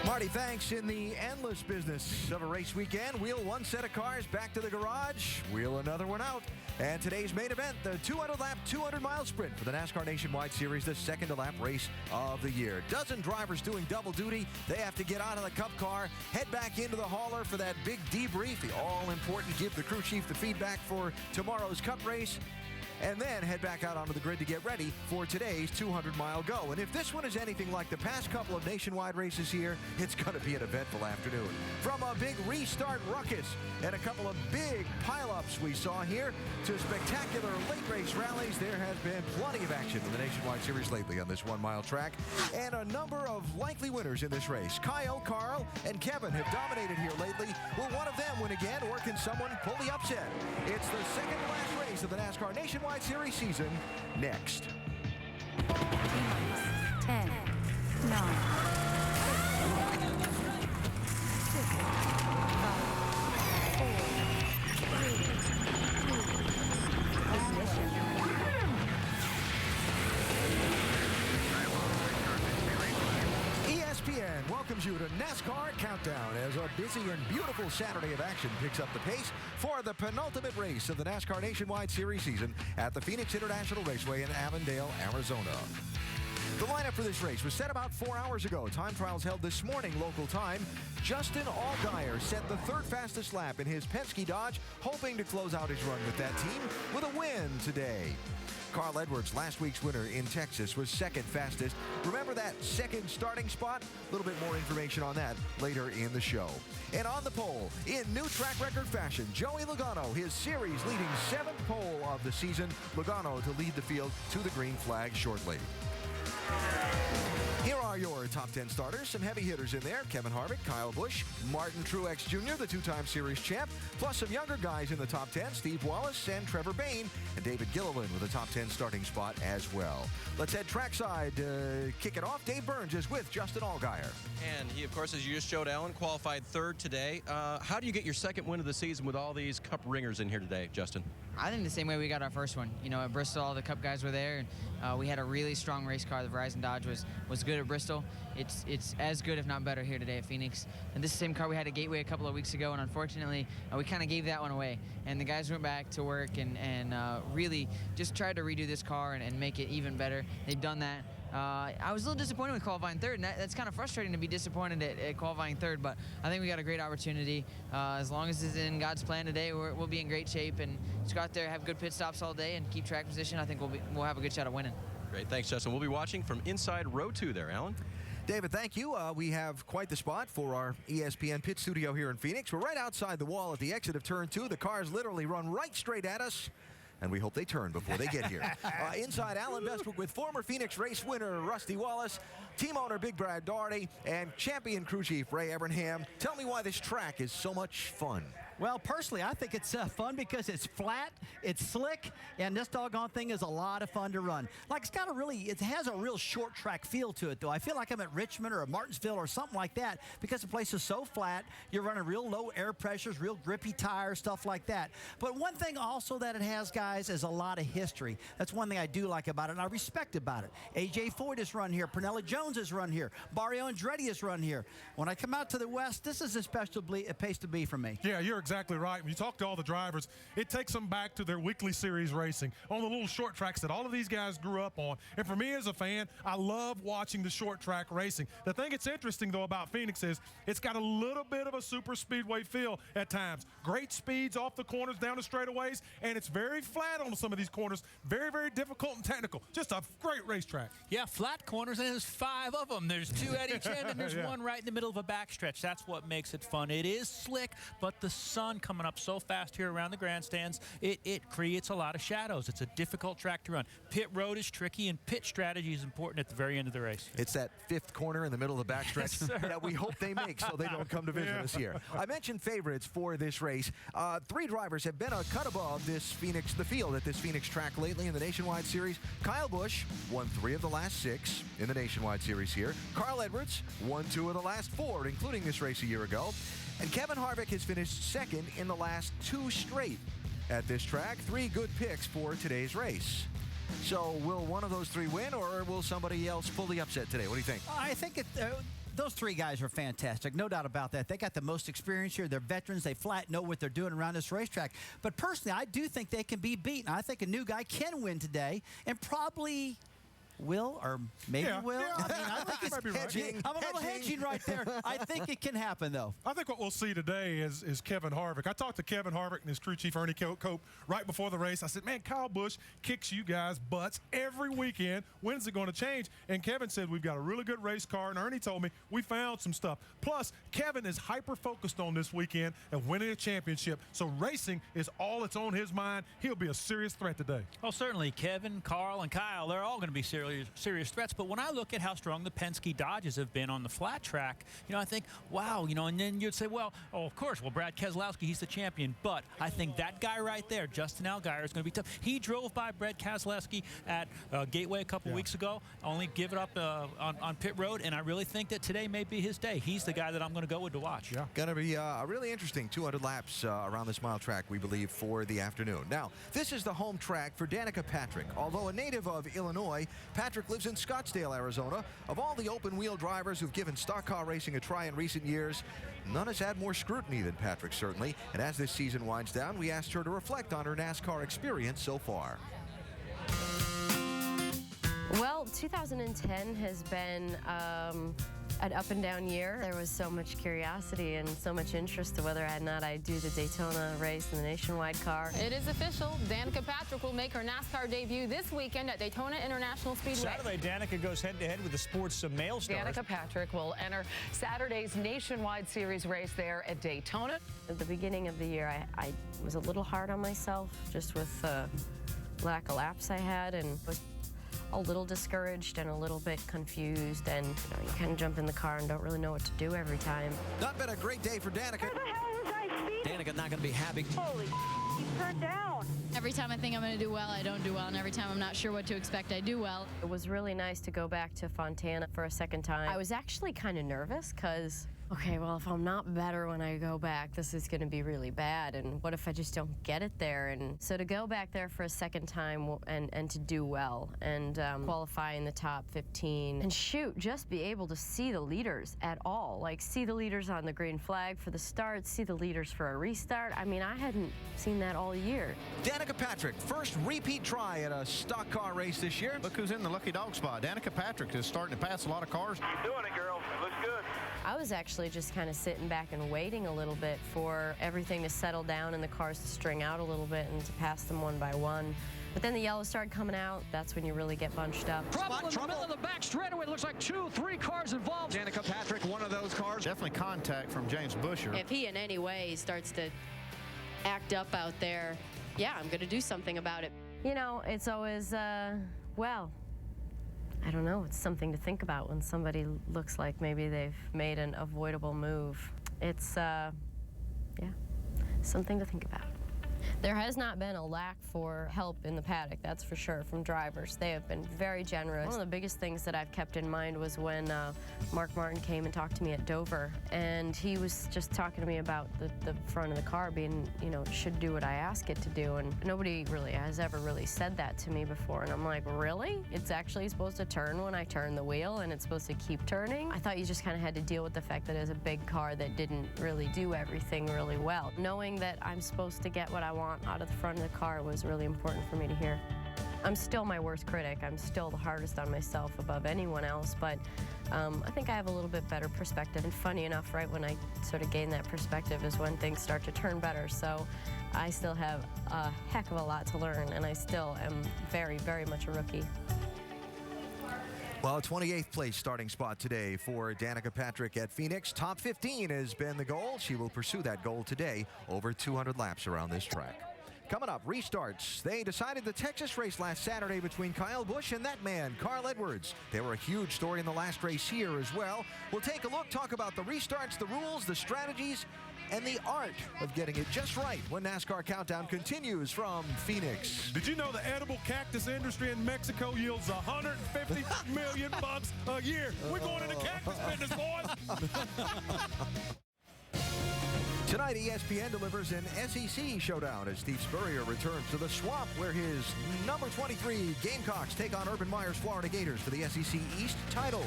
Marty, thanks. In the endless business of a race weekend, wheel one set of cars back to the garage, wheel another one out. And today's main event, the 200-lap, 200-mile sprint for the NASCAR Nationwide Series, the second-to-lap race of the year. Dozen drivers doing double duty. They have to get out of the Cup car, head back into the hauler for that big debrief, the all-important give the crew chief the feedback for tomorrow's Cup race, and then head back out onto the grid to get ready for today's 200-mile go. And if this one is anything like the past couple of nationwide races here, it's going to be an eventful afternoon. From a big restart ruckus and a couple of big pileups we saw here to spectacular late race rallies, there has been plenty of action in the Nationwide Series lately on this 1 mile track, and a number of likely winners in this race. Kyle, Carl, and Kevin have dominated here lately. Will one of them win again, or can someone pull the upset? It's the second to last race of the NASCAR Nationwide Series season next. 10, 9, 6, 5, 4, 3, 2, ignition. ESPN welcomes you to NASCAR Countdown as a busy and beautiful Saturday of action picks up the pace for the penultimate race of the NASCAR Nationwide Series season at the Phoenix International Raceway in Avondale, Arizona. The lineup for this race was set about 4 hours ago. Time trials held this morning local time. Justin Allgaier set the third fastest lap in his Penske Dodge, hoping to close out his run with that team with a win today. Carl Edwards, last week's winner in Texas, was second fastest. Remember that second starting spot? A little bit more information on that later in the show. And on the pole, in new track record fashion, Joey Logano, his series leading 7th pole of the season. Logano to lead the field to the green flag shortly. Here are your top 10 starters. Some heavy hitters in there. Kevin Harvick, Kyle Busch, Martin Truex Jr., the two-time series champ, plus some younger guys in the top 10, Steve Wallace and Trevor Bayne, and David Gilliland with a top 10 starting spot as well. Let's head trackside to kick it off. Dave Burns is with Justin Allgaier. And he, of course, as you just showed, Alan, qualified third today. How do you get your second win of the season with all these Cup ringers in here today, Justin? I think the same way we got our first one. You know, at Bristol, all the Cup guys were there, and we had a really strong race car. The Verizon Dodge was good at Bristol. It's as good, if not better, here today at Phoenix. And this is the same car we had at Gateway a couple of weeks ago, and unfortunately, we kind of gave that one away. And the guys went back to work and really just tried to redo this car and make it even better. They've done that. I was a little disappointed with qualifying third, and that's kind of frustrating to be disappointed at qualifying third, but I think we got a great opportunity. As long as it's in God's plan today, we'll be in great shape, and just go out there, have good pit stops all day, and keep track position. I think we'll have a good shot at winning. Great, thanks, Justin. We'll be watching from inside row 2 there, Alan. David, thank you. We have quite the spot for our ESPN pit studio here in Phoenix. We're right outside the wall at the exit of turn 2. The cars literally run right straight at us, and we hope they turn before they get here. Inside, Alan Bestwick with former Phoenix race winner Rusty Wallace, team owner Big Brad Daugherty, and champion crew chief Ray Evernham. Tell me why this track is so much fun. Well, personally, I think it's fun because it's flat, it's slick, and this doggone thing is a lot of fun to run. Like, it has a real short track feel to it, though. I feel like I'm at Richmond or Martinsville or something like that because the place is so flat. You're running real low air pressures, real grippy tires, stuff like that. But one thing also that it has, guys, is a lot of history. That's one thing I do like about it, and I respect about it. A.J. Foyt has run here. Pernella Jones has run here. Mario Andretti has run here. When I come out to the West, this is a special place to be for me. Yeah, you're exactly right. When you talk to all the drivers, it takes them back to their weekly series racing on the little short tracks that all of these guys grew up on. And for me as a fan, I love watching the short track racing. The thing that's interesting, though, about Phoenix is it's got a little bit of a super speedway feel at times. Great speeds off the corners, down the straightaways, and it's very flat on some of these corners. Very, very difficult and technical. Just a great racetrack. Yeah, flat corners, and there's 5 of them. There's 2 at each end, and there's one right in the middle of a backstretch. That's what makes it fun. It is slick, but the sun coming up so fast here around the grandstands, it creates a lot of shadows. It's a difficult track to run. Pit road is tricky, and pit strategy is important at the very end of the race. It's that 5th corner in the middle of the backstretch that we hope they make so they don't come to visit us here. I mentioned favorites for this race. 3 drivers have been a cut above the field at this Phoenix track lately in the Nationwide Series. Kyle Busch won 3 of the last 6 in the Nationwide Series here. Carl Edwards won 2 of the last 4, including this race a year ago. And Kevin Harvick has finished second in the last 2 straight at this track. 3 good picks for today's race. So will one of those 3 win, or will somebody else pull the upset today? What do you think? I think those three guys are fantastic. No doubt about that. They got the most experience here. They're veterans. They flat know what they're doing around this racetrack. But personally, I do think they can be beaten. I think a new guy can win today and probably will, or maybe will. Yeah, I mean, I think it's might be right. hedging. I'm a little hedging right there. I think it can happen, though. I think what we'll see today is Kevin Harvick. I talked to Kevin Harvick and his crew chief, Ernie Cope, right before the race. I said, man, Kyle Busch kicks you guys' butts every weekend. When's it going to change? And Kevin said, we've got a really good race car. And Ernie told me, we found some stuff. Plus, Kevin is hyper-focused on this weekend and winning a championship. So racing is all that's on his mind. He'll be a serious threat today. Well, certainly Kevin, Carl, and Kyle, they're all going to be serious threats. But when I look at how strong the Penske Dodges have been on the flat track, I think, wow, and then you'd say, well, of course, Brad Keselowski, he's the champion. But I think that guy right there, Justin Allgaier, is going to be tough. He drove by Brad Keselowski at Gateway a couple weeks ago, only give it up on pit road, and I really think that today may be his day. He's the guy that I'm going to go with to watch. Yeah. Going to be a really interesting 200 laps around this mile track, we believe, for the afternoon. Now, this is the home track for Danica Patrick. Although a native of Illinois, Patrick lives in Scottsdale, Arizona. Of all the open-wheel drivers who've given stock car racing a try in recent years, none has had more scrutiny than Patrick, certainly. And as this season winds down, we asked her to reflect on her NASCAR experience so far. Well, 2010 has been an up and down year. There was so much curiosity and so much interest to whether or not I'd do the Daytona race in the nationwide car. It is official. Danica Patrick will make her NASCAR debut this weekend at Daytona International Speedway. Saturday, Danica goes head-to--head with the sport's male stars. Danica Patrick will enter Saturday's nationwide series race there at Daytona. At the beginning of the year, I was a little hard on myself, just with the lack of laps I had, and was a little discouraged and a little bit confused, and you kind of jump in the car and don't really know what to do every time. Not been a great day for Danica. Where the hell was I speeding? Danica not going to be happy. Holy he's turned down. Every time I think I'm going to do well, I don't do well. And every time I'm not sure what to expect, I do well. It was really nice to go back to Fontana for a second time. I was actually kind of nervous because, okay, well, if I'm not better when I go back, this is going to be really bad. And what if I just don't get it there? And so to go back there for a second time and to do well and qualify in the top 15 and shoot, just be able to see the leaders at all. Like, see the leaders on the green flag for the start, see the leaders for a restart. I mean, I hadn't seen that all year. Danica Patrick, first repeat try at a stock car race this year. Look who's in the lucky dog spot. Danica Patrick is starting to pass a lot of cars. You're doing it, girl. It looks good. I was actually just kind of sitting back and waiting a little bit for everything to settle down and the cars to string out a little bit and to pass them one by one. But then the yellow started coming out. That's when you really get bunched up. Trouble in the middle of the back straightaway. Looks like 2-3 cars involved. Danica Patrick, one of those cars. Definitely contact from James Busher. If he in any way starts to act up out there, yeah, I'm going to do something about it. It's always, well, I don't know. It's something to think about when somebody looks like maybe they've made an avoidable move. It's, yeah, something to think about. There has not been a lack for help in the paddock, that's for sure, from drivers. They have been very generous. One of the biggest things that I've kept in mind was when Mark Martin came and talked to me at Dover, and he was just talking to me about the front of the car being, should do what I ask it to do, and nobody really has ever really said that to me before, and I'm like, really? It's actually supposed to turn when I turn the wheel, and it's supposed to keep turning? I thought you just kind of had to deal with the fact that it's a big car that didn't really do everything really well. Knowing that I'm supposed to get what I want out of the front of the car was really important for me to hear. I'm still my worst critic. I'm still the hardest on myself above anyone else, but I think I have a little bit better perspective. And funny enough, right when I sort of gain that perspective is when things start to turn better. So I still have a heck of a lot to learn, and I still am very, very much a rookie. Well, a 28th place starting spot today for Danica Patrick at Phoenix. Top 15 has been the goal. She will pursue that goal today, over 200 laps around this track. Coming up, restarts. They decided the Texas race last Saturday between Kyle Busch and that man, Carl Edwards. They were a huge story in the last race here as well. We'll take a look, talk about the restarts, the rules, the strategies, and the art of getting it just right when NASCAR Countdown continues from Phoenix. Did you know the edible cactus industry in Mexico yields $150 million a year? We're going into cactus business, boys. Tonight, ESPN delivers an SEC showdown as Steve Spurrier returns to the Swamp, where his number 23 Gamecocks take on Urban Meyer's Florida Gators for the SEC East title.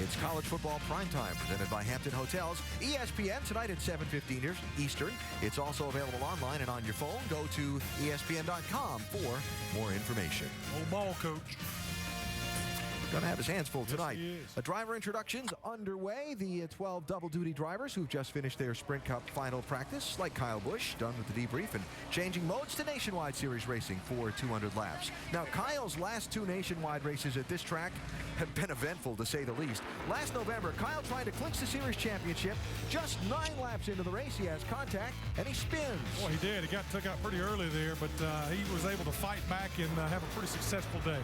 It's college football primetime presented by Hampton Hotels. ESPN tonight at 7:15 Eastern. It's also available online and on your phone. Go to ESPN.com for more information. Old ball coach. Going to have his hands full tonight. Yes, driver introductions underway. The 12 double-duty drivers who've just finished their Sprint Cup final practice, like Kyle Busch, done with the debrief and changing modes to Nationwide Series racing for 200 laps. Now, Kyle's last 2 Nationwide races at this track have been eventful, to say the least. Last November, Kyle tried to clinch the Series championship. Just 9 laps into the race, he has contact, and he spins. Well, he did. He got took out pretty early there, but he was able to fight back and have a pretty successful day.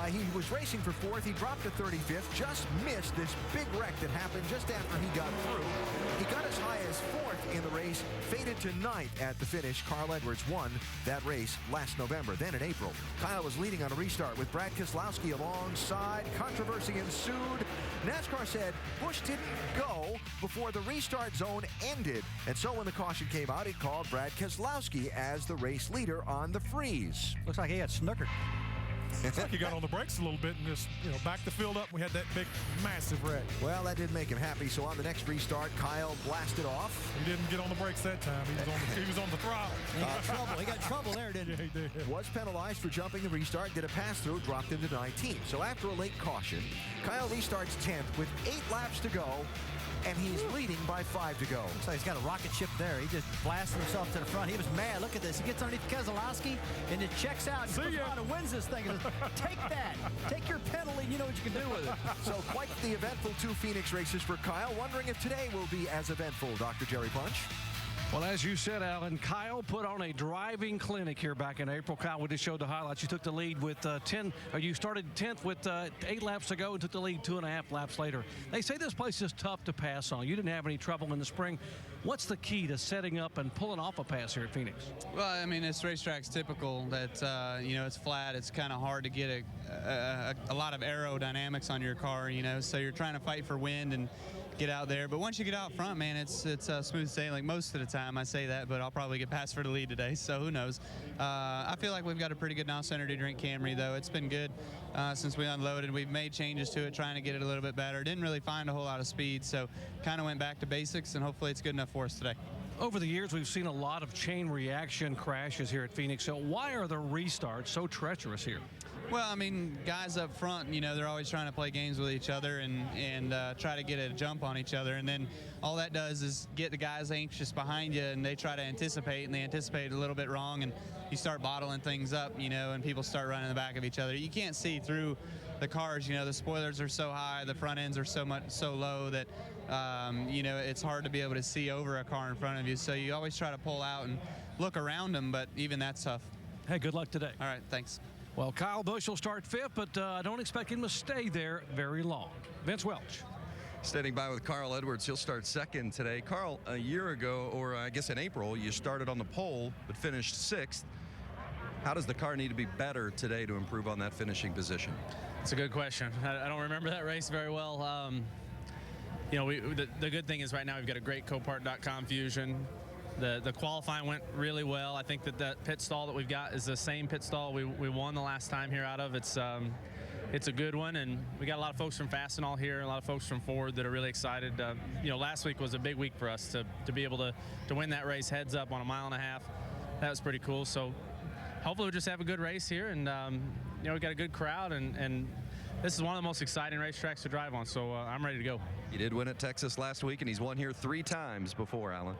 He was racing for 4th. He dropped to 35th. Just missed this big wreck that happened just after he got through. He got as high as 4th in the race, faded to 9th at the finish. Carl Edwards won that race last November. Then in April, Kyle was leading on a restart with Brad Keselowski alongside. Controversy ensued. NASCAR said Busch didn't go before the restart zone ended. And so when the caution came out, it called Brad Keselowski as the race leader on the freeze. Looks like he got snookered. It's like he got on the brakes a little bit and just, backed the field up. We had that big, massive wreck. Well, that didn't make him happy. So on the next restart, Kyle blasted off. He didn't get on the brakes that time. He was on the throttle. He got trouble there, didn't he? Yeah, he did. Was penalized for jumping the restart, did a pass-through, dropped into 19th. So after a late caution, Kyle restarts 10th with 8 laps to go, and he's leading by 5 to go. So he's got a rocket ship there. He just blasted himself to the front. He was mad. Look at this. He gets underneath Keselowski and it checks out. He goes around and wins this thing. And says, take that. Take your penalty. You know what you can do with it. So quite the eventful 2 Phoenix races for Kyle. Wondering if today will be as eventful, Dr. Jerry Punch. Well, as you said, Alan, Kyle put on a driving clinic here back in April. Kyle, we just showed the highlights. You took the lead with you started 10th with 8 laps to go and took the lead 2.5 laps later. They say this place is tough to pass on. You didn't have any trouble in the spring. What's the key to setting up and pulling off a pass here at Phoenix? Well, I mean, this racetrack's typical that, it's flat. It's kind of hard to get a lot of aerodynamics on your car, so you're trying to fight for wind and get out there. But once you get out front, man, it's smooth sailing most of the time. I say that, but I'll probably get passed for the lead today, so who knows. I feel like we've got a pretty good NOS Energy Drink Camry, though. It's been good since we unloaded. We've made changes to it, trying to get it a little bit better. Didn't really find a whole lot of speed, so kind of went back to basics, and hopefully it's good enough for us today. Over the years, we've seen a lot of chain reaction crashes here at Phoenix. So why are the restarts so treacherous here? Well, I mean, guys up front, they're always trying to play games with each other and try to get a jump on each other. And then all that does is get the guys anxious behind you, and they try to anticipate, and they anticipate a little bit wrong, and you start bottling things up, and people start running in the back of each other. You can't see through the cars, the spoilers are so high, the front ends are so low that, it's hard to be able to see over a car in front of you. So you always try to pull out and look around them, but even that's tough. Hey, good luck today. All right, thanks. Well, Kyle Busch will start 5th, but I don't expect him to stay there very long. Vince Welch. Standing by with Carl Edwards. He'll start 2nd today. Carl, a year ago, or I guess in April, you started on the pole but finished 6th. How does the car need to be better today to improve on that finishing position? It's a good question. I don't remember that race very well. The good thing is right now we've got a great Copart.com fusion. The qualifying went really well. I think that pit stall that we've got is the same pit stall we won the last time here out of. It's a good one, and we got a lot of folks from Fastenal here, a lot of folks from Ford that are really excited. Last week was a big week for us to be able to win that race heads up on a 1.5 miles. That was pretty cool. So hopefully we'll just have a good race here, and we got a good crowd, and this is one of the most exciting racetracks to drive on, so I'm ready to go. He did win at Texas last week, and he's won here 3 times before, Alan.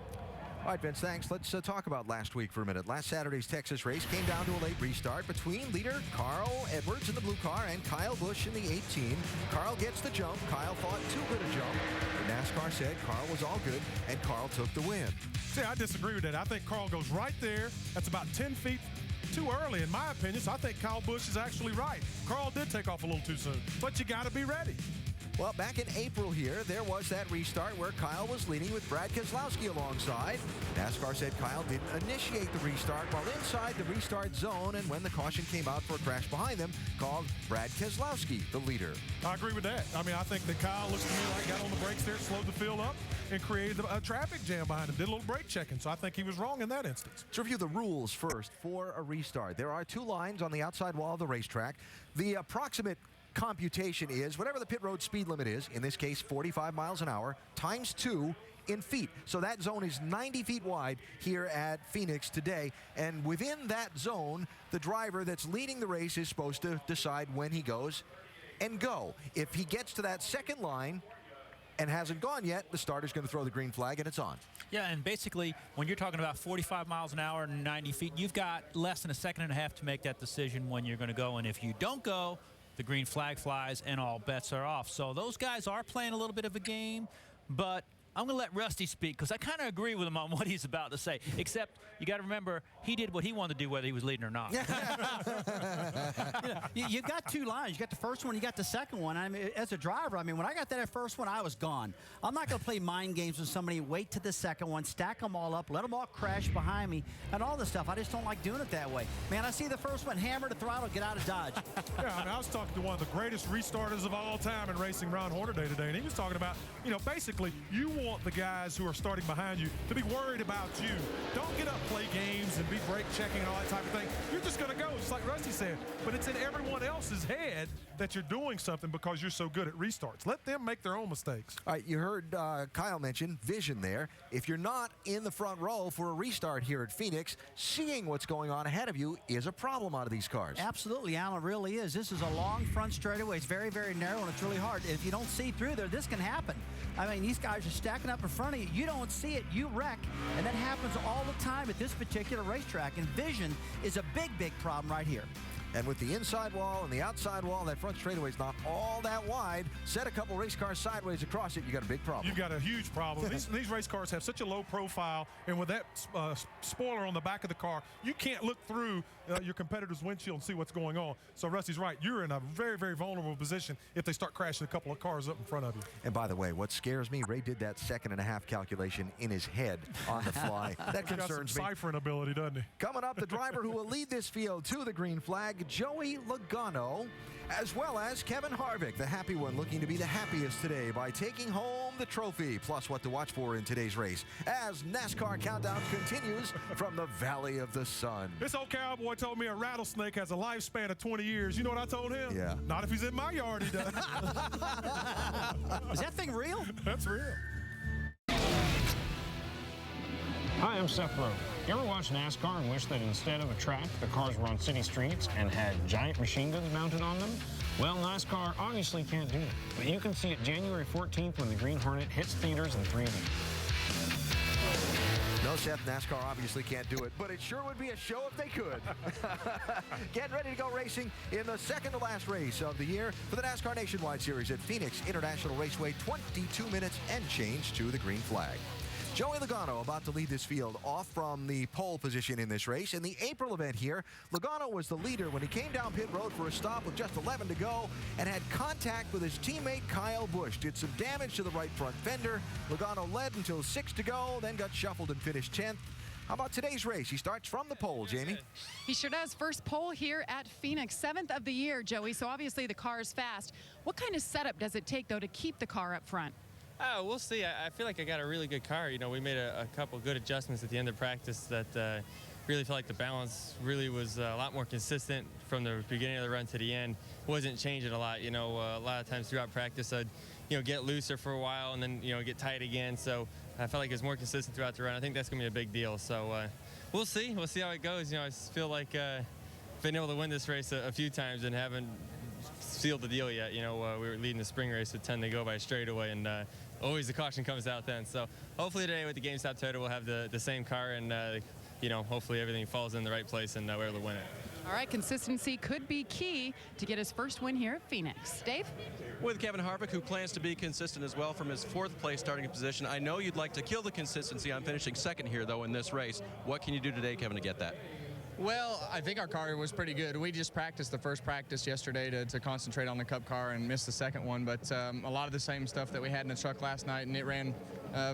All right, Vince, thanks. Let's talk about last week for a minute. Last Saturday's Texas race came down to a late restart between leader Carl Edwards in the blue car and Kyle Busch in the 18. Carl gets the jump. Kyle thought too good a jump. The NASCAR said Carl was all good, and Carl took the win. See, I disagree with that. I think Carl goes right there. That's about 10 feet too early, in my opinion, so I think Kyle Busch is actually right. Carl did take off a little too soon, but you got to be ready. Well, back in April here, there was that restart where Kyle was leading with Brad Keselowski alongside. NASCAR said Kyle didn't initiate the restart while inside the restart zone, and when the caution came out for a crash behind them, called Brad Keselowski the leader. I agree with that. I mean, I think that Kyle looks to me like got on the brakes there, slowed the field up, and created a traffic jam behind him, did a little brake checking. So I think he was wrong in that instance. Let's review the rules first for a restart. There are 2 lines on the outside wall of the racetrack. The approximate computation is whatever the pit road speed limit is, in this case 45 miles an hour, times 2 in feet. So that zone is 90 feet wide here at Phoenix today. And within that zone, the driver that's leading the race is supposed to decide when he goes and go. If he gets to that second line and hasn't gone yet, the starter's going to throw the green flag and it's on. Yeah, and basically, when you're talking about 45 miles an hour and 90 feet, you've got less than a second and a half to make that decision when you're going to go. And if you don't go, the green flag flies and all bets are off. So those guys are playing a little bit of a game, but I'm going to let Rusty speak because I kind of agree with him on what he's about to say, except you got to remember he did what he wanted to do whether he was leading or not. You've got 2 lines. You got the first one, you got the second one. I mean, as a driver, I mean, when I got that first one, I was gone. I'm not going to play mind games with somebody, wait to the second one, stack them all up, let them all crash behind me, and all this stuff. I just don't like doing it that way. Man, I see the first one, hammer the throttle, get out of Dodge. Yeah, I mean, I was talking to one of the greatest restarters of all time in racing, Ron Hornaday, today, and he was talking about, you know, basically, you want the guys who are starting behind you to be worried about you. Don't get up, play games, and be brake checking and all that type of thing. You're just going to go, just like Rusty said. But it's in everyone else's head that you're doing something because you're so good at restarts. Let them make their own mistakes. All right, you heard Kyle mention vision there. If you're not in the front row for a restart here at Phoenix, seeing what's going on ahead of you is a problem out of these cars. Absolutely, Alan, it really is. This is a long front straightaway. It's very, very narrow, and it's really hard. If you don't see through there, this can happen. I mean, these guys are stacking up in front of you. You don't see it, you wreck. And that happens all the time at this particular racetrack. And vision is a big, big problem right here. And with the inside wall and the outside wall, that front straightaway is not all that wide. Set a couple race cars sideways across it, you got a big problem. You've got a huge problem. These race cars have such a low profile, and with that spoiler on the back of the car, you can't look through your competitor's windshield and see what's going on. So Rusty's right. You're in a very, very vulnerable position if they start crashing a couple of cars up in front of you. And by the way, what scares me, Ray did that second and a half calculation in his head on the fly. That concerns me. He's got some ciphering ability, doesn't he? Coming up, the driver who will lead this field to the green flag, Joey Logano, as well as Kevin Harvick, the happy one, looking to be the happiest today by taking home the trophy, plus what to watch for in today's race as NASCAR Countdown continues from the Valley of the Sun. This old cowboy told me a rattlesnake has a lifespan of 20 years. You know what I told him? Yeah. Not if he's in my yard, he does. Is that thing real? That's real. Hi, I'm Seth Rowe. You ever watch NASCAR and wish that instead of a track, the cars were on city streets and had giant machine guns mounted on them? Well, NASCAR obviously can't do it. But you can see it January 14th when the Green Hornet hits theaters in 3D. No, Seth, NASCAR obviously can't do it, but it sure would be a show if they could. Getting ready to go racing in the second to last race of the year for the NASCAR Nationwide Series at Phoenix International Raceway. 22 minutes and change to the green flag. Joey Logano about to lead this field off from the pole position in this race. In the April event here, Logano was the leader when he came down pit road for a stop with just 11 to go and had contact with his teammate Kyle Busch. Did some damage to the right front fender. Logano led until 6 to go, then got shuffled and finished 10th. How about today's race? He starts from the pole, Jamie. He sure does. First pole here at Phoenix, 7th of the year, Joey. So obviously the car is fast. What kind of setup does it take, though, to keep the car up front? Oh, we'll see. I feel like I got a really good car. You know, we made a couple good adjustments at the end of practice that really felt like the balance really was a lot more consistent from the beginning of the run to the end. Wasn't changing a lot. You know, a lot of times throughout practice I'd, get looser for a while and then, get tight again. So I felt like it was more consistent throughout the run. I think that's going to be a big deal. So we'll see. We'll see how it goes. I feel like been able to win this race a few times and haven't sealed the deal yet. We were leading the spring race with 10 to go by straightaway, and always the caution comes out then. So hopefully today with the GameStop total we'll have the same car, and hopefully everything falls in the right place and we're able to win it. All right, consistency could be key to get his first win here at Phoenix. Dave? With Kevin Harvick, who plans to be consistent as well from his 4th place starting position. I know you'd like to kill the consistency on finishing 2nd here, though, in this race. What can you do today, Kevin, to get that? Well, I think our car was pretty good. We just practiced the first practice yesterday to concentrate on the Cup car and missed the second one, but a lot of the same stuff that we had in the truck last night, and it ran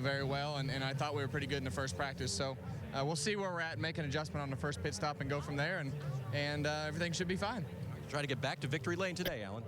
very well, and I thought we were pretty good in the first practice. So we'll see where we're at, make an adjustment on the first pit stop and go from there, and everything should be fine. Try to get back to victory lane today, Alan.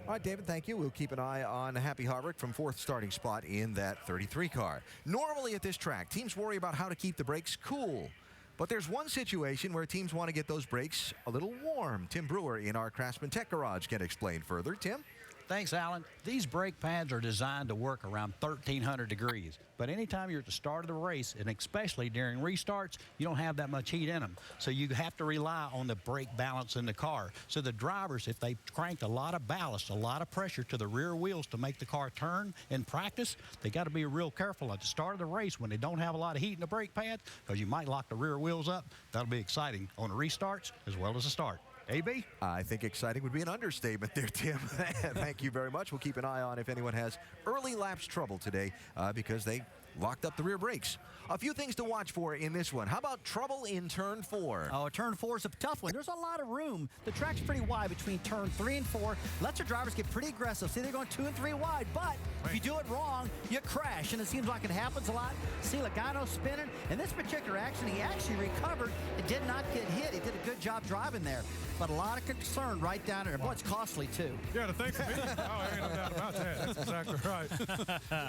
All right, David, thank you. We'll keep an eye on Happy Harvick from 4th starting spot in that 33 car. Normally at this track, teams worry about how to keep the brakes cool. But there's one situation where teams want to get those brakes a little warm. Tim Brewer in our Craftsman Tech Garage can explain further. Tim? Thanks, Alan. These brake pads are designed to work around 1,300 degrees. But anytime you're at the start of the race, and especially during restarts, you don't have that much heat in them. So you have to rely on the brake balance in the car. So the drivers, if they cranked a lot of ballast, a lot of pressure to the rear wheels to make the car turn in practice, they got to be real careful at the start of the race when they don't have a lot of heat in the brake pads, because you might lock the rear wheels up. That'll be exciting on the restarts as well as the start. AB? I think exciting would be an understatement there, Tim. Thank you very much. We'll keep an eye on if anyone has early lapse trouble today because they locked up the rear brakes. A few things to watch for in this one. How about trouble in turn 4? Oh, turn 4 is a tough one. There's a lot of room. The track's pretty wide between turn 3 and 4. Lets the drivers get pretty aggressive. See, they're going 2 and 3 wide, but if you do it wrong, you crash, and it seems like it happens a lot. See Logano spinning. In this particular accident, he actually recovered and did not get hit. He did a good job driving there, but a lot of concern right down there. Boy, it's costly, too. Yeah, the thing for me, ain't no doubt about that. That's exactly right.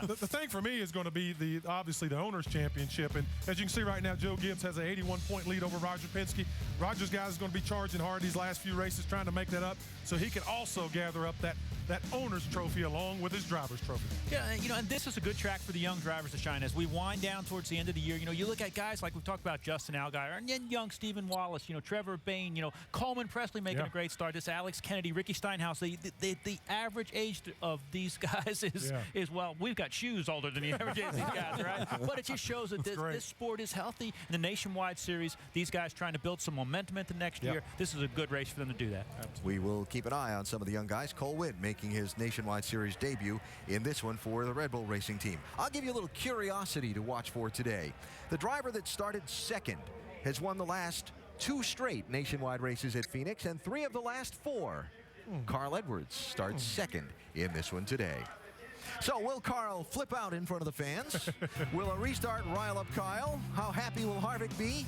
The thing for me is going to be obviously the Owners' Championship, and as you can see right now, Joe Gibbs has an 81-point lead over Roger Penske. Roger's guys is going to be charging hard these last few races, trying to make that up, so he can also gather up that owner's trophy along with his driver's trophy. Yeah, and this is a good track for the young drivers to shine. As we wind down towards the end of the year, you look at guys like we've talked about, Justin Allgaier, and then young Stephen Wallace, Trevor Bayne, Coleman Presley making a great start. This Alex Kennedy, Ricky Steinhaus. The average age of these guys is, well, we've got shoes older than the average age of these guys, right? But it just shows that this sport is healthy. In the Nationwide Series, these guys trying to build some momentum into next year. This is a good race for them to do that. We will keep an eye on some of the young guys. Cole Witt making his Nationwide Series debut in this one for the Red Bull Racing team. I'll give you a little curiosity to watch for today. The driver that started second has won the last 2 straight Nationwide races at Phoenix and 3 of the last 4. Carl Edwards starts second in this one today. So will Carl flip out in front of the fans? Will a restart rile up Kyle? How happy will Harvick be?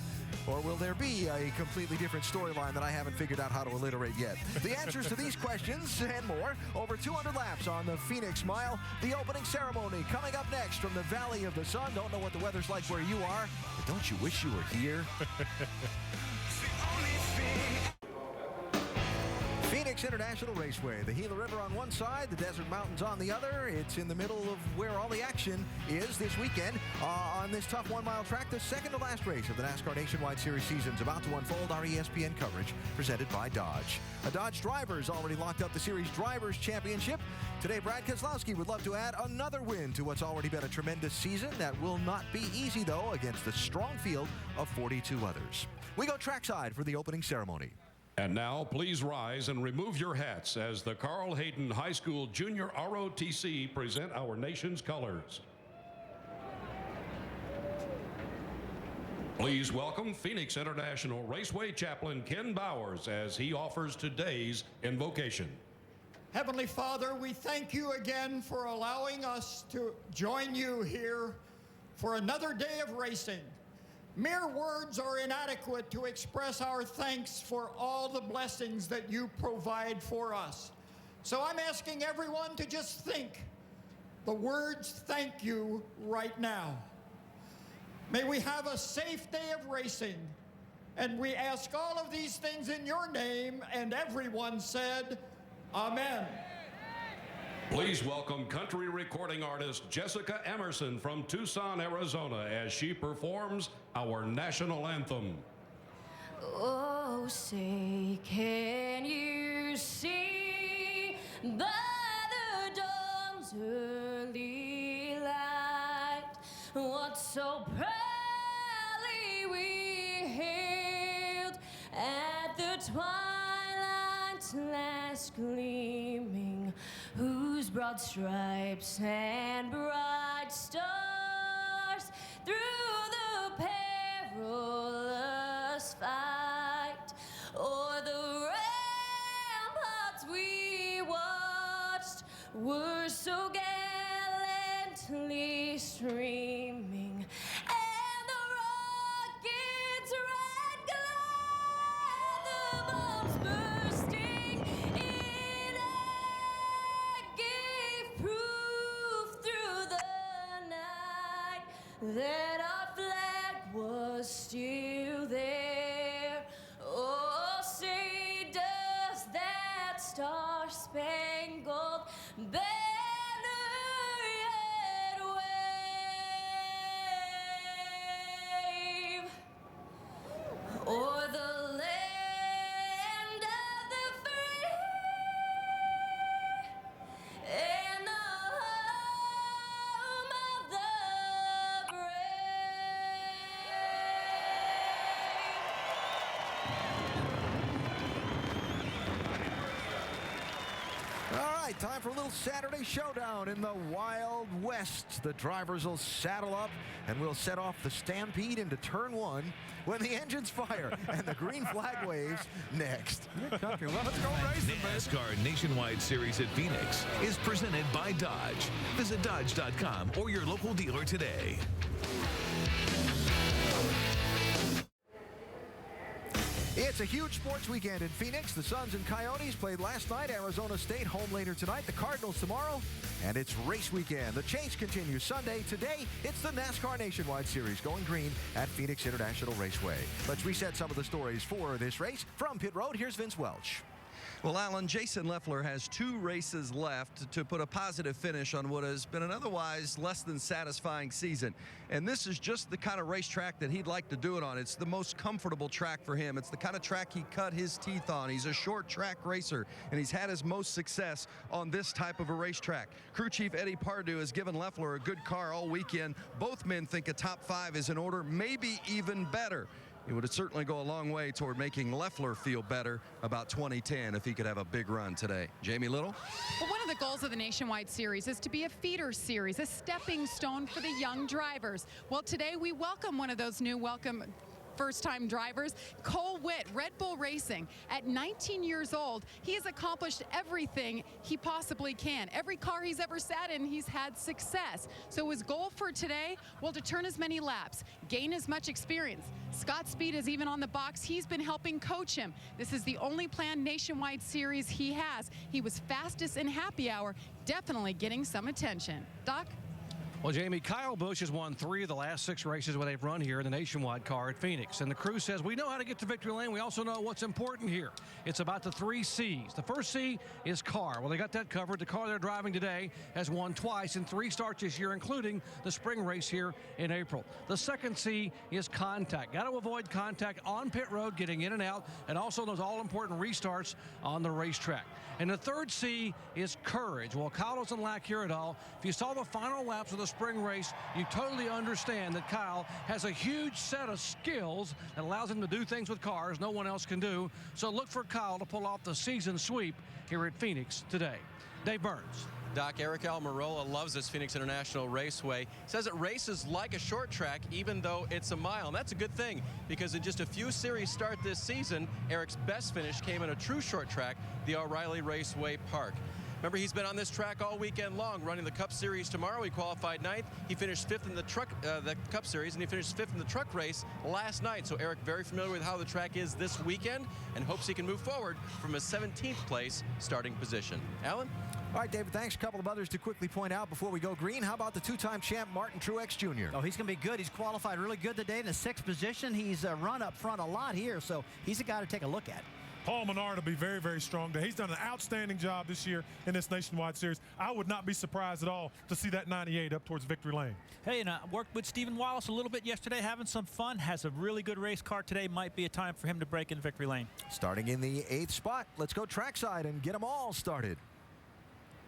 Or will there be a completely different storyline that I haven't figured out how to alliterate yet? The answers to these questions and more, over 200 laps on the Phoenix Mile. The opening ceremony coming up next from the Valley of the Sun. Don't know what the weather's like where you are, but don't you wish you were here? Phoenix International Raceway, the Gila River on one side, the Desert Mountains on the other. It's in the middle of where all the action is this weekend on this tough 1-mile track. The second to last race of the NASCAR Nationwide Series season is about to unfold. Our ESPN coverage presented by Dodge. A Dodge driver's already locked up the Series Drivers Championship. Today, Brad Keselowski would love to add another win to what's already been a tremendous season. That will not be easy, though, against the strong field of 42 others. We go trackside for the opening ceremony. And now, please rise and remove your hats as the Carl Hayden High School Junior ROTC present our nation's colors. Please welcome Phoenix International Raceway Chaplain Ken Bowers as he offers today's invocation. Heavenly Father, we thank you again for allowing us to join you here for another day of racing. Mere words are inadequate to express our thanks for all the blessings that you provide for us. So I'm asking everyone to just think the words thank you right now. May we have a safe day of racing, and we ask all of these things in your name, and everyone said, Amen. Please welcome country recording artist Jessica Emerson from Tucson, Arizona, as she performs our national anthem. Oh, say, can you see by the dawn's early light what so proudly we hailed at the twilight's last gleaming, whose broad stripes and bright stars through the perilous fight sea streaming, and the rockets red glare, the bombs bursting in air gave proof through the night that our flag was still there. Oh, say does that star-spangled banner yet wave o'er the land of the free and the home of the brave? All right, time for a little Saturday showdown in the Wild West. The drivers will saddle up and we'll set off the stampede into turn one when the engines fire and the green flag waves next. Let's go racing, man. NASCAR Nationwide Series at Phoenix is presented by Dodge. Visit Dodge.com or your local dealer today. It's a huge sports weekend in Phoenix. The Suns and Coyotes played last night. Arizona State home later tonight. The Cardinals tomorrow. And it's race weekend. The chase continues Sunday. Today, it's the NASCAR Nationwide Series going green at Phoenix International Raceway. Let's reset some of the stories for this race. From pit road, here's Vince Welch. Well, Alan, Jason Leffler has 2 races left to put a positive finish on what has been an otherwise less than satisfying season. And this is just the kind of racetrack that he'd like to do it on. It's the most comfortable track for him. It's the kind of track he cut his teeth on. He's a short track racer, and he's had his most success on this type of a racetrack. Crew Chief Eddie Pardue has given Leffler a good car all weekend. Both men think a top 5 is in order, maybe even better. It would certainly go a long way toward making Leffler feel better about 2010 if he could have a big run today. Jamie Little? Well, one of the goals of the Nationwide Series is to be a feeder series, a stepping stone for the young drivers. Well, today we welcome one of those new first-time drivers, Cole Witt, Red Bull Racing. At 19 years old, he has accomplished everything he possibly can. Every car he's ever sat in, he's had success. So his goal for today, well, to turn as many laps, gain as much experience. Scott Speed is even on the box. He's been helping coach him. This is the only planned Nationwide Series he has. He was fastest in happy hour, definitely getting some attention. Doc? Well, Jamie, Kyle Busch has won 3 of the last 6 races where they've run here in the Nationwide car at Phoenix. And the crew says, we know how to get to victory lane. We also know what's important here. It's about the 3 C's. The first C is car. Well, they got that covered. The car they're driving today has won twice in 3 starts this year, including the spring race here in April. The second C is contact. Got to avoid contact on pit road, getting in and out, and also those all-important restarts on the racetrack. And the third C is courage. Well, Kyle doesn't lack here at all. If you saw the final laps of the spring race, you totally understand that Kyle has a huge set of skills that allows him to do things with cars no one else can do. So look for Kyle to pull off the season sweep here at Phoenix today. Dave Burns. Doc, Eric Almirola loves this Phoenix International Raceway. Says it races like a short track, even though it's a mile. And that's a good thing, because in just a few series start this season, Eric's best finish came in a true short track, the O'Reilly Raceway Park. Remember, he's been on this track all weekend long, running the Cup Series tomorrow. He qualified 9th. He finished 5th in the Cup Series, and he finished 5th in the truck race last night. So Eric very familiar with how the track is this weekend and hopes he can move forward from a 17th place starting position. Alan? All right, David, thanks. A couple of others to quickly point out before we go green. How about the 2-time champ, Martin Truex Jr.? Oh, he's going to be good. He's qualified really good today in the 6th position. He's run up front a lot here, so he's a guy to take a look at. Paul Menard will be very, very strong today. He's done an outstanding job this year in this Nationwide Series. I would not be surprised at all to see that 98 up towards victory lane. Hey, and I worked with Stephen Wallace a little bit yesterday, having some fun. Has a really good race car today. Might be a time for him to break in victory lane. Starting in the 8th spot, let's go trackside and get them all started.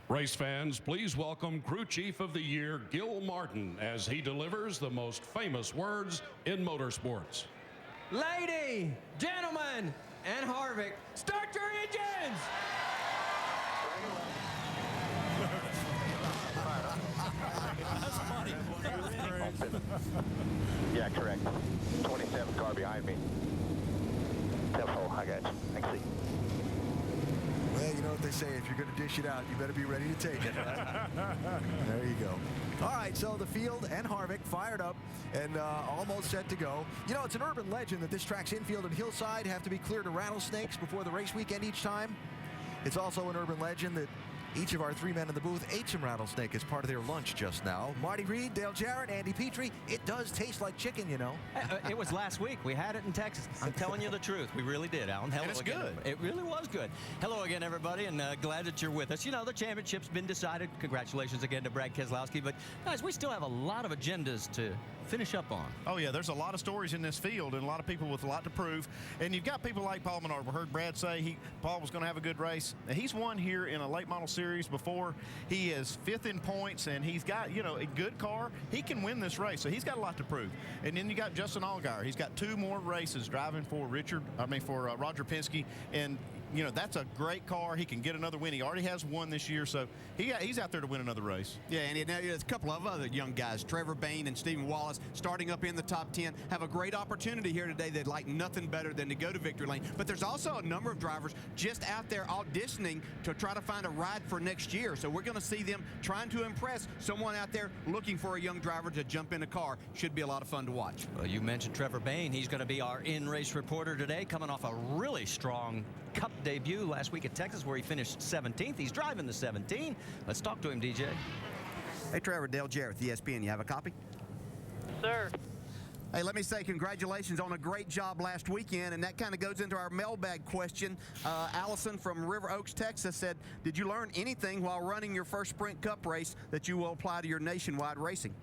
Race fans, please welcome Crew Chief of the Year, Gil Martin, as he delivers the most famous words in motorsports. Lady, gentlemen, and Harvick, start your engines! That's funny. Yeah, correct. 27 car behind me. Tempo, I got you. I can see. Well, you know, what they say. If you're going to dish it out, you better be ready to take it. There you go. All right, so the field and Harvick fired up and almost set to go. You know, it's an urban legend that this track's infield and hillside have to be cleared of rattlesnakes before the race weekend each time. It's also an urban legend that each of our three men in the booth ate some rattlesnake as part of their lunch just now. Marty Reed, Dale Jarrett, Andy Petrie. It does taste like chicken, you know. It was last week. We had it in Texas. I'm telling you the truth. We really did, Alan. Hello and it's again. good. It really was good. Hello again, everybody, and glad that you're with us. You know, the championship's been decided. Congratulations again to Brad Keselowski. But, guys, we still have a lot of agendas to finish up on. Oh, yeah, there's a lot of stories in this field and a lot of people with a lot to prove. And you've got people like Paul Menard. We heard Brad say Paul was going to have a good race. Now, he's won here in a late model series before. He is 5th in points, and he's got, you know, a good car. He can win this race, so he's got a lot to prove. And then you got Justin Allgaier. He's got 2 more races driving for Roger Penske. And, you know, that's a great car. He can get another win. He already has one this year, so he's out there to win another race. Yeah, and now there's a couple of other young guys, Trevor Bayne and Stephen Wallace, starting up in the top 10, have a great opportunity here today. They'd like nothing better than to go to victory lane. But there's also a number of drivers just out there auditioning to try to find a ride for next year. So we're going to see them trying to impress someone out there looking for a young driver to jump in a car. Should be a lot of fun to watch. Well, you mentioned Trevor Bayne. He's going to be our in-race reporter today, coming off a really strong Cup debut last week at Texas where he finished 17th. He's driving the 17. Let's talk to him, DJ. Hey, Trevor, Dale Jarrett, the ESPN. You have a copy? Sir. Hey, let me say congratulations on a great job last weekend, and that kind of goes into our mailbag question. Allison from River Oaks, Texas said, did you learn anything while running your first Sprint Cup race that you will apply to your nationwide racing?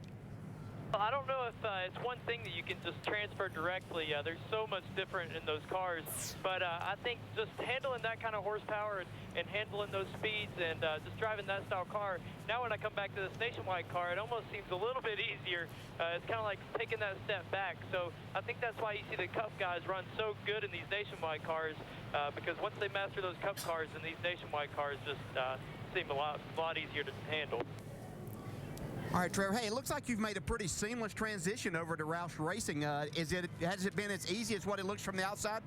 I don't know if it's one thing that you can just transfer directly. There's so much different in those cars. But I think just handling that kind of horsepower and handling those speeds and just driving that style car, now when I come back to this nationwide car, it almost seems a little bit easier. It's kind of like taking that step back. So I think that's why you see the Cup guys run so good in these nationwide cars, because once they master those Cup cars, then these nationwide cars just seem a lot easier to handle. All right, Trevor. Hey, it looks like you've made a pretty seamless transition over to Roush Racing. Has it been as easy as what it looks from the outside?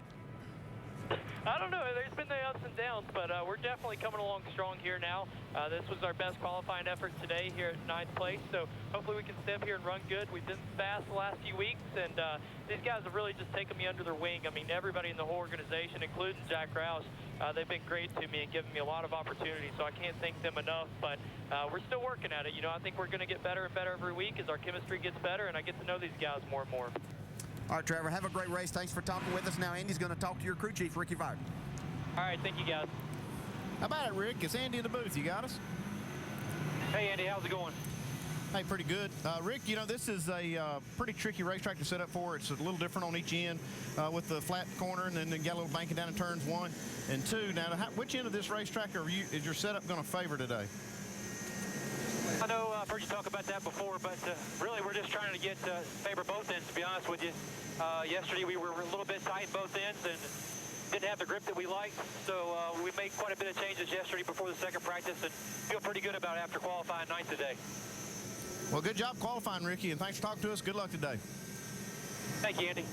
I don't know. There's been the ups and downs, but we're definitely coming along strong here now. This was our best qualifying effort today here at 9th place, so hopefully we can stay up here and run good. We've been fast the last few weeks, and these guys have really just taken me under their wing. I mean, everybody in the whole organization, including Jack Roush, they've been great to me and given me a lot of opportunities, so I can't thank them enough, but we're still working at it. You know, I think we're going to get better and better every week as our chemistry gets better, and I get to know these guys more and more. All right, Trevor, have a great race. Thanks for talking with us. Now Andy's going to talk to your crew chief, Ricky Vard. All right, thank you, guys. How about it, Rick? It's Andy in the booth. You got us? Hey, Andy, how's it going? Hey, pretty good. Rick, you know, this is a pretty tricky racetrack to set up for. It's a little different on each end with the flat corner, and then you got a little banking down in turns 1 and 2. Now, which end of this racetrack is your setup going to favor today? I know I've heard you talk about that before, but really we're just trying to get favor both ends, to be honest with you. Yesterday we were a little bit tight both ends and didn't have the grip that we liked, so we made quite a bit of changes yesterday before the second practice and feel pretty good about it after qualifying 9th today. Well, good job qualifying, Ricky, and thanks for talking to us. Good luck today. Thank you, Andy.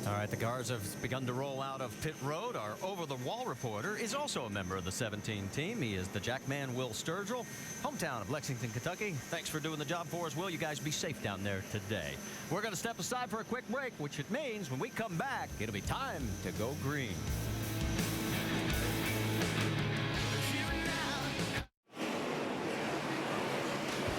All right, the cars have begun to roll out of pit road. Our over-the-wall reporter is also a member of the 17 team. He is the Jackman Will Sturgill, hometown of Lexington, Kentucky. Thanks for doing the job for us, Will. You guys be safe down there today. We're going to step aside for a quick break, which it means when we come back, it'll be time to go green.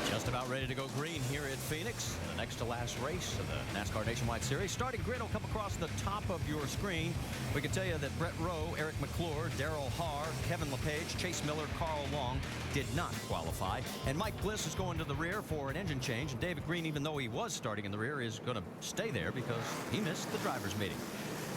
Just about ready to go green here at Phoenix. The next to last race of the NASCAR Nationwide Series. Starting grid will come across the top of your screen. We can tell you that Brett Rowe, Eric McClure, Darrell Haar, Kevin LePage, Chase Miller, Carl Long did not qualify. And Mike Bliss is going to the rear for an engine change. And David Green, even though he was starting in the rear, is going to stay there because he missed the driver's meeting.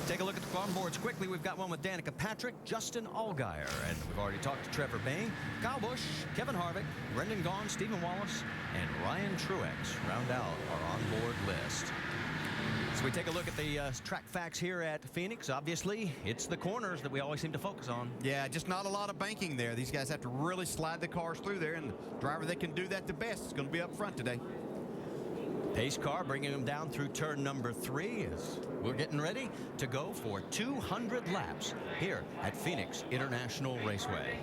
Take a look at the farm boards quickly. We've got one with Danica Patrick, Justin Allgaier, and we've already talked to Trevor Bayne, Kyle Busch, Kevin Harvick, Brendan Gaughan, Stephen Wallace, and Ryan Truex round out our onboard list. So we take a look at the track facts here at Phoenix. Obviously, it's the corners that we always seem to focus on. Yeah, just not a lot of banking there. These guys have to really slide the cars through there, and the driver that can do that the best is going to be up front today. Pace car bringing him down through turn number 3 as we're getting ready to go for 200 laps here at Phoenix International Raceway.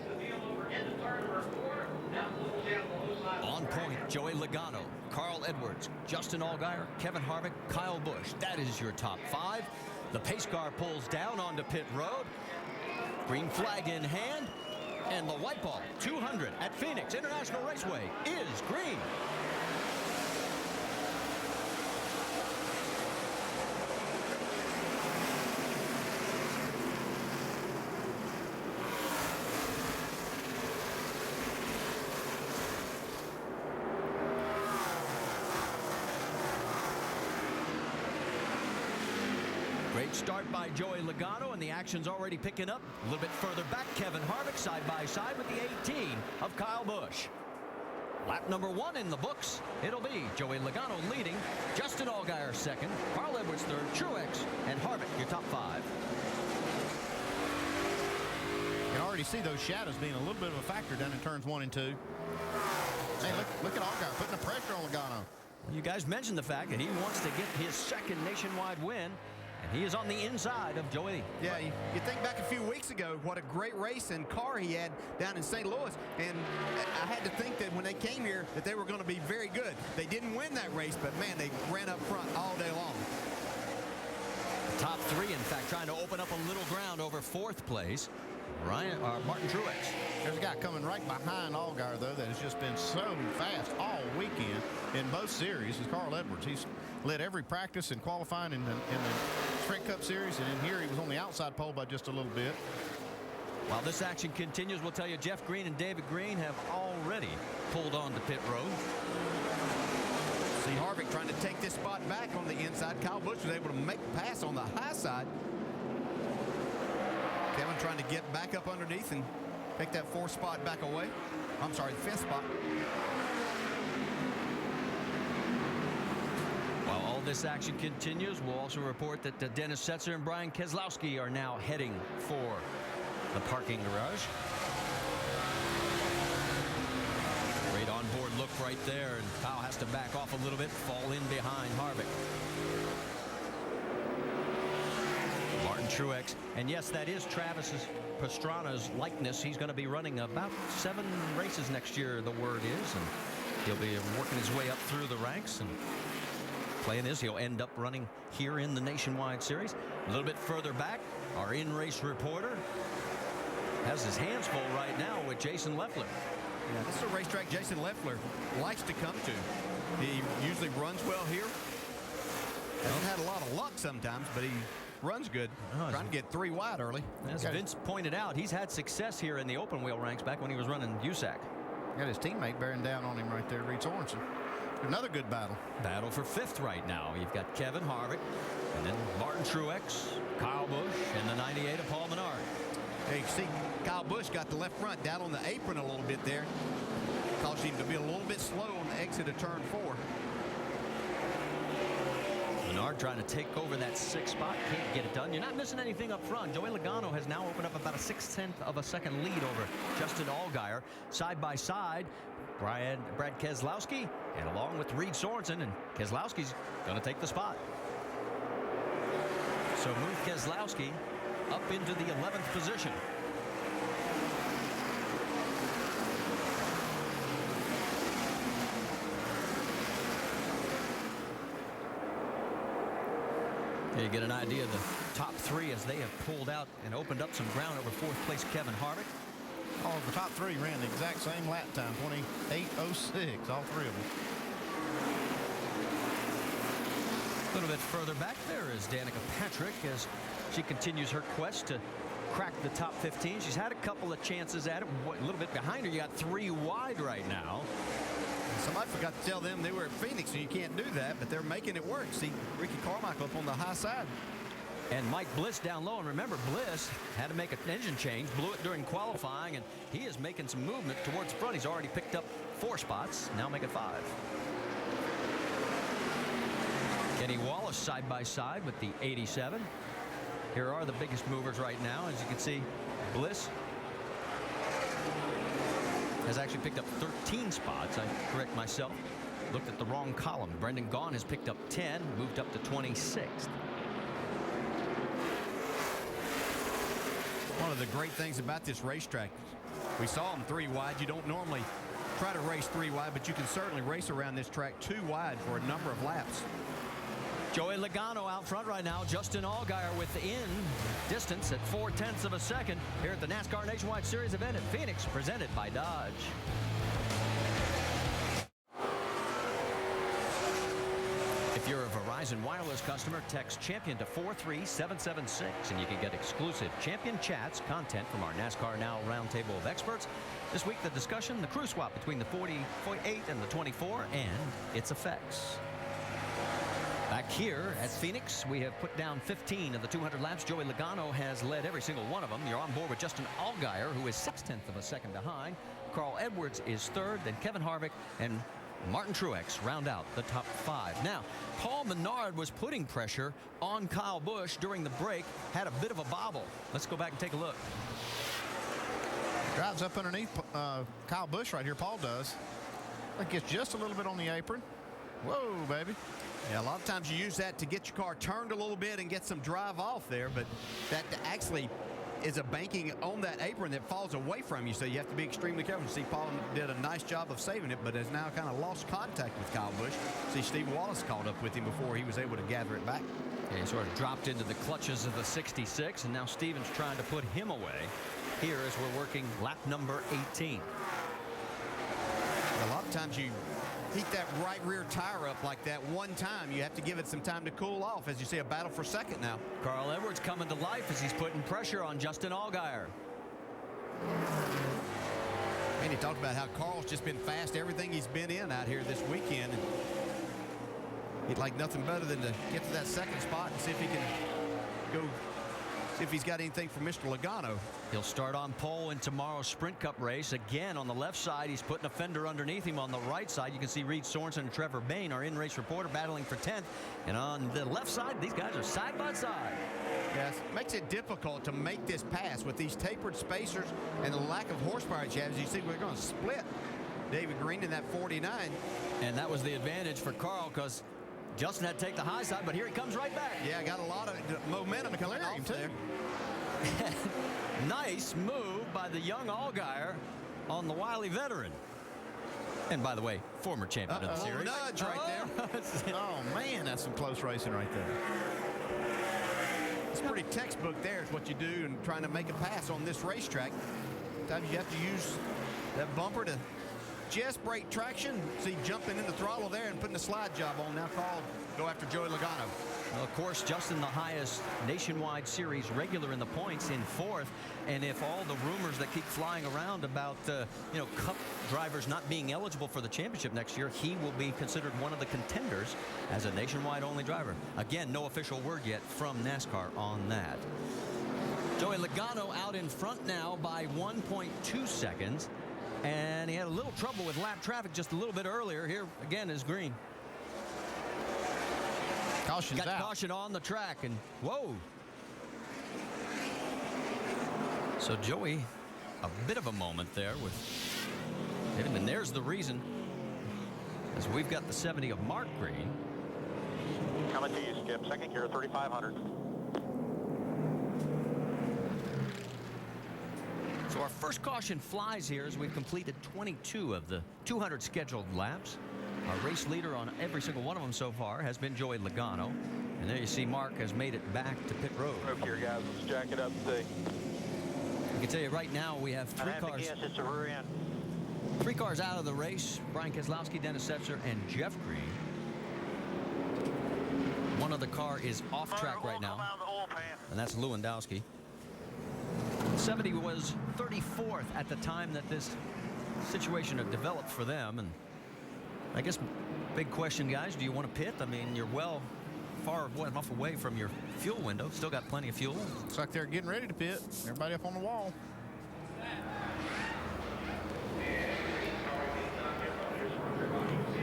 On point, Joey Logano, Carl Edwards, Justin Allgaier, Kevin Harvick, Kyle Busch. That is your top 5. The pace car pulls down onto pit road. Green flag in hand. And the Wypall 200 at Phoenix International Raceway is green. Great start by Joey Logano, and the action's already picking up. A little bit further back, Kevin Harvick side by side with the 18 of Kyle Busch. Lap number 1 in the books. It'll be Joey Logano leading, Justin Allgaier second, Carl Edwards third, Truex, and Harvick your top 5. You can already see those shadows being a little bit of a factor down in turns 1 and 2. Hey, look at Allgaier putting the pressure on Logano. You guys mentioned the fact that he wants to get his second nationwide win. And he is on the inside of Joey. Yeah, you think back a few weeks ago, what a great race and car he had down in St. Louis. And I had to think that when they came here that they were going to be very good. They didn't win that race, but man, they ran up front all day long. The top 3, in fact, trying to open up a little ground over 4th place. Martin Truex. There's a guy coming right behind Allgaier, though, that has just been so fast all weekend in both series is Carl Edwards. He's led every practice and qualifying in the Sprint Cup Series, and in here he was on the outside pole by just a little bit. While this action continues, we'll tell you Jeff Green and David Green have already pulled on to pit road. See Harvick trying to take this spot back on the inside. Kyle Busch was able to make a pass on the high side. Kevin trying to get back up underneath and take that 4th spot back away. I'm sorry, 5th spot. While all this action continues, we'll also report that Dennis Setzer and Brian Keselowski are now heading for the parking garage. Great onboard look right there, and Kyle has to back off a little bit, fall in behind Harvick. Martin Truex, and yes, that is Travis Pastrana's likeness. He's going to be running about 7 races next year, the word is, and he'll be working his way up through the ranks, and playing this, he'll end up running here in the Nationwide Series. A little bit further back, our in-race reporter has his hands full right now with Jason Leffler. Yeah, this is a racetrack Jason Leffler likes to come to. He usually runs well here. Hasn't had a lot of luck sometimes, but he runs good. Trying to get 3 wide early. As Vince pointed out, he's had success here in the open wheel ranks back when he was running USAC. Got his teammate bearing down on him right there, Reed Sorensen. Another good battle. Battle for 5th right now. You've got Kevin Harvick, and then Martin Truex, Kyle Busch, and the 98 of Paul Menard. Hey, you see Kyle Busch got the left front down on the apron a little bit there. Caused him to be a little bit slow on the exit of turn 4. Menard trying to take over that 6th spot. Can't get it done. You're not missing anything up front. Joey Logano has now opened up about a 1/6 of a second lead over Justin Allgaier. Side by side, Brad Keselowski, and along with Reed Sorensen, and Keselowski's going to take the spot. So move Keselowski up into the 11th position. You get an idea of the top 3 as they have pulled out and opened up some ground over 4th place Kevin Harvick. All of the top 3 ran the exact same lap time, 28:06, all 3 of them. A little bit further back there is Danica Patrick as she continues her quest to crack the top 15. She's had a couple of chances at it. A little bit behind her, you got 3 wide right now. Somebody forgot to tell them they were at Phoenix, so you can't do that, but they're making it work. See Ricky Carmichael up on the high side. And Mike Bliss down low. And remember, Bliss had to make an engine change, blew it during qualifying, and he is making some movement towards the front. He's already picked up 4 spots, now making 5. Kenny Wallace side by side with the 87. Here are the biggest movers right now. As you can see, Bliss has actually picked up 13 spots. I correct myself. looked at the wrong column. Brendan Gaughan has picked up 10, moved up to 26th. One of the great things about this racetrack, we saw them 3 wide. You don't normally try to race 3 wide, but you can certainly race around this track 2 wide for a number of laps. Joey Logano out front right now. Justin Allgaier within distance at 0.4 of a second here at the NASCAR Nationwide Series event at Phoenix, presented by Dodge. If you're a Verizon Wireless customer, text Champion to 43776 and you can get exclusive Champion Chats content from our NASCAR Now roundtable of experts. This week, the discussion, the crew swap between the 48 and the 24 and its effects. Back here at Phoenix, we have put down 15 of the 200 laps. Joey Logano has led every single one of them. You're on board with Justin Allgaier, who is 0.6 of a second behind. Carl Edwards is third, then Kevin Harvick and Martin Truex round out the top 5. Now, Paul Menard was putting pressure on Kyle Busch during the break, had a bit of a bobble. Let's go back and take a look. Drives up underneath Kyle Busch right here. Paul does. I think it's just a little bit on the apron. Whoa, baby. Yeah, a lot of times you use that to get your car turned a little bit and get some drive off there, but that actually is a banking on that apron that falls away from you, so you have to be extremely careful. See, Paul did a nice job of saving it, but has now kind of lost contact with Kyle Busch. See, Steve Wallace caught up with him before he was able to gather it back. Yeah, he sort of dropped into the clutches of the 66, and now Steven's trying to put him away here as we're working lap number 18. A lot of times you heat that right rear tire up like that one time. You have to give it some time to cool off, as you see a battle for second now. Carl Edwards coming to life as he's putting pressure on Justin Allgaier. And he talked about how Carl's just been fast everything he's been in out here this weekend. And he'd like nothing better than to get to that second spot and see if he can go, see if he's got anything for Mr. Logano. He'll start on pole in tomorrow's Sprint Cup race. Again, on the left side, he's putting a fender underneath him. On the right side, you can see Reed Sorensen and Trevor Bayne, our in-race reporter, battling for 10th. And on the left side, these guys are side by side. Yes, makes it difficult to make this pass with these tapered spacers and the lack of horsepower that you have. As you see, we're going to split David Green in that 49. And that was the advantage for Carl, because Justin had to take the high side, but here he comes right back. Yeah, got a lot of momentum coming off there. Nice move by the young Allgaier on the wily veteran. And by the way, former champion of the series. Nudge right there. Oh, man, that's some close racing right there. It's pretty textbook there is what you do in trying to make a pass on this racetrack. Sometimes you have to use that bumper to just break traction. See, jumping in the throttle there and putting the slide job on. Now Carl go after Joey Logano. Well, of course, Justin, the highest nationwide series regular in the points in 4th. And if all the rumors that keep flying around about, Cup drivers not being eligible for the championship next year, he will be considered one of the contenders as a nationwide only driver. Again, no official word yet from NASCAR on that. Joey Logano out in front now by 1.2 seconds. And he had a little trouble with lap traffic just a little bit earlier. Here again is Green. Caution's got out. Caution on the track, and whoa. So Joey, a bit of a moment there with him, and there's the reason, as we've got the 70 of Mark Green. Coming to you, Skip. Second gear, 3,500. So our first caution flies here as we've completed 22 of the 200 scheduled laps. Our race leader on every single one of them so far has been Joey Logano. And there you see Mark has made it back to pit road. Up here, guys. Let's jack it up today. I can tell you right now we have 3 cars. Yes, it's the rear end. 3 cars out of the race. Brian Keselowski, Dennis Setzer, and Jeff Green. One other car is off track right now, and that's Lewandowski. 70 was 34th at the time that this situation had developed for them. And I guess big question, guys, do you want to pit? I mean, you're far enough away from your fuel window. Still got plenty of fuel. Looks like they're getting ready to pit. Everybody up on the wall.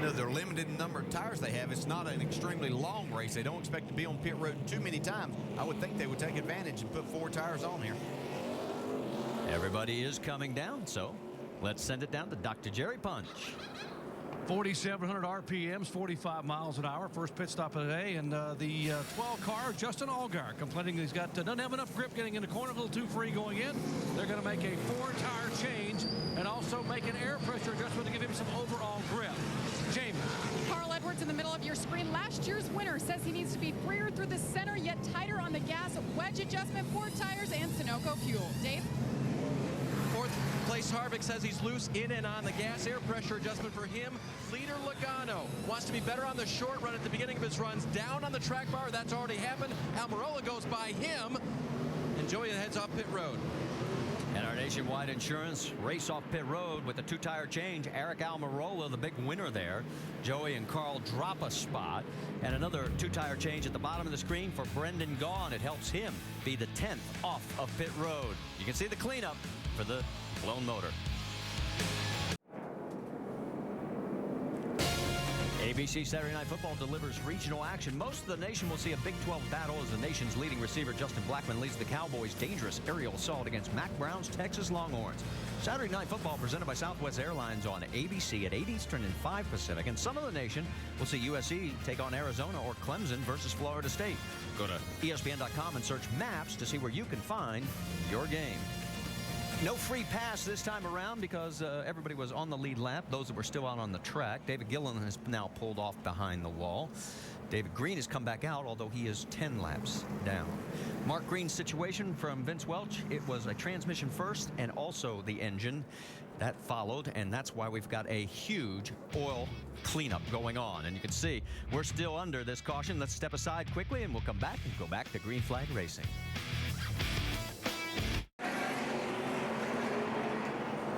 They're limited in the number of tires they have. It's not an extremely long race. They don't expect to be on pit road too many times. I would think they would take advantage and put 4 tires on here. Everybody is coming down, so let's send it down to Dr. Jerry Punch. 4,700 RPMs, 45 miles an hour. First pit stop of the day. And the 12 car, Justin Allgaier, complaining he's doesn't have enough grip getting in the corner, a little too free going in. They're going to make a 4-tire change and also make an air pressure adjustment to give him some overall grip. Jamie. Carl Edwards in the middle of your screen. Last year's winner says he needs to be freer through the center, yet tighter on the gas. Wedge adjustment, 4 tires, and Sunoco fuel. Dave? Fourth place Harvick says he's loose in and on the gas. Air pressure adjustment for him. Leader Logano wants to be better on the short run at the beginning of his runs. Down on the track bar, that's already happened. Almirola goes by him, and Joey heads off pit road. And our Nationwide Insurance race off pit road with a 2-tire change. Eric Almirola, the big winner there. Joey and Carl drop a spot. And another 2-tire change at the bottom of the screen for Brendan Gaughan. It helps him be the 10th off of pit road. You can see the cleanup for the blown motor. ABC Saturday Night Football delivers regional action. Most of the nation will see a Big 12 battle as the nation's leading receiver Justin Blackmon leads the Cowboys' dangerous aerial assault against Mack Brown's Texas Longhorns. Saturday Night Football presented by Southwest Airlines on ABC at 8 Eastern and 5 Pacific. And some of the nation will see USC take on Arizona or Clemson versus Florida State. Go to ESPN.com and search maps to see where you can find your game. No free pass this time around because everybody was on the lead lap, those that were still out on the track. David Gillen has now pulled off behind the wall. David Green has come back out, although he is 10 laps down. Mark Green's situation from Vince Welch, it was a transmission first and also the engine. That followed, and that's why we've got a huge oil cleanup going on. And you can see we're still under this caution. Let's step aside quickly, and we'll come back and go back to Green Flag Racing.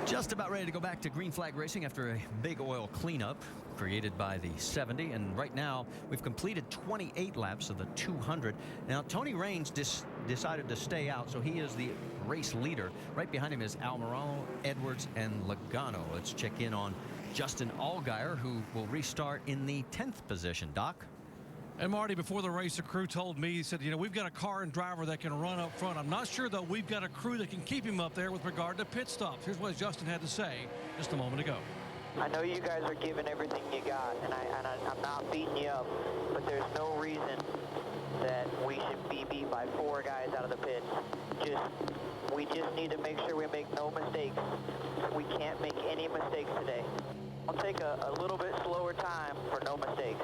Just about ready to go back to Green Flag Racing after a big oil cleanup created by the 70. And right now, we've completed 28 laps of the 200. Now, Tony Raines decided to stay out, so he is the race leader. Right behind him is Almirola, Edwards, and Logano. Let's check in on Justin Allgaier, who will restart in the 10th position. Doc? And Marty, before the race, the crew told me, he said, you know, we've got a car and driver that can run up front. I'm not sure, though, we've got a crew that can keep him up there with regard to pit stops. Here's what Justin had to say just a moment ago. I know you guys are giving everything you got, and I'm not beating you up, but there's no reason that we should be beat by 4 guys out of the pit. We just need to make sure we make no mistakes. We can't make any mistakes today. I'll take a little bit slower time for no mistakes.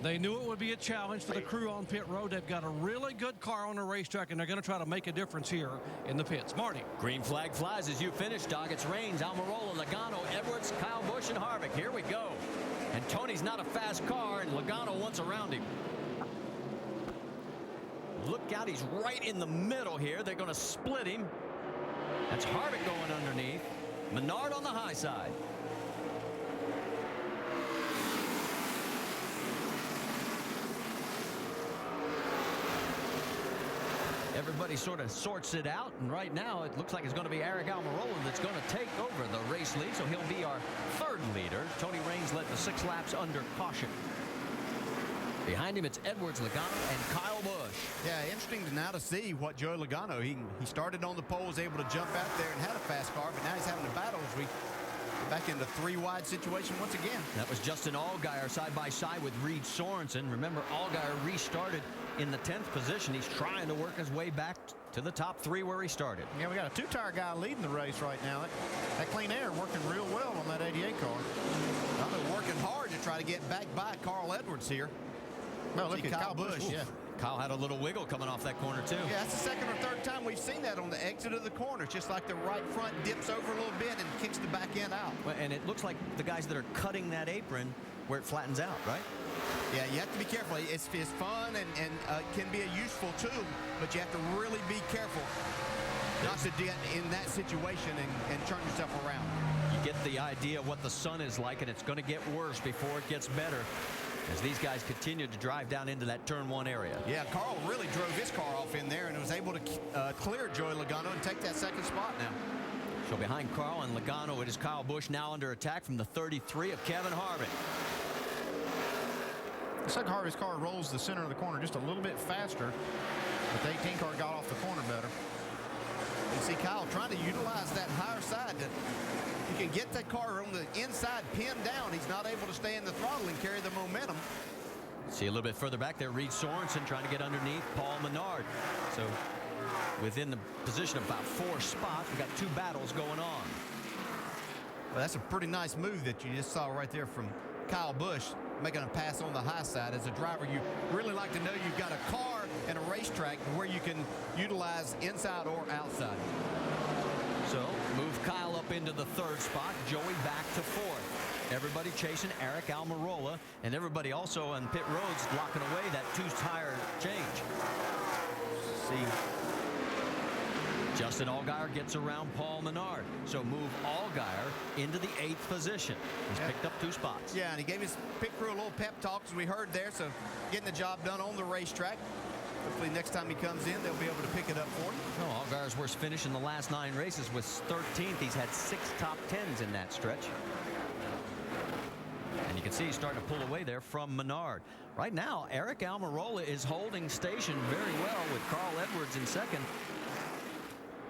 They knew it would be a challenge for the crew on pit road. They've got a really good car on the racetrack, and they're going to try to make a difference here in the pits. Marty. Green flag flies as you finish, Doc. It's Raines, Almirola, Logano, Edwards, Kyle Busch, and Harvick. Here we go. And Tony's not a fast car, and Logano wants around him. Look out, he's right in the middle here. They're going to split him. That's Harvick going underneath. Menard on the high side. Everybody sort of sorts it out, and right now it looks like it's going to be Eric Almirola that's going to take over the race lead, so he'll be our 3rd leader. Tony Raines led the 6 laps under caution. Behind him, it's Edwards, Logano, and Kyle Busch. Yeah, interesting now to see what Joey Logano, he started on the pole, was able to jump out there and had a fast car, but now he's having a battle as we get back into 3-wide situation once again. That was Justin Allgaier side by side with Reed Sorensen. Remember, Allgaier restarted in the 10th position. He's trying to work his way back to the top 3 where he started. Yeah, we got a 2-tire guy leading the race right now. That clean air working real well on that 88 car. Well, they're working hard to try to get back by Carl Edwards here. No, look at Kyle Busch. Yeah. Kyle had a little wiggle coming off that corner, too. Yeah, that's the 2nd or 3rd time we've seen that on the exit of the corner. It's just like the right front dips over a little bit and kicks the back end out. Well, and it looks like the guys that are cutting that apron where it flattens out, right? Yeah, you have to be careful. It's fun and can be a useful tool, but you have to really be careful not to get in that situation and turn yourself around. You get the idea of what the sun is like, and it's going to get worse before it gets better as these guys continue to drive down into that turn 1 area. Yeah, Carl really drove his car off in there and was able to clear Joey Logano and take that 2nd spot now. So behind Carl and Logano, it is Kyle Busch now under attack from the 33 of Kevin Harvick. Looks like Harvick's car rolls the center of the corner just a little bit faster, but the 18 car got off the corner better. You see Kyle trying to utilize that higher side. You can get that car on the inside pinned down. He's not able to stay in the throttle and carry the momentum. See a little bit further back there, Reed Sorensen trying to get underneath Paul Menard. So within the position of about 4 spots, we've got 2 battles going on. Well, that's a pretty nice move that you just saw right there from Kyle Busch, making a pass on the high side. As a driver, you really like to know you've got a car and a racetrack where you can utilize inside or outside. So move Kyle up into the 3rd spot, Joey back to 4th. Everybody chasing Eric Almirola, and everybody also on pit roads locking away that 2-tire change. See, Justin Allgaier gets around Paul Menard. So move Allgaier into the 8th position. He's picked up 2 spots. Yeah, and he gave his pit crew a little pep talk, as we heard there. So getting the job done on the racetrack. Hopefully next time he comes in, they'll be able to pick it up for him. Oh, Allgaier's worst finish in the last 9 races was 13th. He's had 6 top 10s in that stretch. And you can see he's starting to pull away there from Menard. Right now, Eric Almirola is holding station very well with Carl Edwards in 2nd.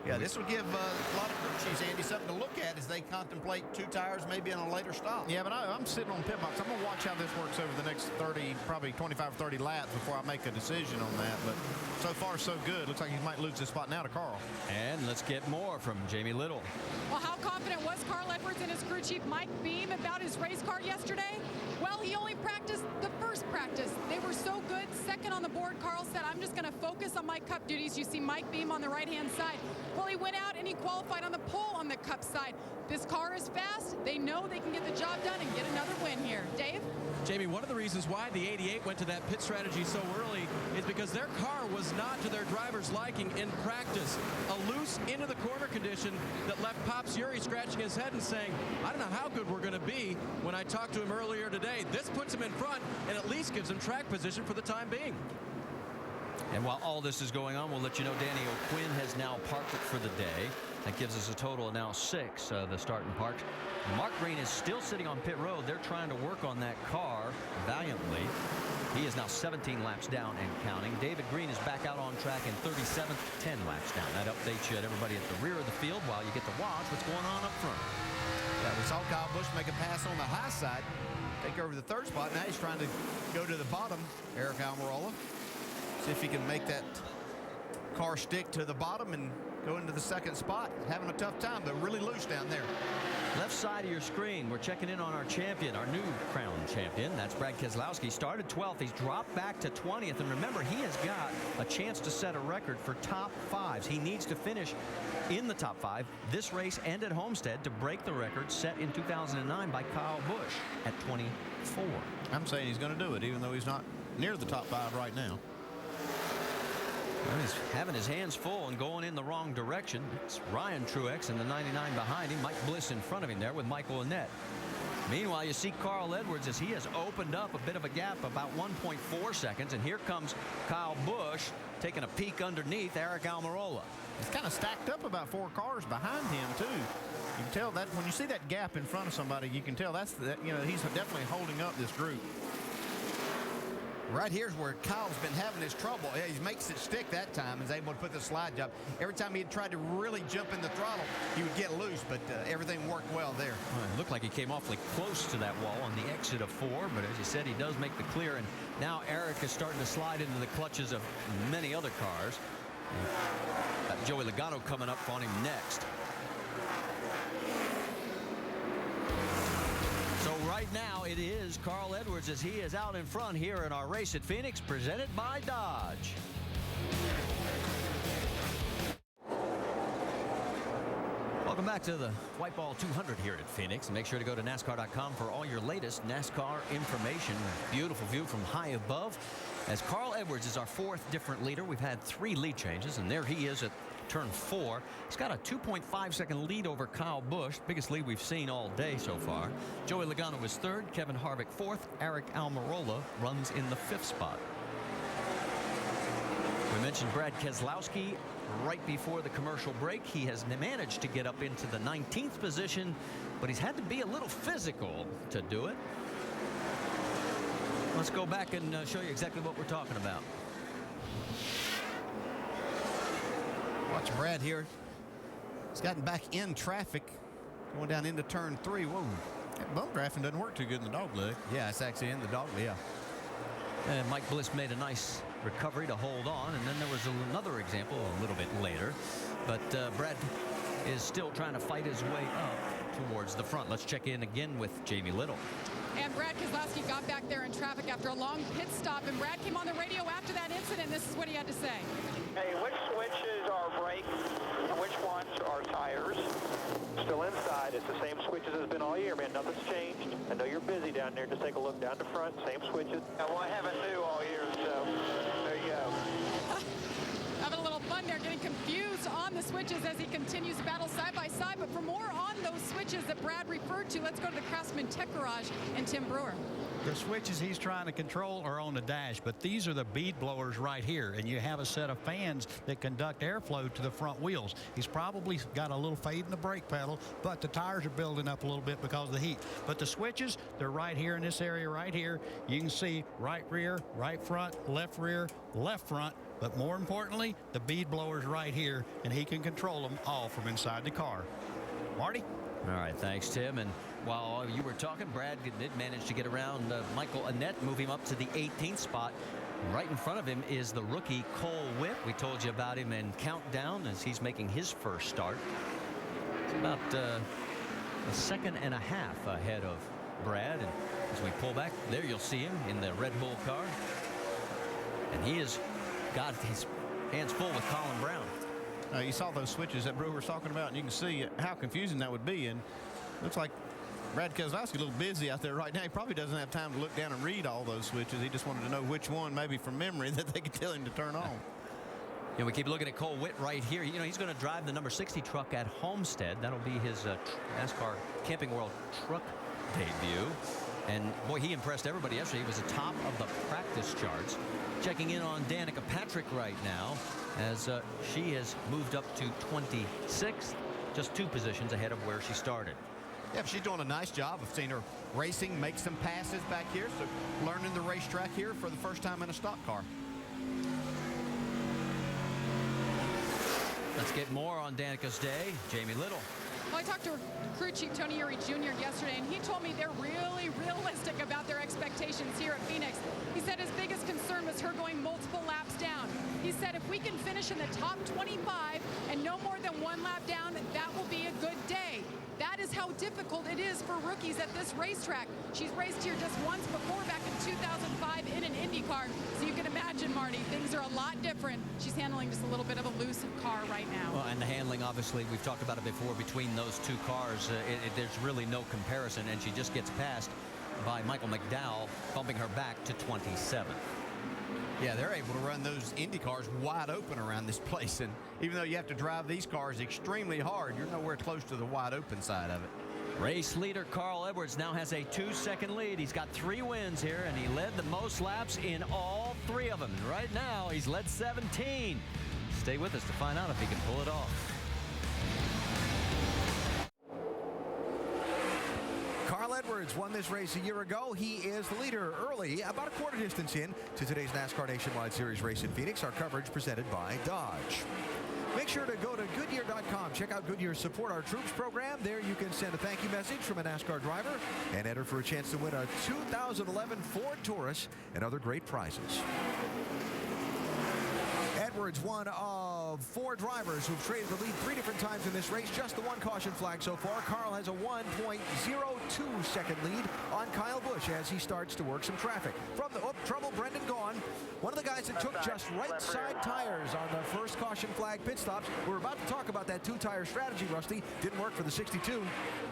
Yeah, this will give a lot of crew chiefs, Andy, something to look at as they contemplate 2 tires maybe on a later stop. Yeah, but I'm sitting on pit box. I'm going to watch how this works over the next 30, probably 25, 30 laps before I make a decision on that. But so far, so good. Looks like he might lose this spot now to Carl. And let's get more from Jamie Little. Well, how confident was Carl Edwards and his crew chief Mike Beam about his race car yesterday? Well, he only practiced the first practice. They were so good. 2nd on the board, Carl said, I'm just going to focus on my cup duties. You see Mike Beam on the right-hand side. Well, he went out and he qualified on the pole on the cup side. This car is fast. They know they can get the job done and get another win here. Dave? Jamie, one of the reasons why the 88 went to that pit strategy so early is because their car was not to their driver's liking in practice. A loose into the corner condition that left Pops Yuri scratching his head and saying, I don't know how good we're going to be. When I talked to him earlier today, this puts him in front and at least gives him track position for the time being. And while all this is going on, we'll let you know Danny O'Quinn has now parked it for the day. That gives us a total of now 6, the start and parks. Mark Green is still sitting on pit road. They're trying to work on that car valiantly. He is now 17 laps down and counting. David Green is back out on track in 37th, 10 laps down. That updates you at everybody at the rear of the field while you get to watch what's going on up front. Yeah, we saw Kyle Busch make a pass on the high side, take over the 3rd spot. Now he's trying to go to the bottom, Eric Almirola. See if he can make that car stick to the bottom and go into the 2nd spot. Having a tough time, but really loose down there. Left side of your screen, we're checking in on our champion, our new crown champion. That's Brad Keselowski. Started 12th. He's dropped back to 20th. And remember, he has got a chance to set a record for top 5s. He needs to finish in the top 5 this race and at Homestead to break the record set in 2009 by Kyle Busch at 24. I'm saying he's going to do it, even though he's not near the top 5 right now. Well, he's having his hands full and going in the wrong direction. It's Ryan Truex in the 99 behind him. Mike Bliss in front of him there with Michael Annett. Meanwhile, you see Carl Edwards as he has opened up a bit of a gap, about 1.4 seconds. And here comes Kyle Busch taking a peek underneath Eric Almirola. It's kind of stacked up about 4 cars behind him, too. You can tell that when you see that gap in front of somebody, you can tell that's that, you know, he's definitely holding up this group. Right here's where Kyle's been having his trouble. Yeah, he makes it stick that time and is able to put the slide job. Every time he had tried to really jump in the throttle, he would get loose, but everything worked well there. Well, it looked like he came awfully close to that wall on the exit of 4, but as you said, he does make the clear, and now Eric is starting to slide into the clutches of many other cars. Joey Logano coming up on him next. So right now it is Carl Edwards as he is out in front here in our race at Phoenix, presented by Dodge. Welcome back to the Wypall 200 here at Phoenix. And make sure to go to NASCAR.com for all your latest NASCAR information. Beautiful view from high above. As Carl Edwards is our 4th different leader. We've had 3 lead changes, and there he is at turn 4. He's got a 2.5-second lead over Kyle Busch, biggest lead we've seen all day so far. Joey Logano is 3rd, Kevin Harvick 4th, Eric Almirola runs in the 5th spot. We mentioned Brad Keselowski right before the commercial break. He has managed to get up into the 19th position, but he's had to be a little physical to do it. Let's go back and show you exactly what we're talking about. Watch Brad here He's gotten back in traffic going down into turn 3. Whoa. That bump drafting doesn't work too good in the dog leg. Yeah, it's actually in the dog leg. Yeah. And Mike Bliss made a nice recovery to hold on. And then there was another example a little bit later. But Brad is still trying to fight his way up towards the front. Let's check in again with Jamie Little. And Brad Keselowski got back there in traffic after a long pit stop. And Brad came on the radio after that incident. This is what he had to say. Hey, which switches are brakes and which ones are tires? Still inside. It's the same switches as been all year, man. Nothing's changed. I know you're busy down there. Just take a look down the front. Same switches. Well, I haven't new all year, so there you go. Having a little fun there, getting confused on the switches as he continues to battle side by side. But for more on those switches that Brad referred to, let's go to the Craftsman Tech Garage and Tim Brewer. The switches he's trying to control are on the dash, but these are the bead blowers right here, and you have a set of fans that conduct airflow to the front wheels. He's probably got a little fade in the brake pedal, but the tires are building up a little bit because of the heat. But the switches, they're right here in this area right here. You can see right rear, right front, left rear, left front, but more importantly, the bead blowers right here, and he can control them all from inside the car. Marty? All right, thanks, Tim. And while you were talking, Brad did manage to get around Michael Annett, move him up to the 18th spot. Right in front of him is the rookie Cole Witt. We told you about him in Countdown as he's making his first start. It's about a second and a half ahead of Brad. And as we pull back, there you'll see him in the Red Bull car. And he has got his hands full with Colin Brown. You saw those switches that Brewer was talking about, and you can see how confusing that would be. And looks like Brad Keselowski a little busy out there right now. He probably doesn't have time to look down and read all those switches. He just wanted to know which one, maybe from memory, that they could tell him to turn on. Yeah, we keep looking at Cole Witt right here. You know, he's going to drive the number 60 truck at Homestead. That'll be his NASCAR Camping World truck debut. And boy, he impressed everybody yesterday. He was atop of the practice charts. Checking in on Danica Patrick right now as she has moved up to 26th, just 2 positions ahead of where she started. Yeah, she's doing a nice job. I've seen her racing, make some passes back here, so learning the racetrack here for the first time in a stock car. Let's get more on Danica's day. Jamie Little. Well, I talked to crew chief Tony Uri Jr. yesterday, and he told me they're really realistic about their expectations here at Phoenix. He said his biggest concern was her going multiple laps down. He said if we can finish in the top 25 and no more than 1 lap down, that will be a good day. That is how difficult it is for rookies at this racetrack. She's raced here just once before, back in 2005 in an Indy car. So you can imagine, Marty, things are a lot different. She's handling just a little bit of a loose car right now. Well, and the handling, obviously, we've talked about it before, between those 2 cars. There's really no comparison, and she just gets passed by Michael McDowell, bumping her back to 27. Yeah, they're able to run those Indy cars wide open around this place. And even though you have to drive these cars extremely hard, you're nowhere close to the wide open side of it. Race leader Carl Edwards now has a 2-second lead. He's got 3 wins here, and he led the most laps in all 3 of them. And right now, he's led 17. Stay with us to find out if he can pull it off. Carl Edwards won this race a year ago. He is the leader early, about a quarter distance in to today's NASCAR Nationwide Series race in Phoenix. Our coverage presented by Dodge. Make sure to go to Goodyear.com. Check out Goodyear's Support Our Troops program. There you can send a thank you message from a NASCAR driver and enter for a chance to win a 2011 Ford Taurus and other great prizes. Edwards, one of 4 drivers who've traded the lead 3 different times in this race. Just the 1 caution flag so far. Carl has a 1.02 second lead on Kyle Busch as he starts to work some traffic. From the trouble, Brendan Gaughan, one of the guys that took just right side tires on the first caution flag pit stops. We're about to talk about that 2-tire strategy, Rusty. Didn't work for the 62.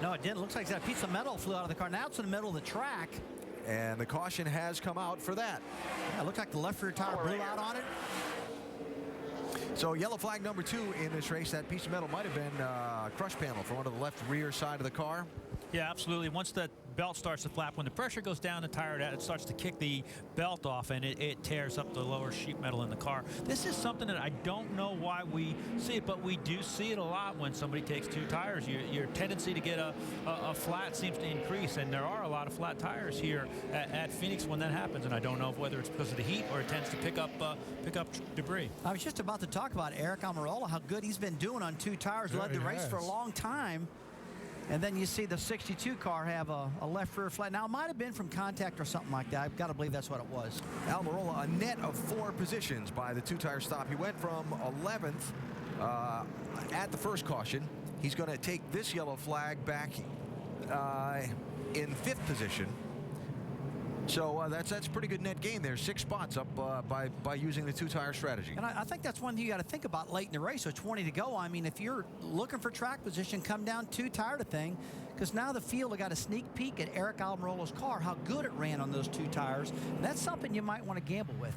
No, it didn't. Looks like that piece of metal flew out of the car. Now it's in the middle of the track. And the caution has come out for that. Yeah, it looked like the left rear tire blew out on it. So yellow flag number 2 in this race. That piece of metal might have been a crush panel for one of the left rear side of the car. Yeah, absolutely. Once that belt starts to flap, when the pressure goes down the tire, it starts to kick the belt off, and it tears up the lower sheet metal in the car. This is something that I don't know why we see it, but we do see it a lot when somebody takes 2 tires. Your tendency to get a flat seems to increase, and there are a lot of flat tires here at Phoenix when that happens, and I don't know whether it's because of the heat or it tends to pick up debris. I was just about to talk about Eric Almirola, how good he's been doing on 2 tires, led the race for a long time. And then you see the 62 car have a left rear flat. Now, it might have been from contact or something like that. I've got to believe that's what it was. Almirola, a net of 4 positions by the 2-tire stop. He went from 11th at the first caution. He's going to take this yellow flag back in 5th position. So that's a pretty good net gain there. 6 spots up by using the 2-tire strategy. And I think that's one thing you got to think about late in the race with 20 to go. I mean, if you're looking for track position, come down 2-tire to thing, because now the field have got a sneak peek at Eric Almirola's car, how good it ran on those 2 tires. And that's something you might want to gamble with.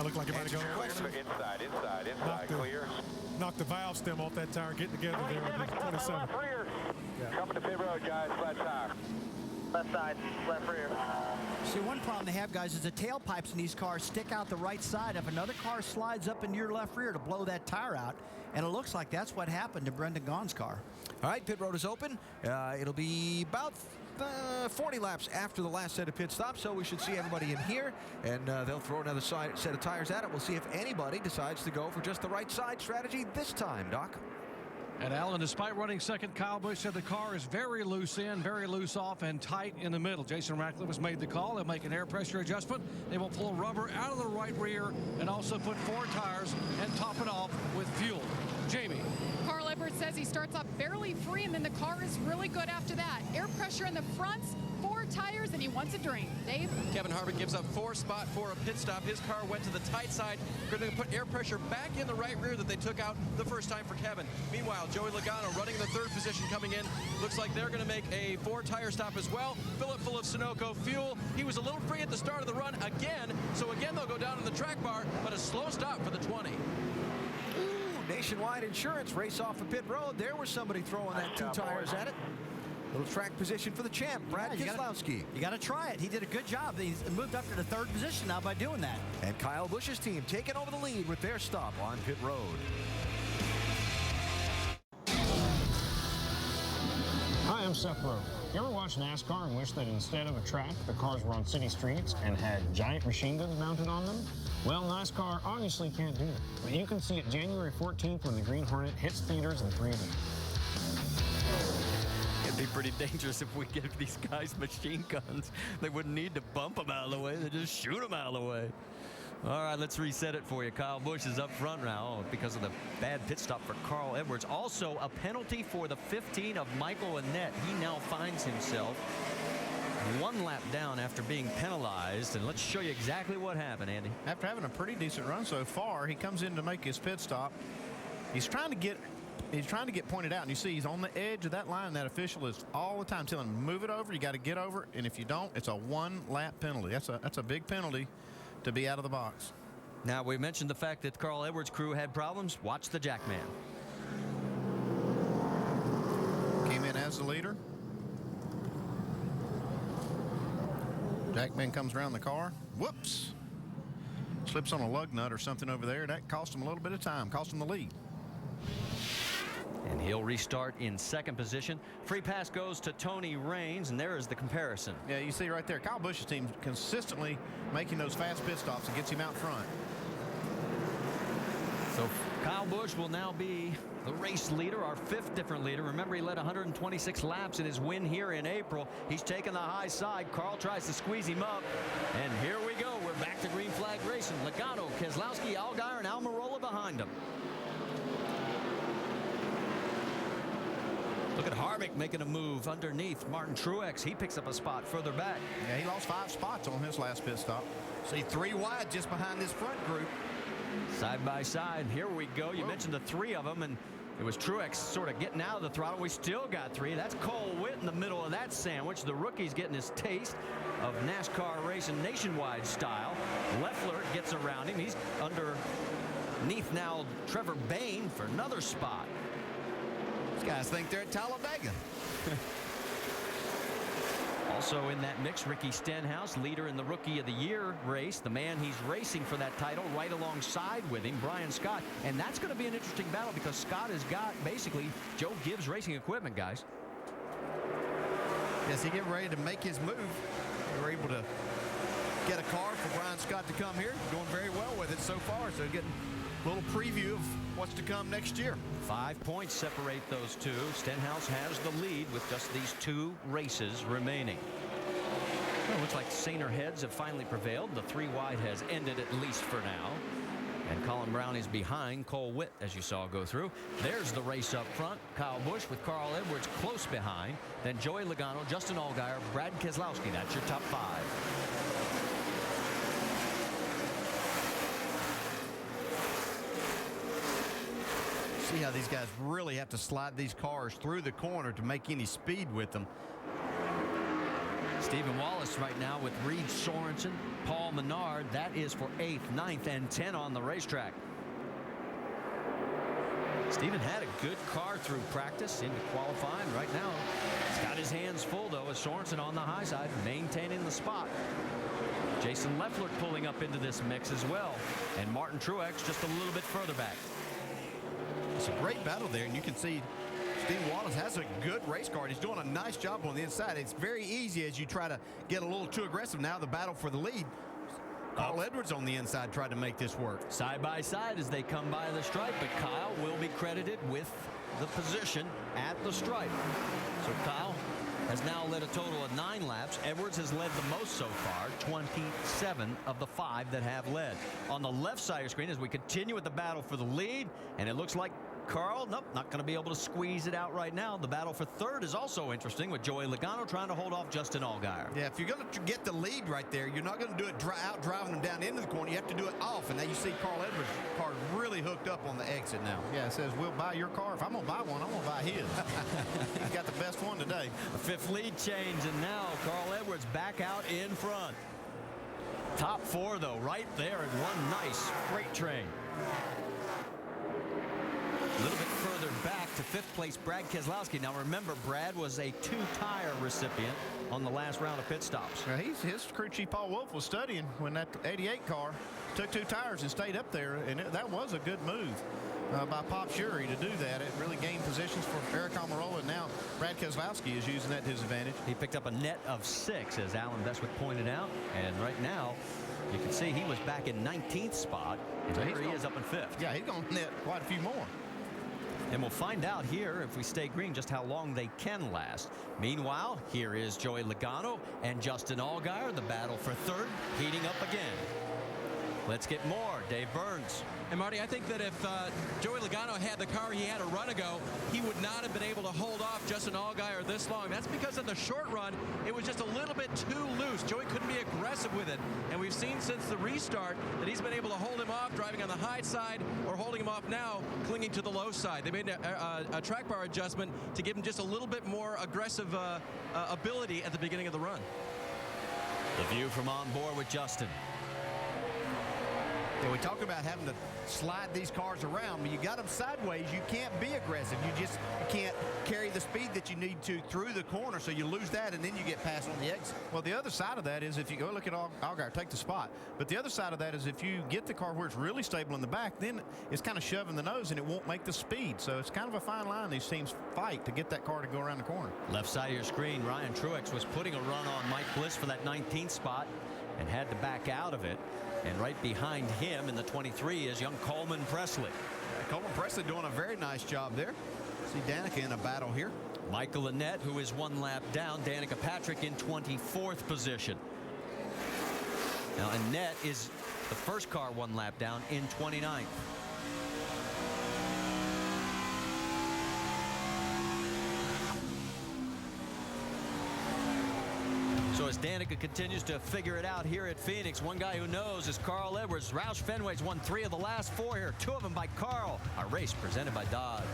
Looked like it might have gone inside, clear. Knocked the valve stem off that tire, getting together there on the 27. Yeah. Coming to pit road, guys, flat tire. Left side, left rear. See, one problem they have, guys, is the tailpipes in these cars stick out the right side. If another car slides up into your left rear to blow that tire out, and it looks like that's what happened to Brendan Gaughan's car. All right, pit road is open. It'll be about 40 laps after the last set of pit stops, so we should see everybody in here, and they'll throw another set of tires at it. We'll see if anybody decides to go for just the right side strategy this time, Doc. And Alan, despite running second, Kyle Busch said the car is very loose in, very loose off, and tight in the middle. Jason Ratcliffe has made the call. They'll make an air pressure adjustment. They will pull rubber out of the right rear and also put 4 tires and top it off with fuel. Jamie. Carl Edwards says he starts off barely free, and then the car is really good after that. Air pressure in the fronts, 4 tires, and he wants a drink. Dave? Kevin Harvick gives up 4 spot for a pit stop. His car went to the tight side. Going to put air pressure back in the right rear that they took out the first time for Kevin. Meanwhile, Joey Logano running in the 3rd position coming in. Looks like they're going to make a 4-tire stop as well. Fill it full of Sunoco fuel. He was a little free at the start of the run again, so again they'll go down in the track bar, but a slow stop for the 20. Nationwide Insurance race off of pit road. There was somebody throwing that 2 tires at it. Little track position for the champ, Brad Keselowski. You got to try it. He did a good job. He's moved up to the 3rd position now by doing that. And Kyle Busch's team taking over the lead with their stop on pit road. Hi, I'm Seth Rowe. You ever watch NASCAR and wish that instead of a track, the cars were on city streets and had giant machine guns mounted on them? Well, NASCAR obviously can't do it. But you can see it January 14th when the Green Hornet hits theaters in 3D. It'd be pretty dangerous if we gave these guys machine guns. They wouldn't need to bump them out of the way. They just shoot them out of the way. All right, let's reset it for you. Kyle Busch is up front now because of the bad pit stop for Carl Edwards. Also, a penalty for the 15 of Michael Annett. He now finds himself 1 lap down after being penalized. And let's show you exactly what happened, Andy. After having a pretty decent run so far, he comes in to make his pit stop. He's trying to get pointed out, and you see he's on the edge of that line. That official is all the time telling him, move it over, you got to get over, and if you don't, it's a 1-lap penalty. That's a big penalty to be out of the box. Now, we mentioned the fact that Carl Edwards' crew had problems. Watch the Jackman. Came in as the leader. Jackman comes around the car. Whoops. Slips on a lug nut or something over there. That cost him a little bit of time, cost him the lead. And he'll restart in 2nd position. Free pass goes to Tony Raines, and there is the comparison. Yeah, you see right there, Kyle Busch's team consistently making those fast pit stops and gets him out front. So Kyle Busch will now be the race leader, our 5th different leader. Remember, he led 126 laps in his win here in April. He's taking the high side. Carl tries to squeeze him up. And here we go. We're back to green flag racing. Logano, Keselowski, Allgaier, and Almirola behind him. Look at Harvick making a move underneath. Martin Truex, he picks up a spot further back. Yeah, he lost 5 spots on his last pit stop. See, 3 wide just behind this front group. Side by side. Here we go. You mentioned the 3 of them, and It was Truex sort of getting out of the throttle. We still got 3. That's Cole Witt in the middle of that sandwich. The rookie's getting his taste of NASCAR racing nationwide style. Leffler gets around him. He's underneath now Trevor Bayne for another spot. These guys think they're at Talladega. Also in that mix, Ricky Stenhouse, leader in the Rookie of the Year race. The man he's racing for that title right alongside with him, Brian Scott. And that's going to be an interesting battle because Scott has got basically Joe Gibbs racing equipment, guys. Yes, he getting ready to make his move. They were able to get a car for Brian Scott to come here. Doing very well with it so far. So getting a little preview of what's to come next year. 5 points separate those two. Stenhouse has the lead with just these 2 races remaining. Well, it looks like saner heads have finally prevailed. The 3 wide has ended at least for now. And Colin Brown is behind Cole Witt, as you saw go through. There's the race up front. Kyle Busch with Carl Edwards close behind. Then Joey Logano, Justin Allgaier, Brad Keselowski. That's your top 5. See how these guys really have to slide these cars through the corner to make any speed with them. Stephen Wallace right now with Reed Sorensen, Paul Menard. That is for 8th, 9th, and 10 on the racetrack. Stephen had a good car through practice into qualifying. Right now, he's got his hands full, though, with Sorensen on the high side, maintaining the spot. Jason Leffler pulling up into this mix as well. And Martin Truex just a little bit further back. It's a great battle there, and you can see Steve Wallace has a good race car. He's doing a nice job on the inside. It's very easy as you try to get a little too aggressive. Now the battle for the lead. Carl Edwards on the inside tried to make this work. Side by side as they come by the stripe, but Kyle will be credited with the position at the stripe. So Kyle has now led a total of 9 laps. Edwards has led the most so far, 27 of the 5 that have led. On the left side of your screen as we continue with the battle for the lead, and it looks like Carl, nope, not going to be able to squeeze it out right now. The battle for 3rd is also interesting with Joey Logano trying to hold off Justin Allgaier. Yeah, if you're going to get the lead right there, you're not going to do it out driving them down into the corner. You have to do it off, and now you see Carl Edwards' car really hooked up on the exit now. Yeah, it says we'll buy your car. If I'm going to buy one, I'm going to buy his. He's got the best one today. A 5th lead change, and now Carl Edwards back out in front. Top 4, though, right there in one nice freight train. A little bit further back to 5th place, Brad Keselowski. Now remember, Brad was a 2-tire recipient on the last round of pit stops. Now his crew chief Paul Wolf was studying when that 88 car took 2 tires and stayed up there, and that was a good move by Pop Shuri to do that. It really gained positions for Eric Almirola, and now Brad Keselowski is using that to his advantage. He picked up a net of 6, as Alan Bestwick pointed out, and right now you can see he was back in 19th spot, and so here he is up in 5th. Yeah, he's going to net quite a few more. And we'll find out here, if we stay green, just how long they can last. Meanwhile, here is Joey Logano and Justin Allgaier. The battle for 3rd heating up again. Let's get more. Dave Burns. And Marty, I think that if Joey Logano had the car he had a run ago, he would not have been able to hold off Justin Allgaier this long. That's because in the short run, it was just a little bit too loose. Joey couldn't be aggressive with it. And we've seen since the restart that he's been able to hold him off, driving on the high side, or holding him off now, clinging to the low side. They made a track bar adjustment to give him just a little bit more aggressive ability at the beginning of the run. The view from on board with Justin. Yeah, we talk about having to slide these cars around, but you got them sideways. You can't be aggressive. You can't carry the speed that you need to through the corner, so you lose that, and then you get past on the exit. Well, the other side of that is if you go look at Allgaier, take the spot. But the other side of that is if you get the car where it's really stable in the back, then it's kind of shoving the nose, and it won't make the speed. So it's kind of a fine line these teams fight to get that car to go around the corner. Left side of your screen, Ryan Truex was putting a run on Mike Bliss for that 19th spot and had to back out of it. And right behind him in the 23 is young Coleman Presley. Coleman Presley doing a very nice job there. See Danica in a battle here. Michael Annett, who is 1 lap down. Danica Patrick in 24th position. Now Annett is the first car 1 lap down in 29th. So as As Danica continues to figure it out here at Phoenix, one guy who knows is Carl Edwards. Roush Fenway's won 3 of the last 4 here, 2 of them by Carl. Our race presented by Dodge.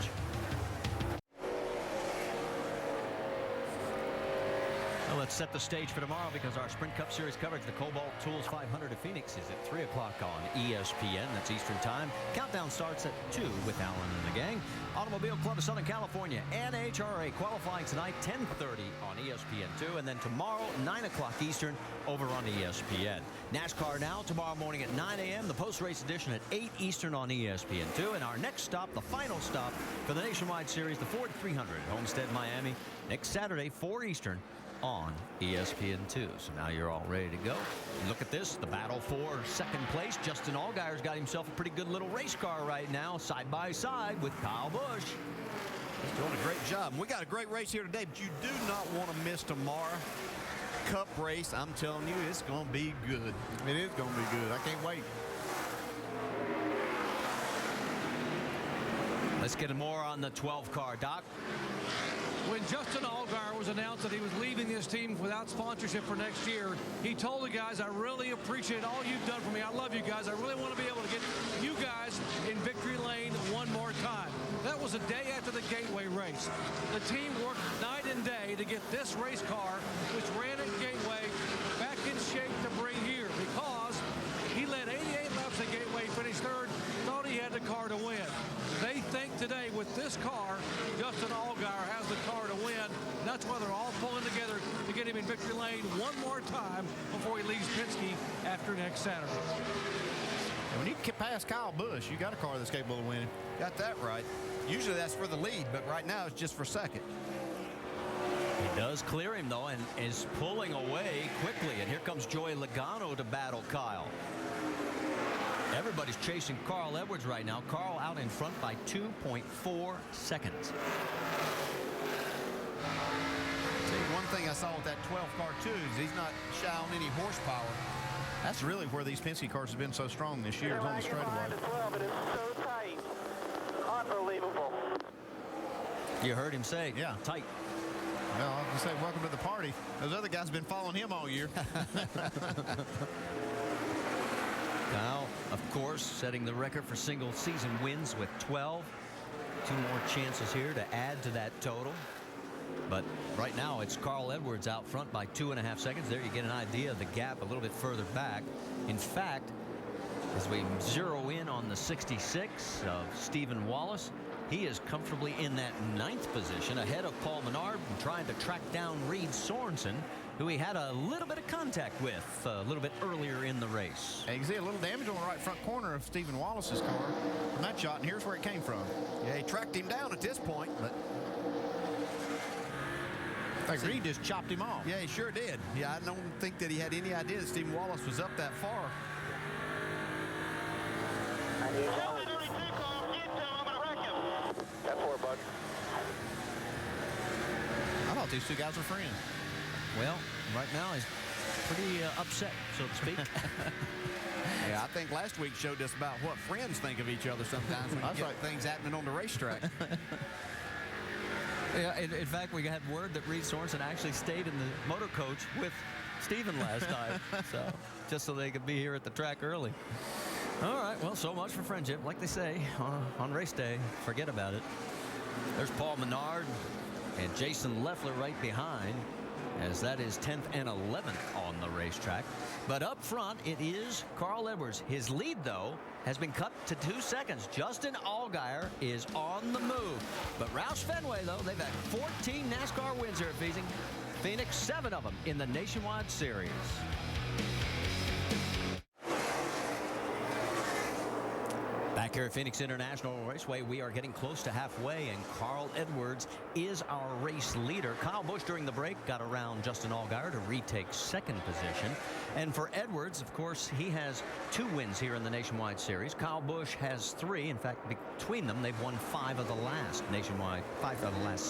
Well, let's set the stage for tomorrow because our Sprint Cup Series coverage, the Cobalt Tools 500 at Phoenix, is at 3 o'clock on ESPN. That's Eastern Time. Countdown starts at 2 with Allen and the gang. Automobile Club of Southern California, NHRA, qualifying tonight, 10:30 on ESPN2. And then tomorrow, 9 o'clock Eastern, over on ESPN. NASCAR Now, tomorrow morning at 9 a.m. The post-race edition at 8 Eastern on ESPN2. And our next stop, the final stop for the Nationwide Series, the Ford 300 at Homestead, Miami, next Saturday, 4 Eastern, on ESPN2. So now you're all ready to go. Look at this, the battle for second place. Justin Allgaier's got himself a pretty good little race car right now, side by side with Kyle Busch. He's doing a great job. And we got a great race here today, but you do not want to miss tomorrow. Cup race, I'm telling you, it's going to be good. It is going to be good. I can't wait. Let's get more on the 12 car, Doc. When Justin Allgaier was announced that he was leaving this team without sponsorship for next year, he told the guys, I really appreciate all you've done for me. I love you guys. I really want to be able to get you guys in victory lane one more time. That was a day after the Gateway race. The team worked night and day to get this race car, which ran at Gateway, back in shape to bring here because he led 88 laps at Gateway, finished third, thought he had the car to win. They think today with this car, Justin Allgaier has the car to win. And that's why they're all pulling together to get him in victory lane one more time before he leaves Penske after next Saturday. And when you get past Kyle Busch, you got a car that's capable of winning. Got that right. Usually that's for the lead, but right now it's just for second. He does clear him, though, and is pulling away quickly. And here comes Joey Logano to battle Kyle. Everybody's chasing Carl Edwards right now. Carl out in front by 2.4 seconds. One thing I saw with that 12 car too is he's not shy on any horsepower. That's really where these Penske cars have been so strong this year, is on the straightaway. It is so tight. Unbelievable. You heard him say, yeah, tight. Well, I was going to say, welcome to the party. Those other guys have been following him all year. Kyle, of course, setting the record for single season wins with 12. 2 more chances here to add to that total. But right now it's Carl Edwards out front by 2.5 seconds. There you get an idea of the gap a little bit further back. In fact, as we zero in on the 66 of Stephen Wallace, he is comfortably in that 9th position ahead of Paul Menard and trying to track down Reed Sorensen, who he had a little bit of contact with a little bit earlier in the race. And you can see a little damage on the right front corner of Stephen Wallace's car from that shot, and here's where it came from. Yeah, he tracked him down at this point, but Reed just chopped him off. Yeah, he sure did. Yeah, I don't think that he had any idea that Stephen Wallace was up that far. That's 4 bucks. I thought these 2 guys were friends. Well, right now he's pretty upset, so to speak. Yeah, I think last week showed us about what friends think of each other sometimes when you get things happening on the racetrack. Yeah, in fact, we had word that Reed Sorensen actually stayed in the motor coach with Stephen last night, so just so they could be here at the track early. All right, well, so much for friendship. Like they say on race day, forget about it. There's Paul Menard and Jason Leffler right behind, as that is 10th and 11th on the racetrack. But up front, it is Carl Edwards. His lead, though, has been cut to 2 seconds. Justin Allgaier is on the move. But Roush Fenway, though, they've had 14 NASCAR wins here at Phoenix, 7 of them in the Nationwide Series. Back here at Phoenix International Raceway, we are getting close to halfway, and Carl Edwards is our race leader. Kyle Busch during the break got around Justin Allgaier to retake 2nd position. And for Edwards, of course, he has 2 wins here in the Nationwide Series. Kyle Busch has 3. In fact, between them, they've won 5 of the last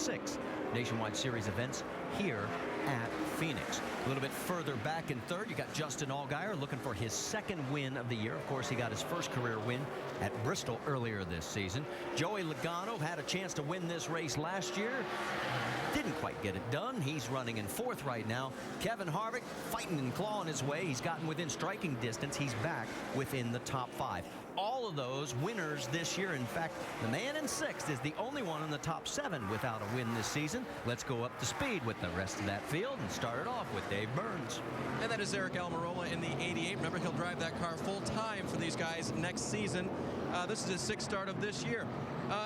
6 Nationwide Series events here at Phoenix. A little bit further back in 3rd, you got Justin Allgaier looking for his 2nd win of the year. Of course, he got his 1st career win at Bristol earlier this season. Joey Logano had a chance to win this race last year. didn't quite get it done. He's running in 4th right now. Kevin Harvick fighting and clawing his way. He's gotten within striking distance. He's back within the top 5. All of those winners this year. In fact, the man in 6th is the only one in the top 7 without a win this season. Let's go up to speed with the rest of that field and start it off with Dave Burns. And that is Eric Almirola in the 88. Remember, he'll drive that car full time for these guys next season. This is his 6th start of this year.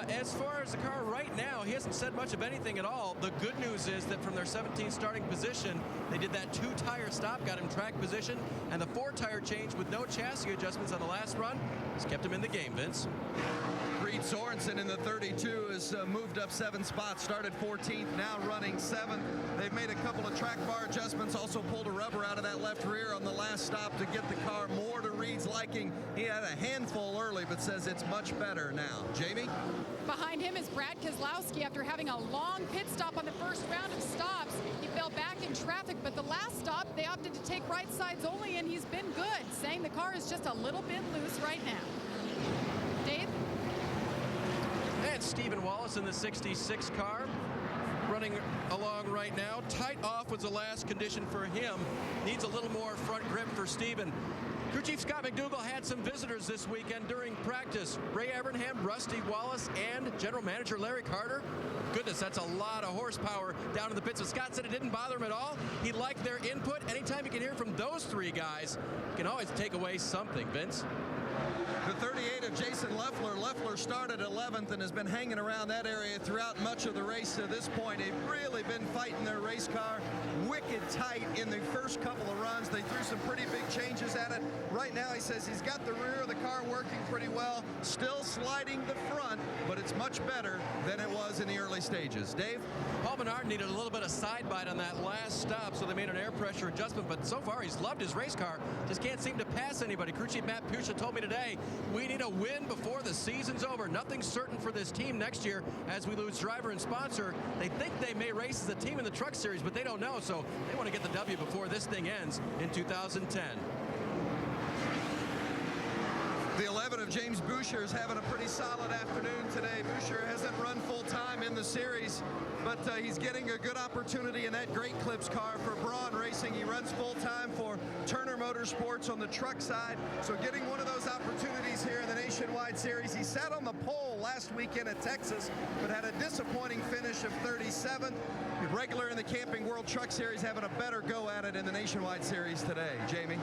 As far as the car right now, he hasn't said much of anything at all. The good news is that from their 17th starting position, they did that 2-tire stop, got him track position, and the 4-tire change with no chassis adjustments on the last run has kept him in the game, Vince. Reed Sorensen in the 32 has moved up 7 spots, started 14th, now running 7th. They've made a couple of track bar adjustments, also pulled a rubber out of that left rear on the last stop to get the car more to Reed's liking. He had a handful early, but says it's much better now. Jamie? Behind him is Brad Keselowski. After having a long pit stop on the first round of stops, he fell back in traffic, but the last stop, they opted to take right sides only, and he's been good, saying the car is just a little bit loose right now. Dave? And Stephen Wallace in the 66 car, running along right now. Tight off was the last condition for him. Needs a little more front grip for Stephen. Crew Chief Scott McDougall had some visitors this weekend during practice. Ray Evernham, Rusty Wallace, and General Manager Larry Carter. Goodness, that's a lot of horsepower down in the pits. And Scott said it didn't bother him at all. He liked their input. Anytime you can hear from those 3 guys, you can always take away something, Vince. The 38 of Jason Leffler. Leffler started 11th and has been hanging around that area throughout much of the race to this point. They've really been fighting their race car wicked tight in the first couple of runs. They threw some pretty big changes at it. Right now, he says he's got the rear of the car working pretty well, still sliding the front, but it's much better than it was in the early stages. Dave? Paul Menard needed a little bit of side bite on that last stop, so they made an air pressure adjustment, but so far he's loved his race car. Just can't seem to pass anybody. Crew Chief Matt Pusha told me today, we need a win before the season's over. Nothing's certain for this team next year as we lose driver and sponsor. They think they may race as a team in the Truck Series, but they don't know, so they want to get the W before this thing ends in 2010. The 11 of James Boucher is having a pretty solid afternoon today. Boucher hasn't run full-time in the series, but he's getting a good opportunity in that Great Clips car for Braun Racing. He runs full-time for Turner Motorsports on the truck side, so getting one of those opportunities here in the Nationwide Series. He sat on the pole last weekend at Texas, but had a disappointing finish of 37th. Regular in the Camping World Truck Series having a better go at it in the Nationwide Series today. Jamie?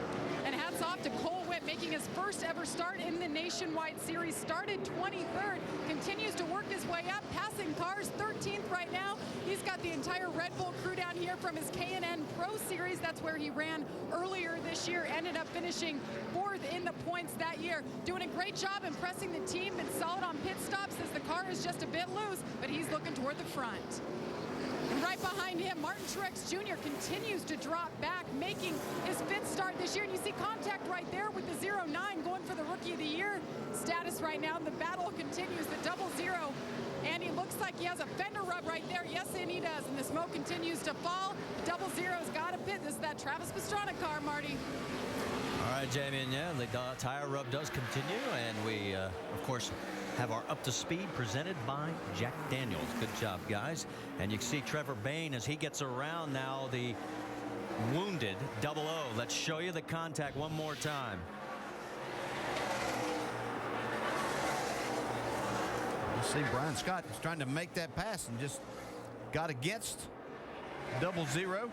And hats off to Cole Witt, making his first ever start in the Nationwide Series. Started 23rd, continues to work his way up, passing cars 13th right now. He's got the entire Red Bull crew down here from his K&N Pro Series. That's where he ran earlier this year. Ended up finishing 4th in the points that year. Doing a great job impressing the team. Been solid on pit stops as the car is just a bit loose, but he's looking toward the front. And right behind him, Martin Truex Jr. continues to drop back, making his 5th start this year. And you see contact right there with the 0-9 going for the Rookie of the Year status right now. And the battle continues, the 0-0. And he looks like he has a fender rub right there. Yes, and he does. And the smoke continues to fall. 0-0's got a pit. This is that Travis Pastrana car, Marty. All right, Jamie, and yeah, the tire rub does continue. And we, of course, have our Up to Speed presented by Jack Daniels. Good job, guys. And you can see Trevor Bayne as he gets around now the wounded 00. Let's show you the contact one more time. You see Brian Scott was trying to make that pass and just got against 00.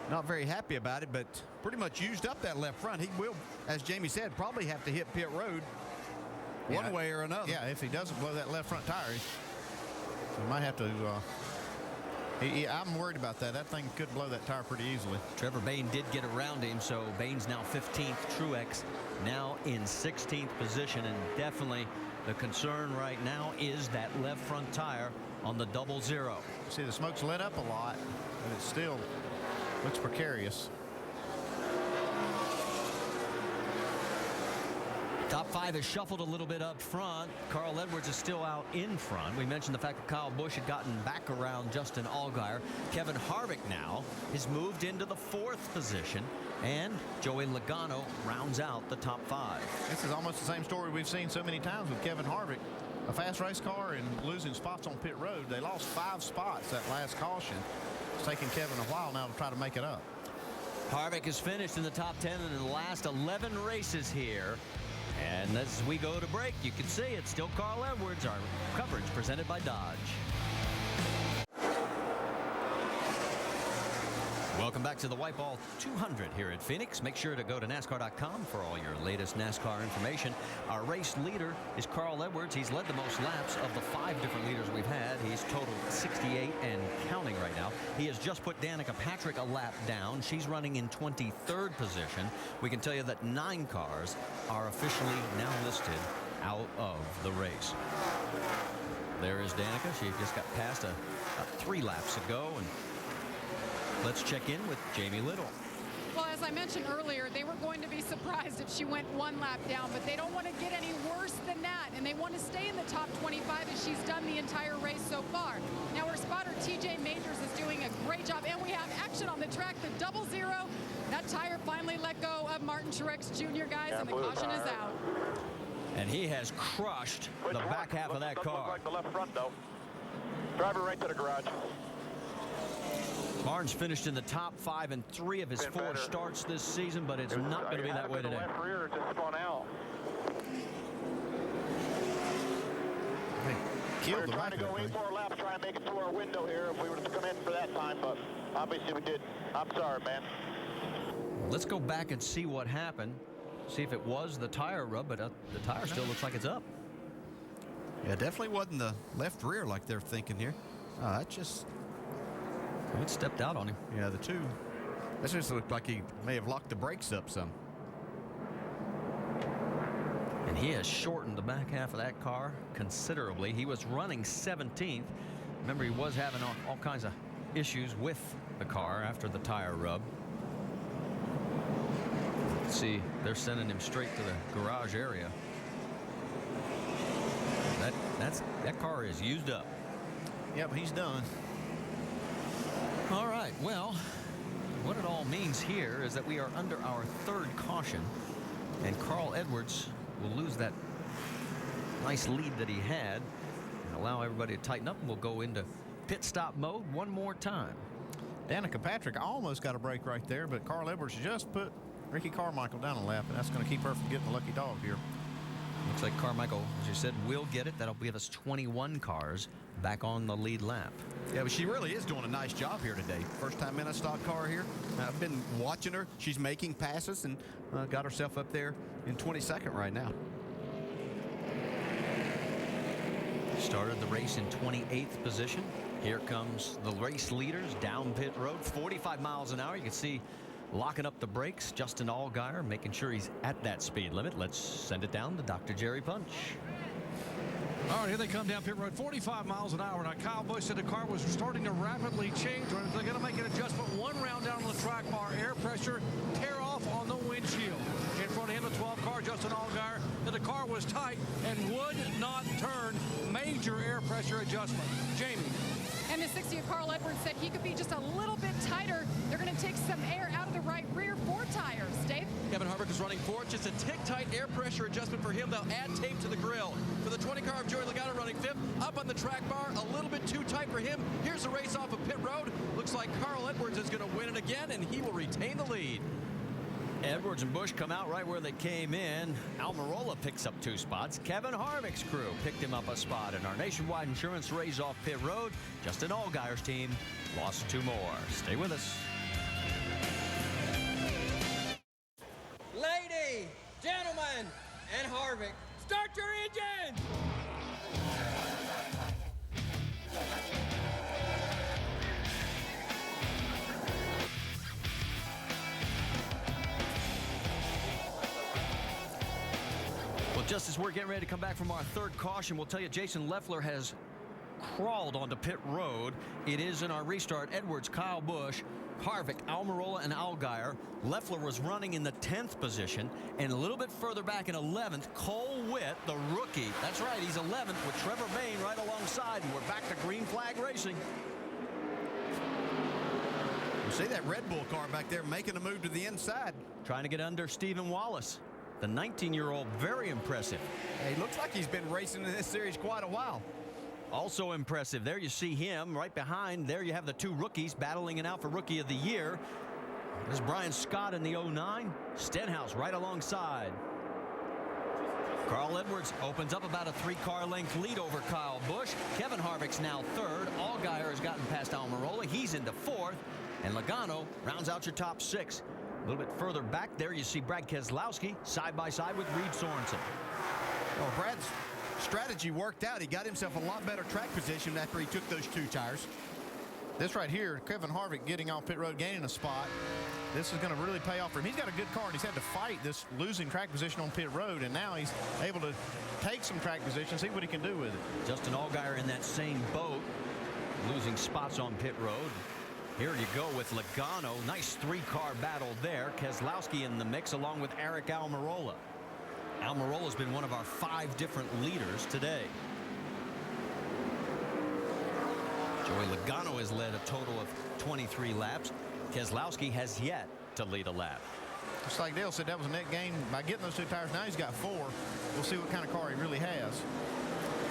Not very happy about it, but pretty much used up that left front. He will, as Jamie said, probably have to hit pit road one way or another. Yeah, if he doesn't blow that left front tire, he might have to. I'm worried about that. That thing could blow that tire pretty easily. Trevor Bayne did get around him, so Bayne's now 15th. Truex now in 16th position, and definitely the concern right now is that left front tire on the 00. See, the smoke's lit up a lot, but it still looks precarious. Top 5 has shuffled a little bit up front. Carl Edwards is still out in front. We mentioned the fact that Kyle Busch had gotten back around Justin Allgaier. Kevin Harvick now has moved into the 4th position, and Joey Logano rounds out the top 5. This is almost the same story we've seen so many times with Kevin Harvick. a fast race car and losing spots on pit road. They lost 5 spots that last caution. It's taken Kevin a while now to try to make it up. Harvick has finished in the top 10 in the last 11 races here. And as we go to break, you can see it's still Carl Edwards. Our coverage presented by Dodge. Welcome back to the Wypall 200 here at Phoenix. Make sure to go to NASCAR.com for all your latest NASCAR information. Our race leader is Carl Edwards. He's led the most laps of the 5 different leaders we've had. He's totaled 68 and counting right now. He has just put Danica Patrick a lap down. She's running in 23rd position. We can tell you that 9 cars are officially now listed out of the race. There is Danica. She just got past about 3 laps ago. And let's check in with Jamie Little. Well, as I mentioned earlier, they were going to be surprised if she went 1 lap down, but they don't want to get any worse than that, and they want to stay in the top 25 as she's done the entire race so far. Now, her spotter, TJ Majors, is doing a great job, and we have action on the track, the 00. That tire finally let go of Martin Truex Jr., guys, and the caution is out. And he has crushed the back half of that car. Look like the left front, though. Driver right to the garage. Barnes finished in the top 5 in 3 of his 4 starts this season, but it's not going to be that way today. Left rear just spun out. We're trying to go 8 more laps, trying to make it to our window here if we were to come in for that time, but obviously we didn't. I'm sorry, man. Let's go back and see what happened. See if it was the tire rub, but the tire still looks like it's up. Yeah, definitely wasn't the left rear like they're thinking here. That just... It stepped out on him. Yeah, the 2. That just looked like he may have locked the brakes up some. And he has shortened the back half of that car considerably. He was running 17th. Remember, he was having all kinds of issues with the car after the tire rub. Let's see, they're sending him straight to the garage area. That car is used up. Yep, he's done. All right, well, what it all means here is that we are under our 3rd caution, and Carl Edwards will lose that nice lead that he had and allow everybody to tighten up, and we'll go into pit stop mode one more time. Danica Patrick almost got a break right there, but Carl Edwards just put Ricky Carmichael down a lap, and that's going to keep her from getting the lucky dog here. Looks like Carmichael, as you said, will get it. That'll give us 21 cars back on the lead lap. Yeah, but she really is doing a nice job here today. First time in a stock car here. I've been watching her. She's making passes and got herself up there in 22nd right now. Started the race in 28th position. Here comes the race leaders down pit road, 45 miles an hour. You can see locking up the brakes, Justin Allgaier, making sure he's at that speed limit. Let's send it down to Dr. Jerry Punch. All right, here they come down pit road, 45 miles an hour. Now, Kyle Busch said the car was starting to rapidly change. They're going to make an adjustment 1 round down on the track bar. Air pressure tear off on the windshield. In front of him, the 12 car, Justin Allgaier, that the car was tight and would not turn. Major air pressure adjustment. Jamie. And the 60th Carl Edwards said he could be just a little bit tighter. They're going to take some air out of the right rear 4 tires. Dave? Kevin Harvick is running 4th. Just a tick-tight air pressure adjustment for him. They'll add tape to the grill. For the 20 car of Joey Logano running 5th, up on the track bar, a little bit too tight for him. Here's the race off of pit road. Looks like Carl Edwards is going to win it again, and he will retain the lead. Edwards and Busch come out right where they came in. Almirola picks up 2 spots. Kevin Harvick's crew picked him up a spot. And our Nationwide Insurance race off pit road, Justin Allgaier's team lost 2 more. Stay with us. Lady, gentlemen, and Harvick, start your engines! Just as we're getting ready to come back from our 3rd caution, we'll tell you Jason Leffler has crawled onto pit road. It is in our restart. Edwards, Kyle Busch, Harvick, Almirola, and Allgaier. Leffler was running in the 10th position, and a little bit further back in 11th, Cole Witt, the rookie. That's right, he's 11th with Trevor Bayne right alongside, and we're back to green flag racing. You see that Red Bull car back there making a move to the inside. Trying to get under Stephen Wallace. the 19-year-old, very impressive. He looks like he's been racing in this series quite a while. Also impressive. There you see him right behind. There you have the two rookies battling it out for Rookie of the Year. There's Brian Scott in the 09. Stenhouse right alongside. Carl Edwards opens up about a 3-car length lead over Kyle Busch. Kevin Harvick's now third. Allgaier has gotten past Almirola. He's into fourth. And Logano rounds out your top 6. A little bit further back there, you see Brad Keselowski side by side with Reed Sorensen. Well, Brad's strategy worked out. He got himself a lot better track position after he took those 2 tires. This right here, Kevin Harvick getting off pit road, gaining a spot. This is going to really pay off for him. He's got a good car, and he's had to fight this losing track position on pit road, and now he's able to take some track position, see what he can do with it. Justin Allgaier in that same boat, losing spots on pit road. Here you go with Logano. Nice 3-car battle there. Keselowski in the mix along with Eric Almirola. Almirola's been one of our 5 different leaders today. Joey Logano has led a total of 23 laps. Keselowski has yet to lead a lap. Just like Dale said, that was a net gain by getting those 2 tires. Now he's got 4. We'll see what kind of car he really has.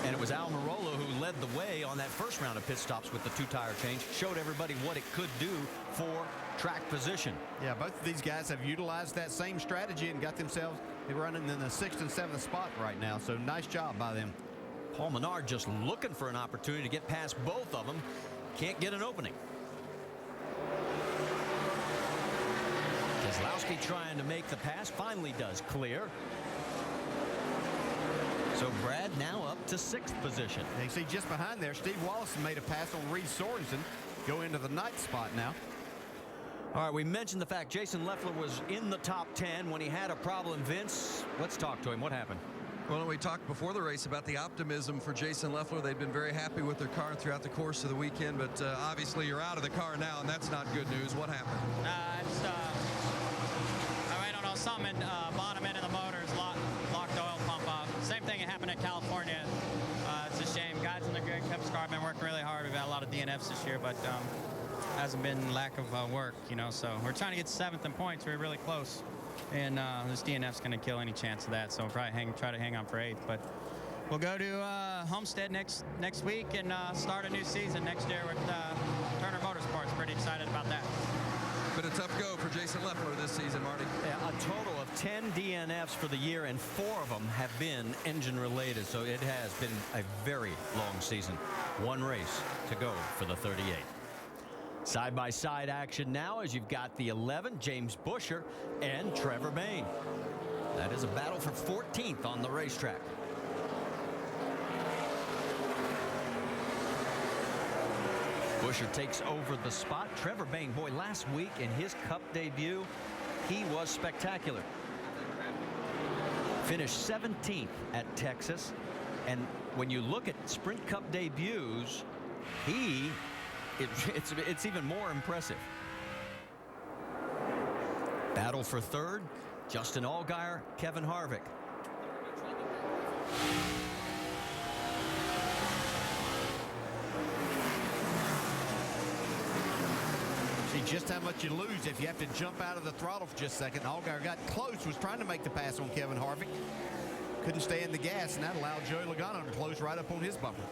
And it was Almirola who led the way on that first round of pit stops with the 2-tire change. Showed everybody what it could do for track position. Yeah, both of these guys have utilized that same strategy and got themselves running in the 6th and 7th spot right now. So nice job by them. Paul Menard just looking for an opportunity to get past both of them. Can't get an opening. Keselowski trying to make the pass. Finally does clear. So Brad now up to 6th position. And you see just behind there, Steve Wallace made a pass on Reed Sorensen. Go into the 9th spot now. All right, we mentioned the fact Jason Leffler was in the top 10 when he had a problem. Vince, let's talk to him. What happened? Well, we talked before the race about the optimism for Jason Leffler. They've been very happy with their car throughout the course of the weekend, but obviously you're out of the car now, and that's not good news. What happened? I don't know, something in bottom end of the motor's locked the oil pump up. Same thing that happened in California. It's a shame. Guys in the grid Cups car have been working really hard. We've had a lot of DNFs this year, but hasn't been lack of work, you know. So we're trying to get 7th in points. We're really close. And this DNF's going to kill any chance of that, so we'll probably try to hang on for 8th. But we'll go to Homestead next week and start a new season next year with Turner Motorsports. Pretty excited about that. Been a tough go for Jason Leffler this season, Marty. Yeah, a total of 10 DNFs for the year, and 4 of them have been engine-related, so it has been a very long season. 1 race to go for the 38. Side-by-side action now as you've got the 11, James Buescher and Trevor Bayne. That is a battle for 14th on the racetrack. Buescher takes over the spot. Trevor Bayne, boy, last week in his Cup debut, he was spectacular. Finished 17th at Texas. And when you look at Sprint Cup debuts, it's even more impressive. Battle for 3rd, Justin Allgaier, Kevin Harvick. See just how much you lose if you have to jump out of the throttle for just a second. Allgaier got close, was trying to make the pass on Kevin Harvick. Couldn't stay in the gas, and that allowed Joey Logano to close right up on his bumper.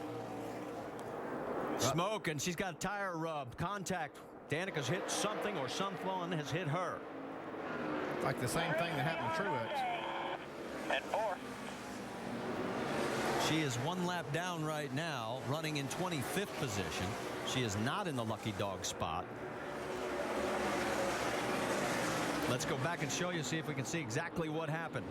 Smoke, and she's got a tire rub. Contact. Danica's hit something, or someone has hit her. Like the same thing that happened to Truex. And 4. She is 1 lap down right now, running in 25th position. She is not in the lucky dog spot. Let's go back and show you, see if we can see exactly what happened.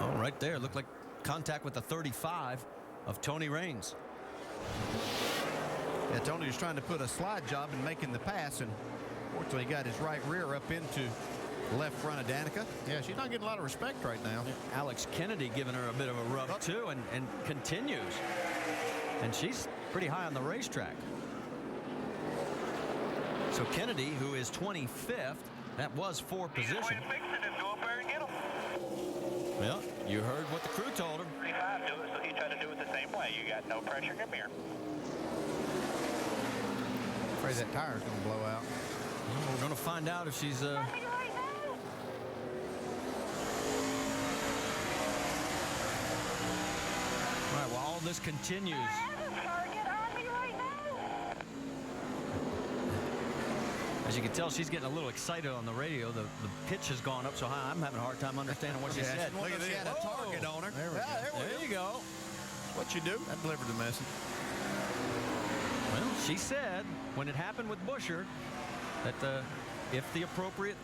Oh, right there, looked like contact with the 35 of Tony Raines. Yeah, Tony was trying to put a slide job in making the pass, and fortunately he got his right rear up into the left front of Danica. Yeah, she's not getting a lot of respect right now. Alex Kennedy giving her a bit of a rub too, and continues. And she's pretty high on the racetrack. So Kennedy, who is 25th, that was 4th position. Well, you heard what the crew told him. 35 do it, so he tried to do it the same way. You got no pressure. Come here. afraid that tire's going to blow out. We're going to find out if she's... All right, well, all this continues. As you can tell, she's getting a little excited on the radio. The pitch has gone up so high, I'm having a hard time understanding what she said. Look at she had a target on her. There you go. What you do? That delivered the message. Well, she said when it happened with Busher that if the appropriate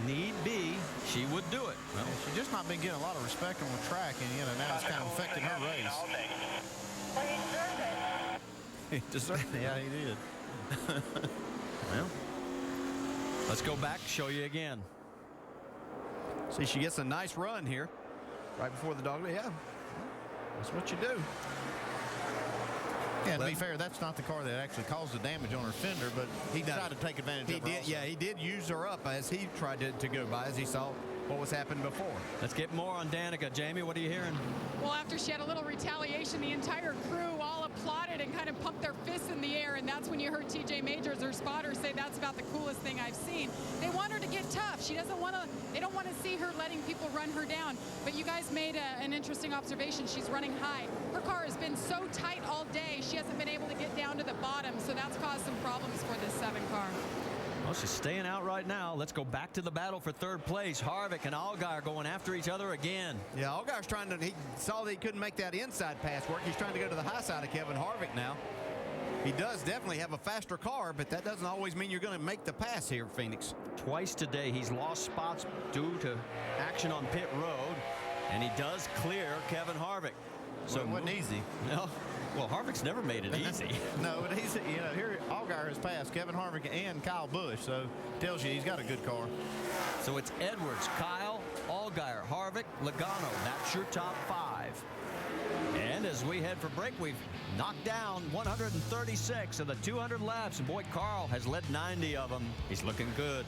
need be, she would do it. Well, she's just not been getting a lot of respect on the track, and now it's kind of affecting her race. He deserved it. Yeah, he did. Well, let's go back, show you again. See, she gets a nice run here right before the dog. Yeah, that's what you do. Yeah, to be fair, that's not the car that actually caused the damage on her fender, but he tried to take advantage of her also. Yeah, he did use her up as he tried to go by, as he saw what was happening before. Let's get more on Danica. Jamie, what are you hearing? Well, after she had a little retaliation, the entire crew all applauded and kind of pumped their fists in the air, and that's when you heard TJ Majors, her spotter, say that's about the coolest thing I've seen. They want her to get tough. She doesn't want to, they don't want to see her letting people run her down. But you guys made an interesting observation. She's running high. Her car has been so tight all day, she hasn't been able to get down to the bottom, so that's caused some problems for this 7 car. Well, she's staying out right now. Let's go back to the battle for third place. Harvick and Allgaier going after each other again. Yeah, Allgaier's trying to, he saw that he couldn't make that inside pass work. He's trying to go to the high side of Kevin Harvick now. He does definitely have a faster car, but that doesn't always mean you're going to make the pass here, Phoenix. Twice today he's lost spots due to action on pit road, and he does clear Kevin Harvick. So it wasn't easy. No. Well, Harvick's never made it easy. No, but he's, here Allgaier has passed Kevin Harvick and Kyle Busch, so tells you he's got a good car. So it's Edwards, Kyle, Allgaier, Harvick, Logano. That's your top 5. And as we head for break, we've knocked down 136 of the 200 laps, and boy, Carl has led 90 of them. He's looking good.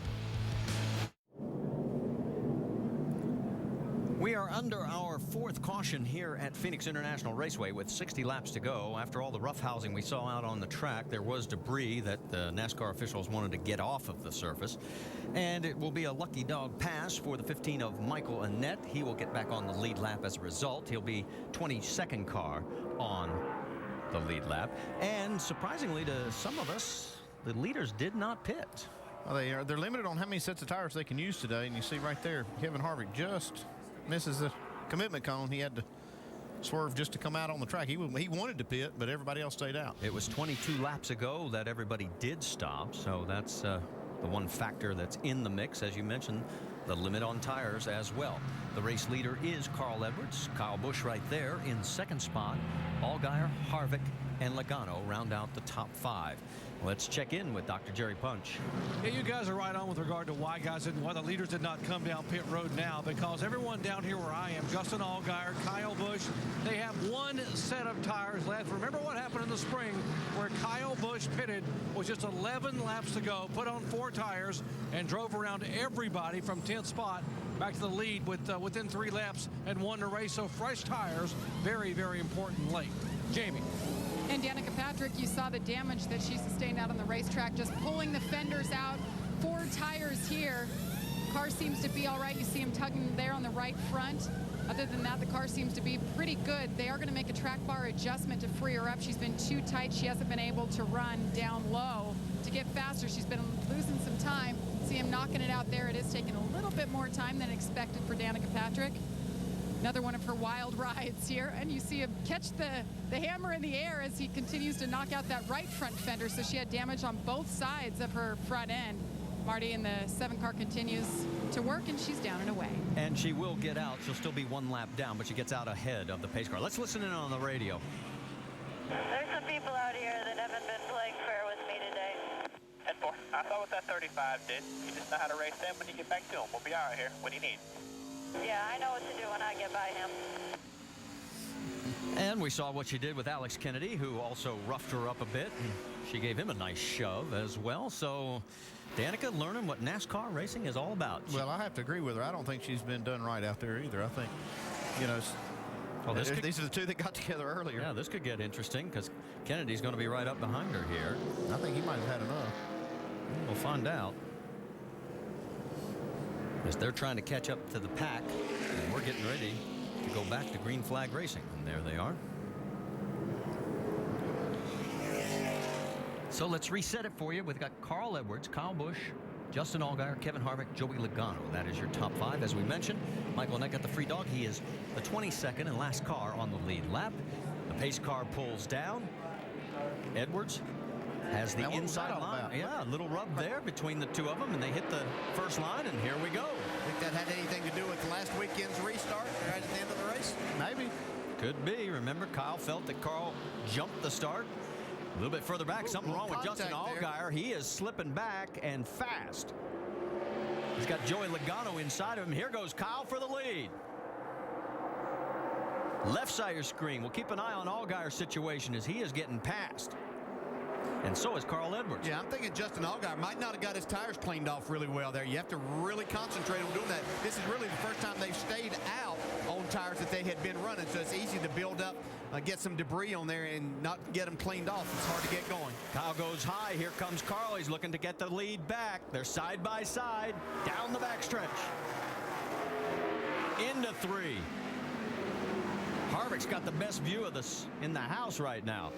We are under our 4th caution here at Phoenix International Raceway with 60 laps to go. After all the roughhousing we saw out on the track, there was debris that the NASCAR officials wanted to get off of the surface. And it will be a lucky dog pass for the 15 of Michael Annett. He will get back on the lead lap as a result. He'll be 22nd car on the lead lap. And surprisingly to some of us, the leaders did not pit. Well, they're limited on how many sets of tires they can use today. And you see right there, Kevin Harvick just misses the commitment cone. He had to swerve just to come out on the track. He wanted to pit, but everybody else stayed out. It was 22 laps ago that everybody did stop, so that's the one factor that's in the mix, as you mentioned, the limit on tires as well. The race leader is Carl Edwards. Kyle Busch right there in 2nd spot. Allgaier, Harvick, and Logano round out the top 5. Let's check in with Dr. Jerry Punch. Yeah, you guys are right on with regard to why the leaders did not come down pit road now, because everyone down here where I am, Justin Allgaier, Kyle Busch, they have 1 set of tires left. Remember what happened in the spring where Kyle Busch pitted with just 11 laps to go, put on 4 tires, and drove around everybody from 10th spot back to the lead with within 3 laps and won the race. So fresh tires, very, very important late. Jamie. And Danica Patrick, you saw the damage that she sustained out on the racetrack, just pulling the fenders out. 4 tires here. Car seems to be all right. You see him tugging there on the right front. Other than that, the car seems to be pretty good. They are going to make a track bar adjustment to free her up. She's been too tight. She hasn't been able to run down low to get faster. She's been losing some time. See him knocking it out there. It is taking a little bit more time than expected for Danica Patrick. Another one of her wild rides here, and you see him catch the hammer in the air as he continues to knock out that right front fender, so she had damage on both sides of her front end. Marty in the 7 car continues to work, and she's down and away. And she will get out. She'll still be 1 lap down, but she gets out ahead of the pace car. Let's listen in on the radio. There's some people out here that haven't been playing fair with me today. 10-4. I saw what that 35 did. You just know how to race them when you get back to him. We'll be all right here. What do you need? Yeah, I know what to do when I get by him. And we saw what she did with Alex Kennedy, who also roughed her up a bit. She gave him a nice shove as well. So Danica learning what NASCAR racing is all about. Well, I have to agree with her. I don't think she's been done right out there either. I think, Well, These are the two that got together earlier. Yeah, this could get interesting because Kennedy's going to be right up behind her here. I think he might have had enough. We'll find out. As they're trying to catch up to the pack, and we're getting ready to go back to green flag racing. And there they are. So let's reset it for you. We've got Carl Edwards, Kyle Busch, Justin Allgaier, Kevin Harvick, Joey Logano. That is your top 5. As we mentioned, Michael Annett got the free dog. He is the 22nd and last car on the lead lap. The pace car pulls down. Edwards has the inside line. Yeah, a little rub there between the two of them, and they hit the first line, and here we go. Think that had anything to do with last weekend's restart right at the end of the race? Maybe. Could be. Remember, Kyle felt that Carl jumped the start. A little bit further back, something wrong with Justin Allgaier. He is slipping back and fast. He's got Joey Logano inside of him. Here goes Kyle for the lead. Left side of your screen. We'll keep an eye on Allgaier's situation as he is getting past. And so is Carl Edwards. Yeah, I'm thinking Justin Allgaier might not have got his tires cleaned off really well there. You have to really concentrate on doing that. This is really the first time they've stayed out on tires that they had been running, so it's easy to build up, get some debris on there and not get them cleaned off. It's hard to get going. Kyle goes high. Here comes Carl. He's looking to get the lead back. They're side by side down the backstretch. Into 3. Harvick's got the best view of this in the house right now.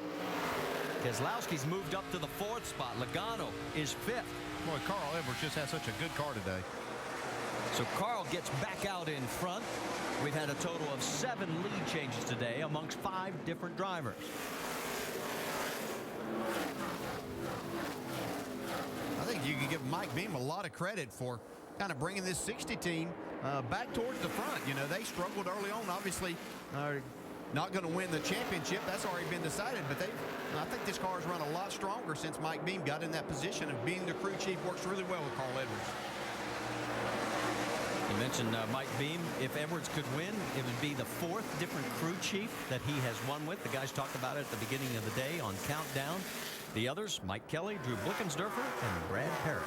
Keselowski's moved up to the 4th spot. Logano is 5th. Boy, Carl Edwards just had such a good car today. So Carl gets back out in front. We've had a total of 7 lead changes today amongst 5 different drivers. I think you can give Mike Beam a lot of credit for kind of bringing this 60 team back towards the front. You know, they struggled early on, obviously not going to win the championship. That's already been decided, but I think this car has run a lot stronger since Mike Beam got in that position, and being the crew chief works really well with Carl Edwards. You mentioned Mike Beam. If Edwards could win, it would be the 4th different crew chief that he has won with. The guys talked about it at the beginning of the day on Countdown. The others, Mike Kelly, Drew Blickensderfer, and Brad Parrott.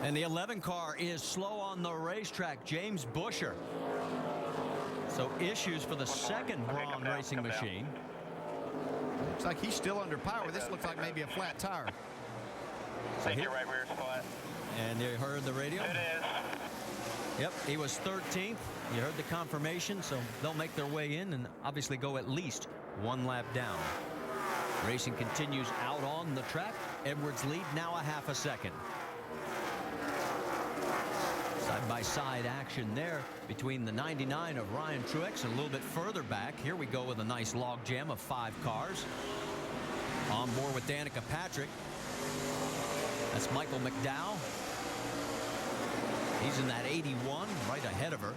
And the 11 car is slow on the racetrack. James Buescher. So issues for the 2nd Braun Racing machine. Looks like he's still under power. This looks like maybe a flat tire. So your right rear spot. And you heard the radio? It is. Yep, he was 13th. You heard the confirmation, so they'll make their way in and obviously go at least 1 lap down. Racing continues out on the track. Edwards lead now a half a second. Side-by-side action there between the 99 of Ryan Truex and a little bit further back. Here we go with a nice log jam of 5 cars. On board with Danica Patrick. That's Michael McDowell. He's in that 81, right ahead of her.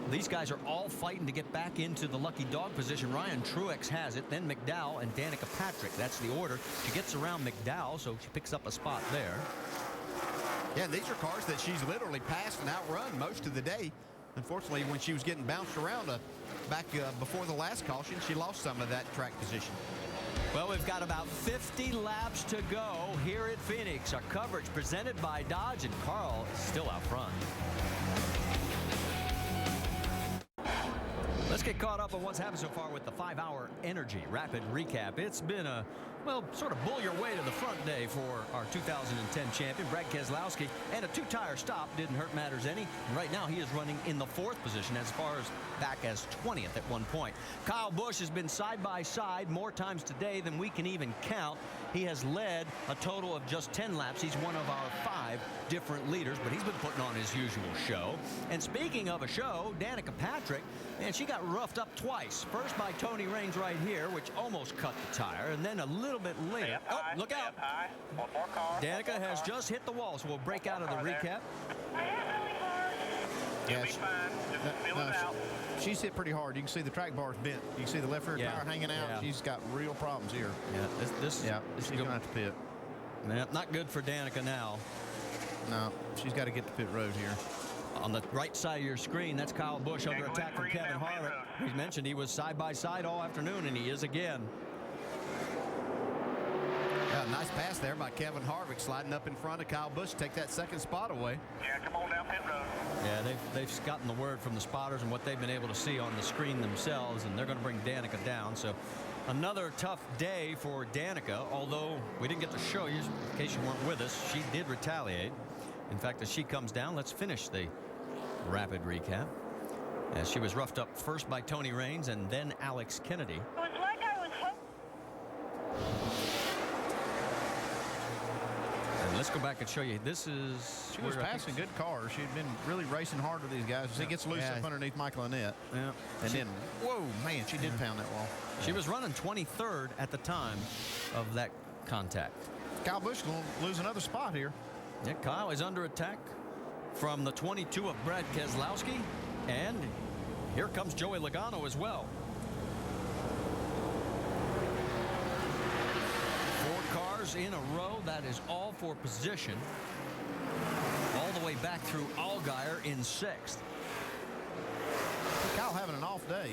These guys are all fighting to get back into the lucky dog position. Ryan Truex has it, then McDowell and Danica Patrick. That's the order. She gets around McDowell, so she picks up a spot there. Yeah, these are cars that she's literally passed and outrun most of the day. Unfortunately, when she was getting bounced around back before the last caution, she lost some of that track position. Well, we've got about 50 laps to go here at Phoenix. Our coverage presented by Dodge, and Carl is still out front. Let's get caught up on what's happened so far with the 5-hour Energy Rapid Recap. It's been a, well, sort of bull your way to the front day for our 2010 champion, Brad Keselowski, and a 2-tire stop didn't hurt matters any. And right now he is running in the 4th position as far as back as 20th at one point. Kyle Busch has been side by side more times today than we can even count. He has led a total of just 10 laps. He's one of our 5 different leaders, but he's been putting on his usual show. And speaking of a show, Danica Patrick, and she got roughed up twice. First by Tony Raines right here, which almost cut the tire, and then a little bit later. Oh, look out. One more car. Danica has just hit the wall, so we'll break out of the recap. You'll be fine. Just feel it out. She's hit pretty hard. You can see the track bar's bent. You can see the left rear tire hanging out. Yeah. She's got real problems here. Yeah, this she's going to have to pit. Yeah, not good for Danica now. No, she's got to get to pit road here. On the right side of your screen, that's Kyle Busch under attack from Kevin Harvick. We mentioned he was side by side all afternoon, and he is again. Yeah, nice pass there by Kevin Harvick, sliding up in front of Kyle Busch, take that second spot away. Yeah, come on down pit road. Yeah, they've gotten the word from the spotters and what they've been able to see on the screen themselves, and they're going to bring Danica down. So another tough day for Danica, although we didn't get to show you, in case you weren't with us, she did retaliate. In fact, as she comes down, let's finish the rapid recap. As she was roughed up first by Tony Raines and then Alex Kennedy. It was like I was And let's go back and show you. This is... She was passing good cars. She'd been really racing hard with these guys. She gets loose up underneath Michael Annette. Yeah. And then, whoa, man, she did pound that wall. She was running 23rd at the time of that contact. Kyle Busch going to lose another spot here. Yeah, Kyle is under attack from the 22 of Brad Keselowski. And here comes Joey Logano as well. 4 cars in a row. That is all for position. All the way back through Allgaier in 6th. Kyle having an off day.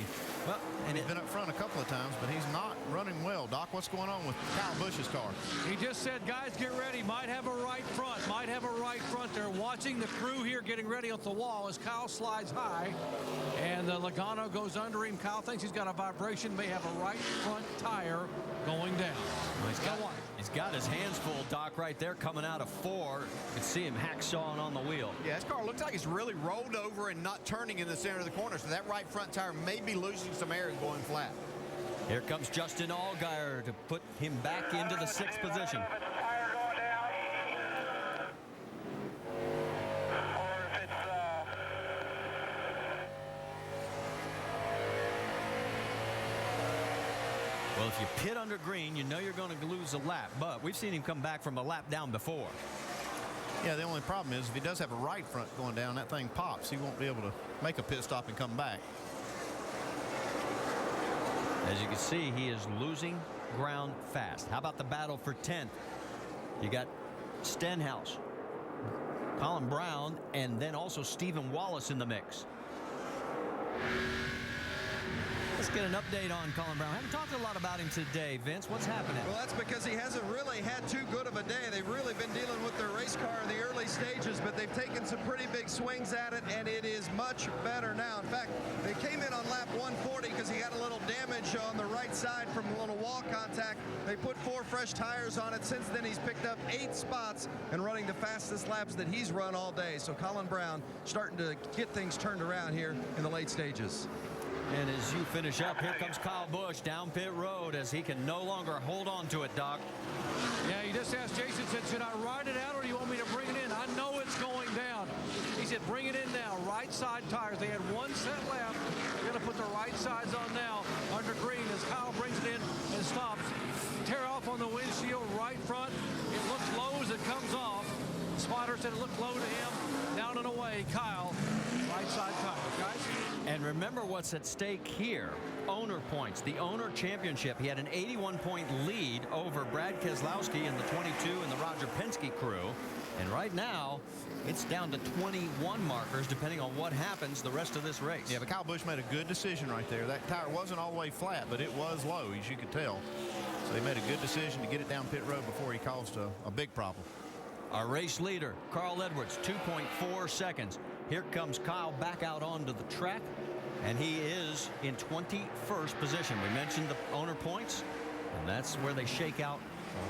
Well, and he's been up front a couple of times, but he's not running well. Doc, what's going on with Kyle Busch's car? He just said, guys, get ready. Might have a right front. Might have a right front. They're watching the crew here getting ready at the wall as Kyle slides high. And Logano goes under him. Kyle thinks he's got a vibration. May have a right front tire going down. Well, he's got his hands full, Doc, right there coming out of 4. You can see him hacksawing on the wheel. Yeah, this car looks like it's really rolled over and not turning in the center of the corner. So that right front tire may be losing some air and going flat. Here comes Justin Allgaier to put him back into the 6th position. Well, if you pit under green, you know you're going to lose a lap, but we've seen him come back from a lap down before. Yeah, the only problem is if he does have a right front going down, that thing pops. He won't be able to make a pit stop and come back. As you can see, he is losing ground fast. How about the battle for 10th? You got Stenhouse, Colin Brown, and then also Stephen Wallace in the mix. Let's get an update on Colin Brown. I haven't talked a lot about him today, Vince. What's happening? Well, that's because he hasn't really had too good of a day. They've really been dealing with their race car in the early stages, but they've taken some pretty big swings at it, and it is much better now. In fact, they came in on lap 140 because he had a little damage on the right side from a little wall contact. They put 4 fresh tires on it. Since then, he's picked up 8 spots and running the fastest laps that he's run all day. So Colin Brown starting to get things turned around here in the late stages. And as you finish up, here comes Kyle Busch down pit road as he can no longer hold on to it, Doc. Yeah, he just asked Jason, said, should I ride it out or do you want me to bring it in? I know it's going down. He said, bring it in now. Right side tires. They had 1 set left. They're going to put the right sides on now under green as Kyle brings it in and stops. Tear off on the windshield, right front. It looks low as it comes off. The spotter said it looked low to him. Down and away, Kyle. Right side tires, guys. And remember what's at stake here. Owner points, the owner championship. He had an 81-point lead over Brad Keselowski in the 22 and the Roger Penske crew. And right now, it's down to 21 markers, depending on what happens the rest of this race. Yeah, but Kyle Busch made a good decision right there. That tire wasn't all the way flat, but it was low, as you could tell. So he made a good decision to get it down pit road before he caused a big problem. Our race leader, Carl Edwards, 2.4 seconds. Here comes Kyle back out onto the track, and he is in 21st position. We mentioned the owner points, and that's where they shake out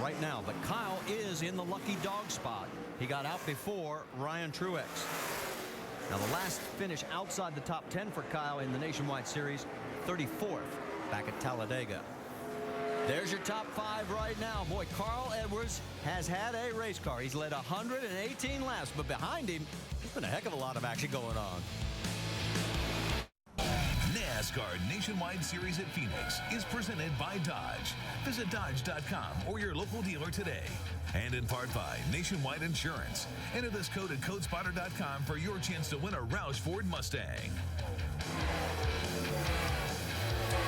right now. But Kyle is in the lucky dog spot. He got out before Ryan Truex. Now, the last finish outside the top 10 for Kyle in the Nationwide Series, 34th back at Talladega. There's your top 5 right now. Boy, Carl Edwards has had a race car. He's led 118 laps, but behind him, there's been a heck of a lot of action going on. NASCAR Nationwide Series at Phoenix is presented by Dodge. Visit Dodge.com or your local dealer today. And in part by Nationwide Insurance. Enter this code at CodeSpotter.com for your chance to win a Roush Ford Mustang.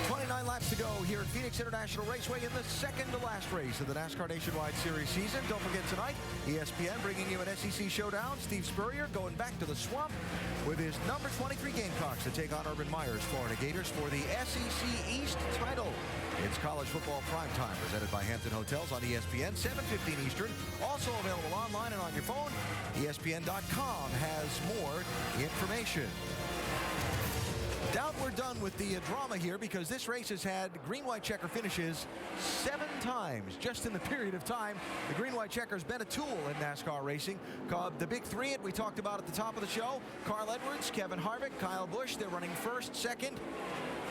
29 9 laps to go here at Phoenix International Raceway in the second to last race of the NASCAR Nationwide Series season. Don't forget tonight, ESPN bringing you an SEC showdown. Steve Spurrier going back to the swamp with his number 23 Gamecocks to take on Urban Meyer's Florida Gators for the SEC East title. It's college football primetime, presented by Hampton Hotels on ESPN, 7:15 Eastern. Also available online and on your phone. ESPN.com has more information. Doubt we're done with the drama here, because this race has had green-white checker finishes 7 times just in the period of time. The green-white checker's been a tool in NASCAR racing. The big three we talked about at the top of the show: Carl Edwards, Kevin Harvick, Kyle Busch. They're running first, second,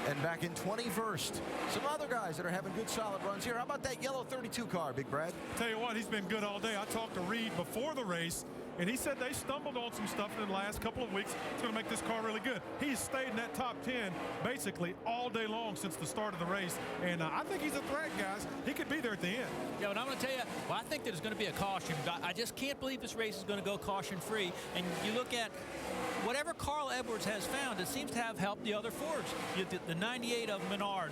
and back in 21st. Some other guys that are having good solid runs here. How about that yellow 32 car, Big Brad? Tell you what, he's been good all day. I talked to Reed before the race, and he said they stumbled on some stuff in the last couple of weeks. It's going to make this car really good. He's stayed in that top 10 basically all day long since the start of the race, and I think he's a threat, guys. He could be there at the end. Yeah, but I'm going to tell you, well, I think there's going to be a caution. I just can't believe this race is going to go caution-free. And you look at whatever Carl Edwards has found, it seems to have helped the other Fords. The 98 of Menard,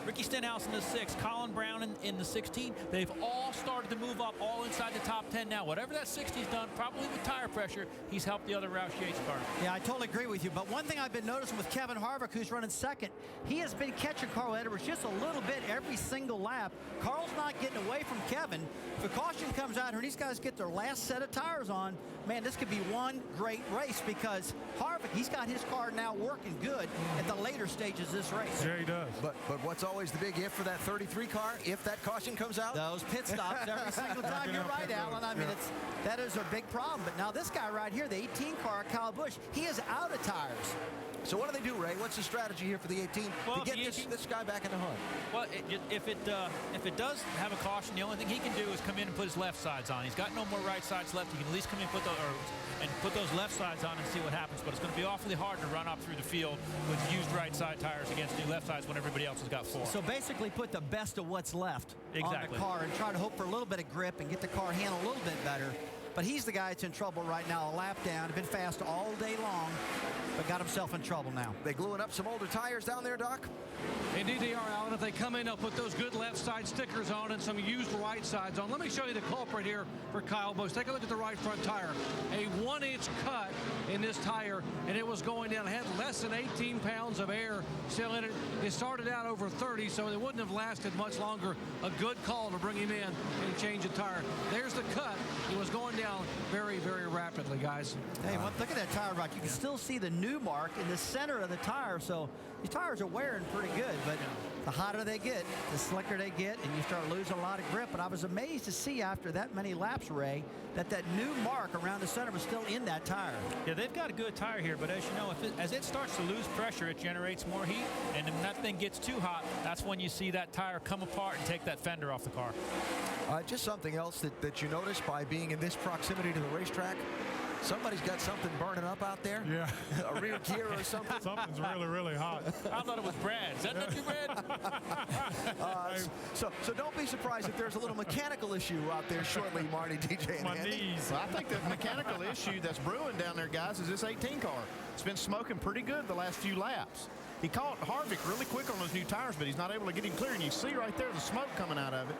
Ricky Stenhouse in the 6, Colin Brown in the 16. They've all started to move up all inside the top 10 now. Whatever that 60's done, probably with tire pressure, he's helped the other Roush Yates car. Yeah, I totally agree with you. But one thing I've been noticing with Kevin Harvick, who's running second, he has been catching Carl Edwards just a little bit every single lap. Carl's not getting away from Kevin. If a caution comes out here and these guys get their last set of tires on, man, this could be one great race, because Harvick, he's got his car now working good at the later stages of this race. Yeah, he does. But what's always the big if for that 33 car? If that caution comes out? Those pit stops every single time. You're right, Alan. I mean, that is a big problem. But now this guy right here, the 18 car, Kyle Busch, he is out of tires. So what do they do, Ray? What's the strategy here for the 18 to get this guy back in the hunt? Well, if it does have a caution, the only thing he can do is come in and put his left sides on. He's got no more right sides left. He can at least come in and put those left sides on and see what happens. But it's going to be awfully hard to run up through the field with used right side tires against new left sides when everybody else has got 4. So basically put the best of what's left on the car and try to hope for a little bit of grip and get the car handled a little bit better. But he's the guy that's in trouble right now. A lap down. Been fast all day long, but got himself in trouble now. They gluing up some older tires down there, Doc? Indeed they are, Alan. If they come in, they'll put those good left side stickers on and some used right sides on. Let me show you the culprit here for Kyle Busch. Take a look at the right front tire. A 1-inch cut in this tire, and it was going down. It had less than 18 pounds of air still in it. It started out over 30, so it wouldn't have lasted much longer. A good call to bring him in and change the tire. There's the cut. It was going down very, very rapidly, guys. Hey, look at that tire rock. You can still see the new mark in the center of the tire, so these tires are wearing pretty good, but the hotter they get, the slicker they get, and you start losing a lot of grip. But I was amazed to see after that many laps, Ray, that new mark around the center was still in that tire. Yeah, they've got a good tire here, but as you know, as it starts to lose pressure, it generates more heat, and when that thing gets too hot, that's when you see that tire come apart and take that fender off the car. Just something else that you notice by being in this proximity to the racetrack. Somebody's got something burning up out there. Yeah. A rear gear or something. Something's really, really hot. I thought it was Brad. Is that not you, Brad? So don't be surprised if there's a little mechanical issue out there shortly, Marty, DJ, and My Andy. knees. Well, I think the mechanical issue that's brewing down there, guys, is this 18 car. It's been smoking pretty good the last few laps. He caught Harvick really quick on those new tires, but he's not able to get him clear. And you see right there the smoke coming out of it.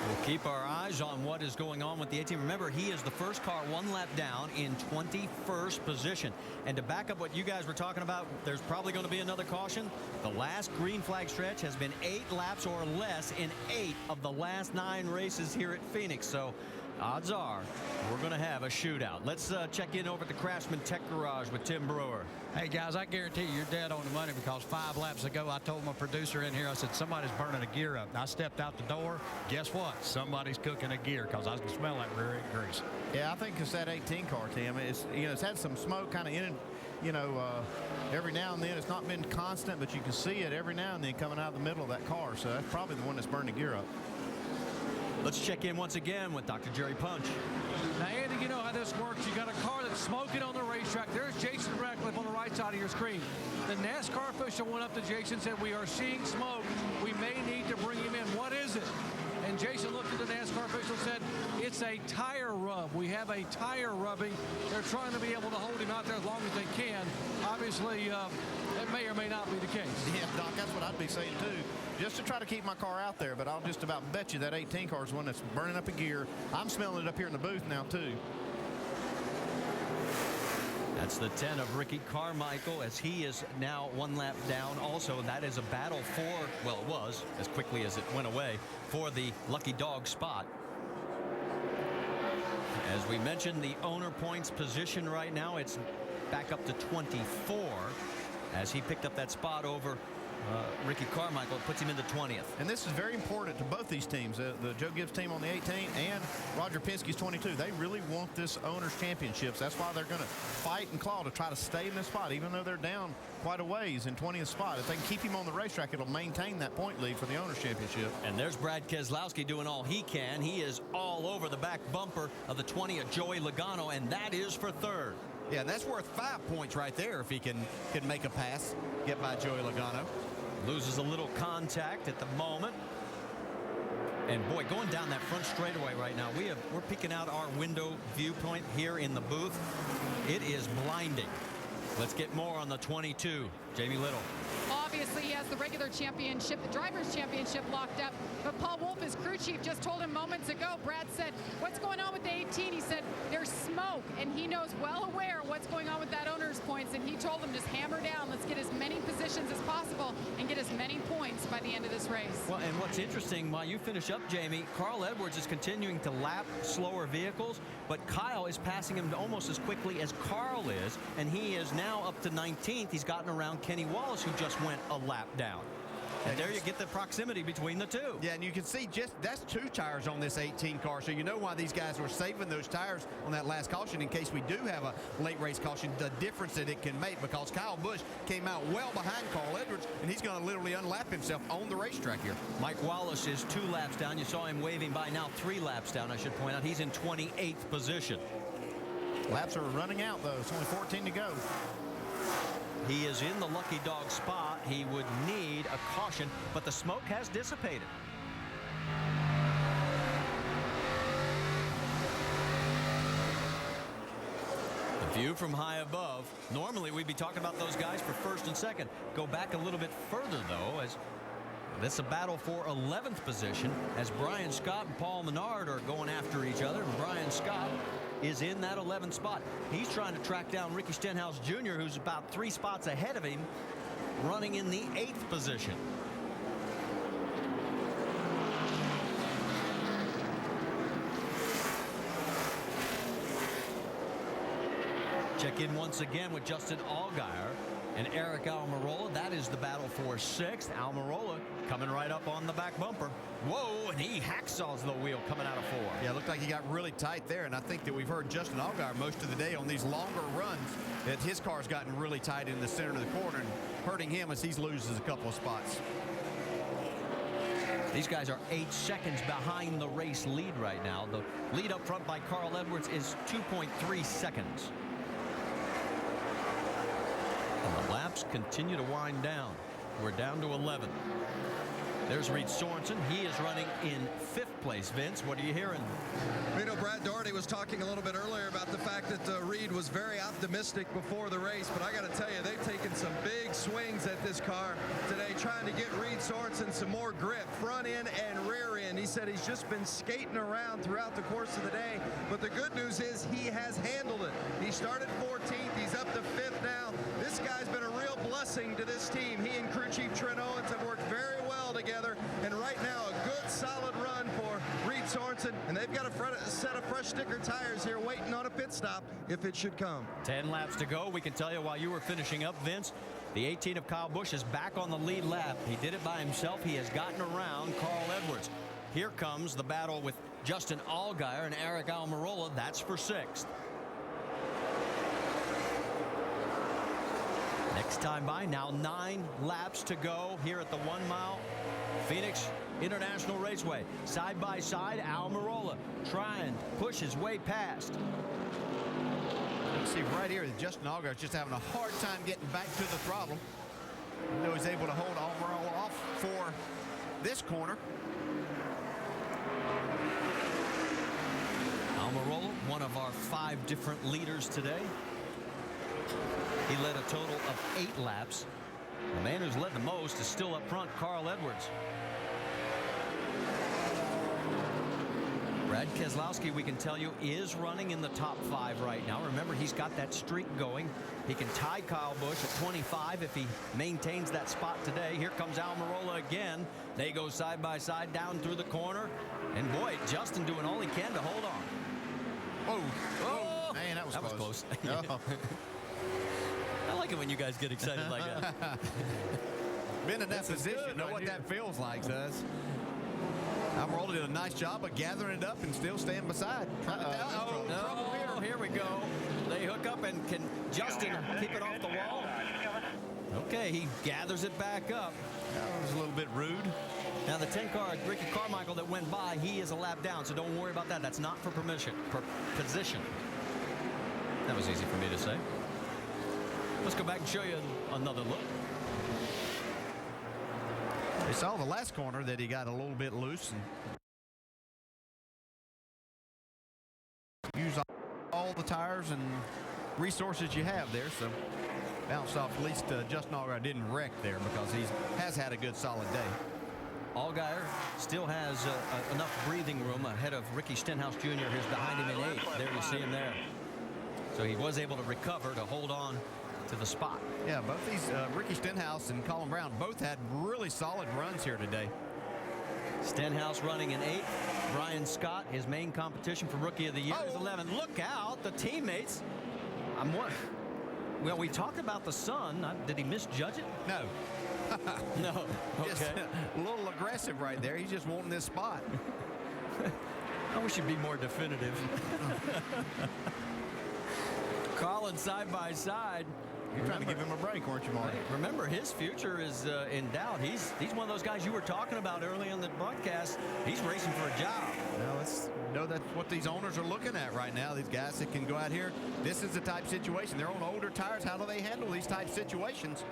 We'll keep our eyes on what is going on with the 18. Remember, he is the first car 1 lap down in 21st position. And to back up what you guys were talking about, there's probably going to be another caution. The last green flag stretch has been 8 laps or less in 8 of the last 9 races here at Phoenix. So odds are we're going to have a shootout. Let's check in over at the Craftsman Tech Garage with Tim Brewer. Hey, guys, I guarantee you're dead on the money, because 5 laps ago, I told my producer in here, I said, somebody's burning a gear up. And I stepped out the door. Guess what? Somebody's cooking a gear, because I can smell that rear end grease. Yeah, I think it's that 18 car, Tim. It's had some smoke kind of in it, every now and then. It's not been constant, but you can see it every now and then coming out of the middle of that car. So that's probably the one that's burned the gear up. Let's check in once again with Dr. Jerry Punch. Now, Andy, you know how this works. You got a car that's smoking on the racetrack. There's Jason Ratcliffe on the right side of your screen. The NASCAR official went up to Jason and said, we are seeing smoke. We may need to bring him in. What is it? And Jason looked at the NASCAR official and said, it's a tire rub. We have a tire rubbing. They're trying to be able to hold him out there as long as they can. Obviously, it may or may not be the case. Yeah, Doc, that's what I'd be saying too. Just to try to keep my car out there, but I'll just about bet you that 18 car is one that's burning up a gear. I'm smelling it up here in the booth now too. That's the 10 of Ricky Carmichael as he is now 1 lap down. Also, that is a battle for, well, it was as quickly as it went away, for the lucky dog spot. As we mentioned, the owner points position right now, it's back up to 24 as he picked up that spot over Ricky Carmichael. It puts him into 20th. And this is very important to both these teams, the Joe Gibbs team on the 18 and Roger Penske's 22. They really want this owner's championships. That's why they're going to fight and claw to try to stay in this spot, even though they're down quite a ways in 20th spot. If they can keep him on the racetrack, it'll maintain that point lead for the owner's championship. And there's Brad Keselowski doing all he can. He is all over the back bumper of the 20 of Joey Logano, and that is for third. Yeah, and that's worth 5 points right there if he can make a pass, get by Joey Logano. Loses a little contact at the moment. And boy, going down that front straightaway right now, we're peeking out our window viewpoint here in the booth. It is blinding. Let's get more on the 22. Jamie Little. Obviously, he has the regular championship, the driver's championship locked up. But Paul Wolf, his crew chief, just told him moments ago. Brad said, what's going on with the 18? He said, there's smoke. And he knows well aware what's going on with that owner's points. And he told him, just hammer down. Let's get as many positions as possible and get as many points by the end of this race. Well, and what's interesting, while you finish up, Jamie, Carl Edwards is continuing to lap slower vehicles, but Kyle is passing him almost as quickly as Carl is, and he is now up to 19th. He's gotten around Kenny Wallace, who just went a lap down. And there you get the proximity between the two. Yeah, and you can see that's 2 tires on this 18 car, so you know why these guys were saving those tires on that last caution in case we do have a late race caution, the difference that it can make, because Kyle Busch came out well behind Carl Edwards, and he's going to literally unlap himself on the racetrack here. Mike Wallace is 2 laps down. You saw him waving by, now 3 laps down, I should point out. He's in 28th position. Laps are running out, though. It's only 14 to go. He is in the lucky dog spot. He would need a caution, but the smoke has dissipated. The view from high above. Normally we'd be talking about those guys for first and second. Go back a little bit further, though, as this is a battle for 11th position as Brian Scott and Paul Menard are going after each other. And Brian Scott is in that 11th spot. He's trying to track down Ricky Stenhouse Jr., who's about 3 spots ahead of him, running in the 8th position. Check in once again with Justin Allgaier and Eric Almirola. That is the battle for 6th. Almirola coming right up on the back bumper. Whoa, and he hacksaws the wheel coming out of 4. Yeah, it looked like he got really tight there, and I think that we've heard Justin Allgaier most of the day on these longer runs that his car's gotten really tight in the center of the corner and hurting him as he loses a couple of spots. These guys are 8 seconds behind the race lead right now. The lead up front by Carl Edwards is 2.3 seconds. And the laps continue to wind down. We're down to 11. There's Reed Sorensen. He is running in 5th place. Vince, what are you hearing? You know, Brad Daugherty was talking a little bit earlier about the fact that Reed was very optimistic before the race, but I got to tell you, they've taken some big swings at this car today, trying to get Reed Sorensen some more grip, front end and rear end. He said he's just been skating around throughout the course of the day, but the good news is he has handled it. He started 14th. He's up to 5th now. This guy's been a real blessing to this team. He and crew chief Trent Owens have worked very well together, and right now a good solid run for Reed Sorensen, and they've got a set of fresh sticker tires here waiting on a pit stop if it should come. 10 laps to go. We can tell you while you were finishing up, Vince, the 18 of Kyle Busch is back on the lead lap. He did it by himself. He has gotten around Carl Edwards. Here comes the battle with Justin Allgaier and Eric Almirola. That's for 6th. Next time by, now 9 laps to go here at the 1 mile Phoenix International Raceway. Side by side, Almirola trying to push his way past. You can see right here that Justin Allgaier is just having a hard time getting back to the throttle. Even though he's able to hold Almirola off for this corner. Almirola one of our 5 different leaders today. He led a total of 8 laps. The man who's led the most is still up front, Carl Edwards. Brad Keselowski, we can tell you, is running in the top 5 right now. Remember, he's got that streak going. He can tie Kyle Busch at 25 if he maintains that spot today. Here comes Almirola again. They go side by side down through the corner. And boy, Justin doing all he can to hold on. Oh, man, that was close. Oh. I like it when you guys get excited like that. Been in that position, know what that feels like, does. Almirola did a nice job of gathering it up and still staying beside. Oh, here we go. They hook up, and can Justin keep it off the wall? Okay, he gathers it back up. That was a little bit rude. Now the 10 car, Ricky Carmichael, that went by, he is a lap down, so don't worry about that. That's not for position. That was easy for me to say. Let's go back and show you another look. We saw the last corner that he got a little bit loose. And use all the tires and resources you have there. So bounced off. At least Justin Allgaier didn't wreck there because he has had a good solid day. Allgaier still has enough breathing room ahead of Ricky Stenhouse Jr. who's behind him in 8th. There you see him there. So he was able to recover to hold on to the spot. Yeah, both these, Ricky Stenhouse and Colin Brown, both had really solid runs here today. Stenhouse running in 8th. Brian Scott, his main competition for Rookie of the Year, is 11th. Look out, the teammates. Well, we talked about the sun. Did he misjudge it? No. No. Okay. Just a little aggressive right there. He's just wanting this spot. I wish you'd be more definitive. Colin side by side. You're trying to give him a break, weren't you, Marty? Remember, his future is in doubt. He's one of those guys you were talking about early in the broadcast. He's racing for a job. Well, let's know that's what these owners are looking at right now. These guys that can go out here. This is the type situation. They're on older tires. How do they handle these type situations?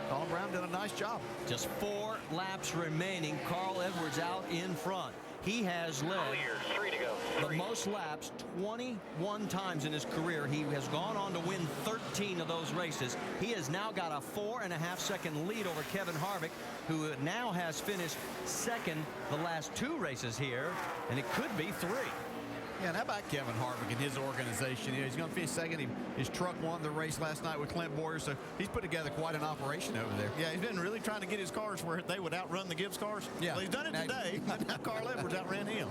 Colin Brown did a nice job. Just 4 laps remaining. Carl Edwards out in front. He has led the most laps 21 times in his career. He has gone on to win 13 of those races. He has now got a 4.5-second lead over Kevin Harvick, who now has finished 2nd the last 2 races here, and it could be 3. Yeah, and how about Kevin Harvick and his organization? He's going to finish 2nd. His truck won the race last night with Clint Boyer, so he's put together quite an operation over there. Yeah, he's been really trying to get his cars where they would outrun the Gibbs cars. Yeah. Well, he's done it today. Now Carl Edwards outran him.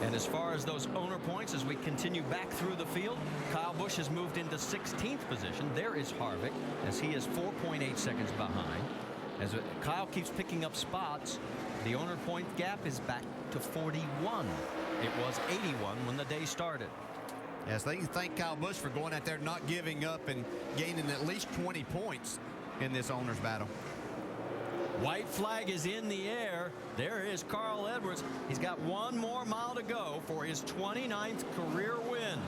And as far as those owner points, as we continue back through the field, Kyle Busch has moved into 16th position. There is Harvick, as he is 4.8 seconds behind. As Kyle keeps picking up spots, the owner point gap is back to 41. It was 81 when the day started. Yes, they can thank Kyle Busch for going out there, not giving up, and gaining at least 20 points in this owner's battle. White flag is in the air. There is Carl Edwards. He's got 1 more mile to go for his 29th career win.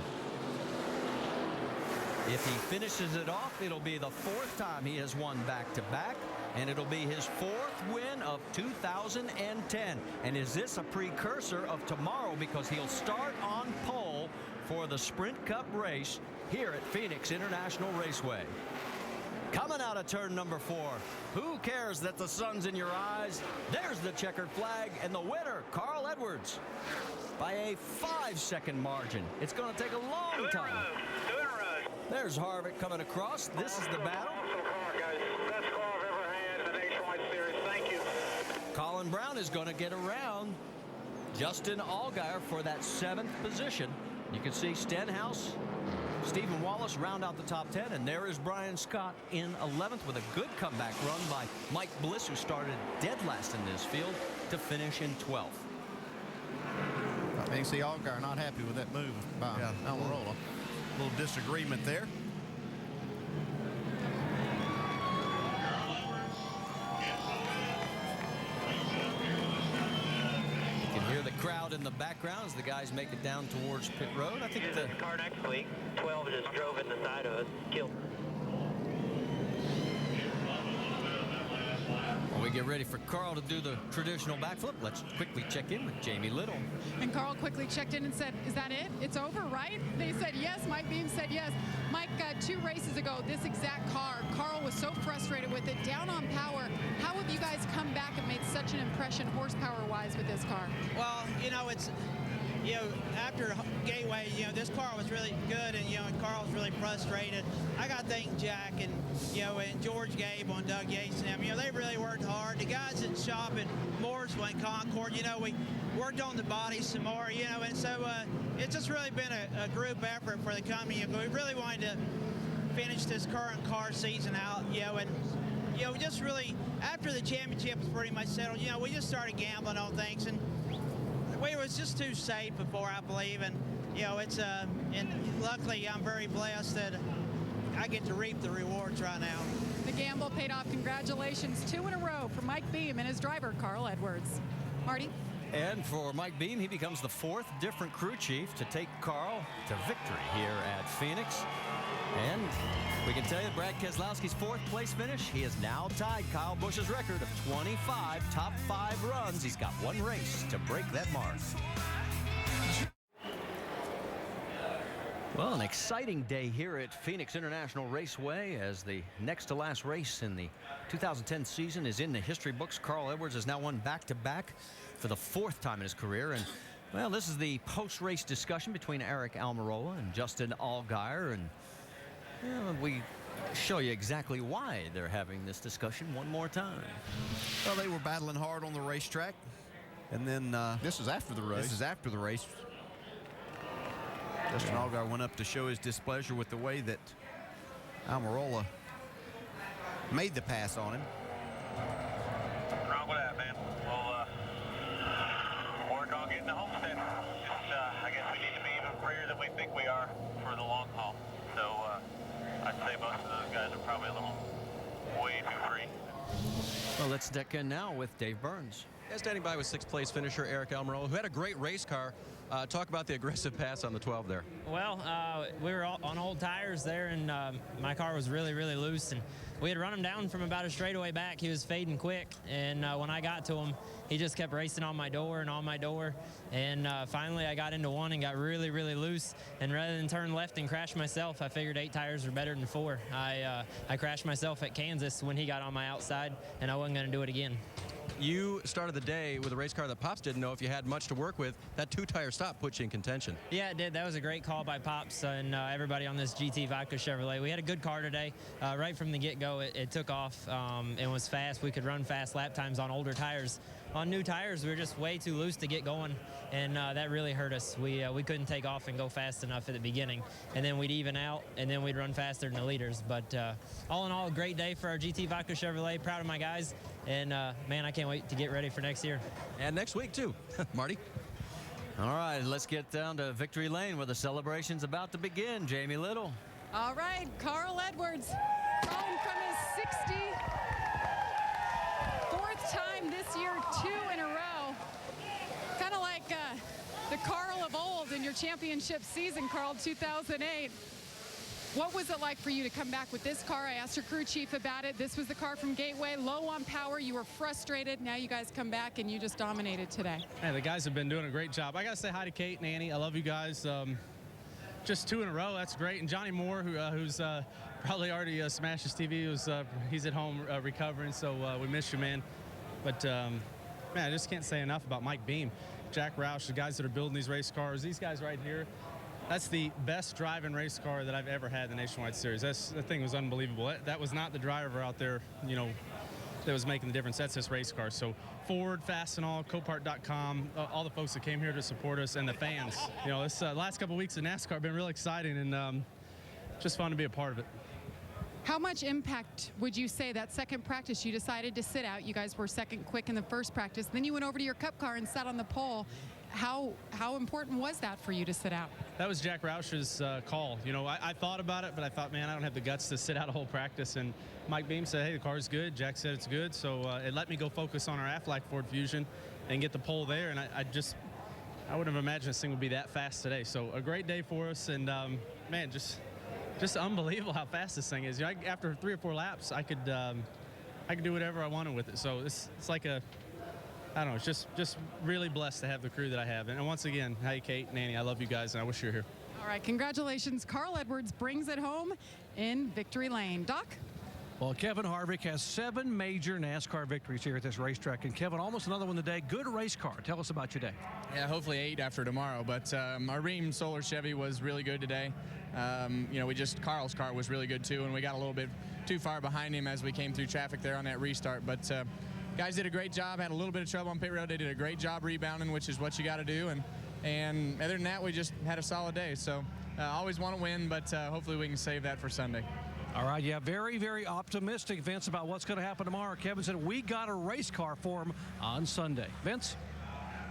If he finishes it off, it'll be the 4th time he has won back-to-back, and it'll be his 4th win of 2010. And is this a precursor of tomorrow, because he'll start on pole for the Sprint Cup race here at Phoenix International Raceway. Coming out of turn number 4. Who cares that the sun's in your eyes? There's the checkered flag, and the winner, Carl Edwards, by a 5-second margin. It's going to take a long time. There's Harvick coming across. This is the battle. Best car I've ever had in the Nationwide Series. Thank you. Colin Brown is going to get around Justin Allgaier for that 7th position. You can see Stenhouse, Stephen Wallace round out the top 10, and there is Brian Scott in 11th with a good comeback run by Mike Bliss, who started dead last in this field, to finish in 12th. I think you see Allgaier not happy with that move by Almirola. A little disagreement there. You can hear the crowd in the background as the guys make it down towards pit road. I think the car next week, 12 just drove in the side of us, killed. Well, we get ready for Carl to do the traditional backflip, let's quickly check in with Jamie Little. And Carl quickly checked in and said, is that it? It's over, right? They said yes. Mike Beam said yes. Mike, 2 races ago, this exact car, Carl was so frustrated with it, down on power. How have you guys come back and made such an impression horsepower-wise with this car? Well, it's, after Gateway, this car was really good, and, Carl was really frustrated. I got to thank Jack and, and George Gable and Doug Yates and them. They really worked hard. The guys at shop at Mooresville and Concord, we worked on the body some more, and so it's just really been a group effort for the company. We really wanted to finish this current car season out, and we just really, after the championship was pretty much settled, we just started gambling on things, and it was just too safe before, I believe, and it's and luckily I'm very blessed that I get to reap the rewards right now. The gamble paid off. Congratulations, 2 in a row for Mike Beam and his driver Carl Edwards. Marty. And for Mike Beam, he becomes the 4th different crew chief to take Carl to victory here at Phoenix. And we can tell you Brad Keselowski's 4th place finish. He has now tied Kyle Busch's record of 25 top 5 runs. He's got 1 race to break that mark. Well, an exciting day here at Phoenix International Raceway as the next to last race in the 2010 season is in the history books. Carl Edwards has now won back-to-back for the 4th time in his career. And, well, this is the post-race discussion between Eric Almirola and Justin Allgaier. And we show you exactly why they're having this discussion one more time. Well, they were battling hard on the racetrack. And then this is after the race. This is after the race. Justin Allgaier went up to show his displeasure with the way that Almirola made the pass on him. Wrong with that, man. We'll work on getting the homestead. I guess we need to be even freer than we think we are for the long haul. So I'd say most of those guys are probably a little way too free. Well, let's deck in now with Dave Burns. Yeah, standing by with 6th place finisher Eric Almirola, who had a great race car. Talk about the aggressive pass on the 12 there. Well, we were on old tires there, and my car was really, really loose. And we had run him down from about a straightaway back. He was fading quick. And when I got to him, he just kept racing on my door and on my door. And finally, I got into one and got really, really loose. And rather than turn left and crash myself, I figured 8 tires were better than 4. I crashed myself at Kansas when he got on my outside, and I wasn't going to do it again. You started the day with a race car that Pops didn't know if you had much to work with. That 2-tire stop put you in contention. Yeah, it did. That was a great call by Pops and everybody on this GT Vodka Chevrolet. We had a good car today. Right from the get-go, it took off and was fast. We could run fast lap times on older tires. On new tires, we were just way too loose to get going, and that really hurt us. We couldn't take off and go fast enough at the beginning, and then we'd even out, and then we'd run faster than the leaders. But all in all, a great day for our GT Vodka Chevrolet. Proud of my guys, and man, I can't wait to get ready for next year. And next week, too. Marty? All right, let's get down to Victory Lane where the celebration's about to begin. Jamie Little. All right, Carl Edwards, crawling from his 64th time this year, 2 in a row. Kind of like the Carl of old in your championship season, Carl, 2008. What was it like for you to come back with this car? I asked your crew chief about it. This was the car from Gateway, low on power. You were frustrated. Now you guys come back and you just dominated today. Hey, the guys have been doing a great job. I got to say hi to Kate and Annie. I love you guys. Just 2 in a row. That's great. And Johnny Moore, who's probably already smashed his TV, he's at home recovering. So we miss you, man. But, man, I just can't say enough about Mike Beam, Jack Roush, the guys that are building these race cars. These guys right here. That's the best driving race car that I've ever had in the Nationwide Series. That thing was unbelievable. That was not the driver out there, that was making the difference. That's this race car. So Ford, Fastenal, Copart.com, all the folks that came here to support us, and the fans. This last couple of weeks of NASCAR have been really exciting, and just fun to be a part of it. How much impact would you say that second practice you decided to sit out? You guys were second quick in the first practice. Then you went over to your Cup car and sat on the pole. How important was that for you to sit out? That was Jack Roush's call. I thought about it, but I thought, man, I don't have the guts to sit out a whole practice. And Mike Beam said, hey, the car's good. Jack said it's good. So it let me go focus on our Aflac Ford Fusion and get the pole there. And I wouldn't have imagined this thing would be that fast today. So a great day for us. And, man, just unbelievable how fast this thing is. After 3 or 4 laps, I could I can do whatever I wanted with it. So it's like a, I don't know, it's just really blessed to have the crew that I have. And once again, hey, Kate and Annie, I love you guys, and I wish you were here. All right, congratulations. Carl Edwards brings it home in victory lane. Doc? Well, Kevin Harvick has 7 major NASCAR victories here at this racetrack. And Kevin, almost another one today. Good race car. Tell us about your day. Yeah, hopefully 8 after tomorrow. But our Ream Solar Chevy was really good today. You know, Carl's car was really good too, and we got a little bit too far behind him as we came through traffic there on that restart. But guys did a great job. Had a little bit of trouble on pit road. They did a great job rebounding, which is what you got to do. And other than that, we just had a solid day. So always want to win, but hopefully we can save that for Sunday. All right, yeah, very, very optimistic, Vince, about what's going to happen tomorrow. Kevin said we got a race car for him on Sunday. Vince?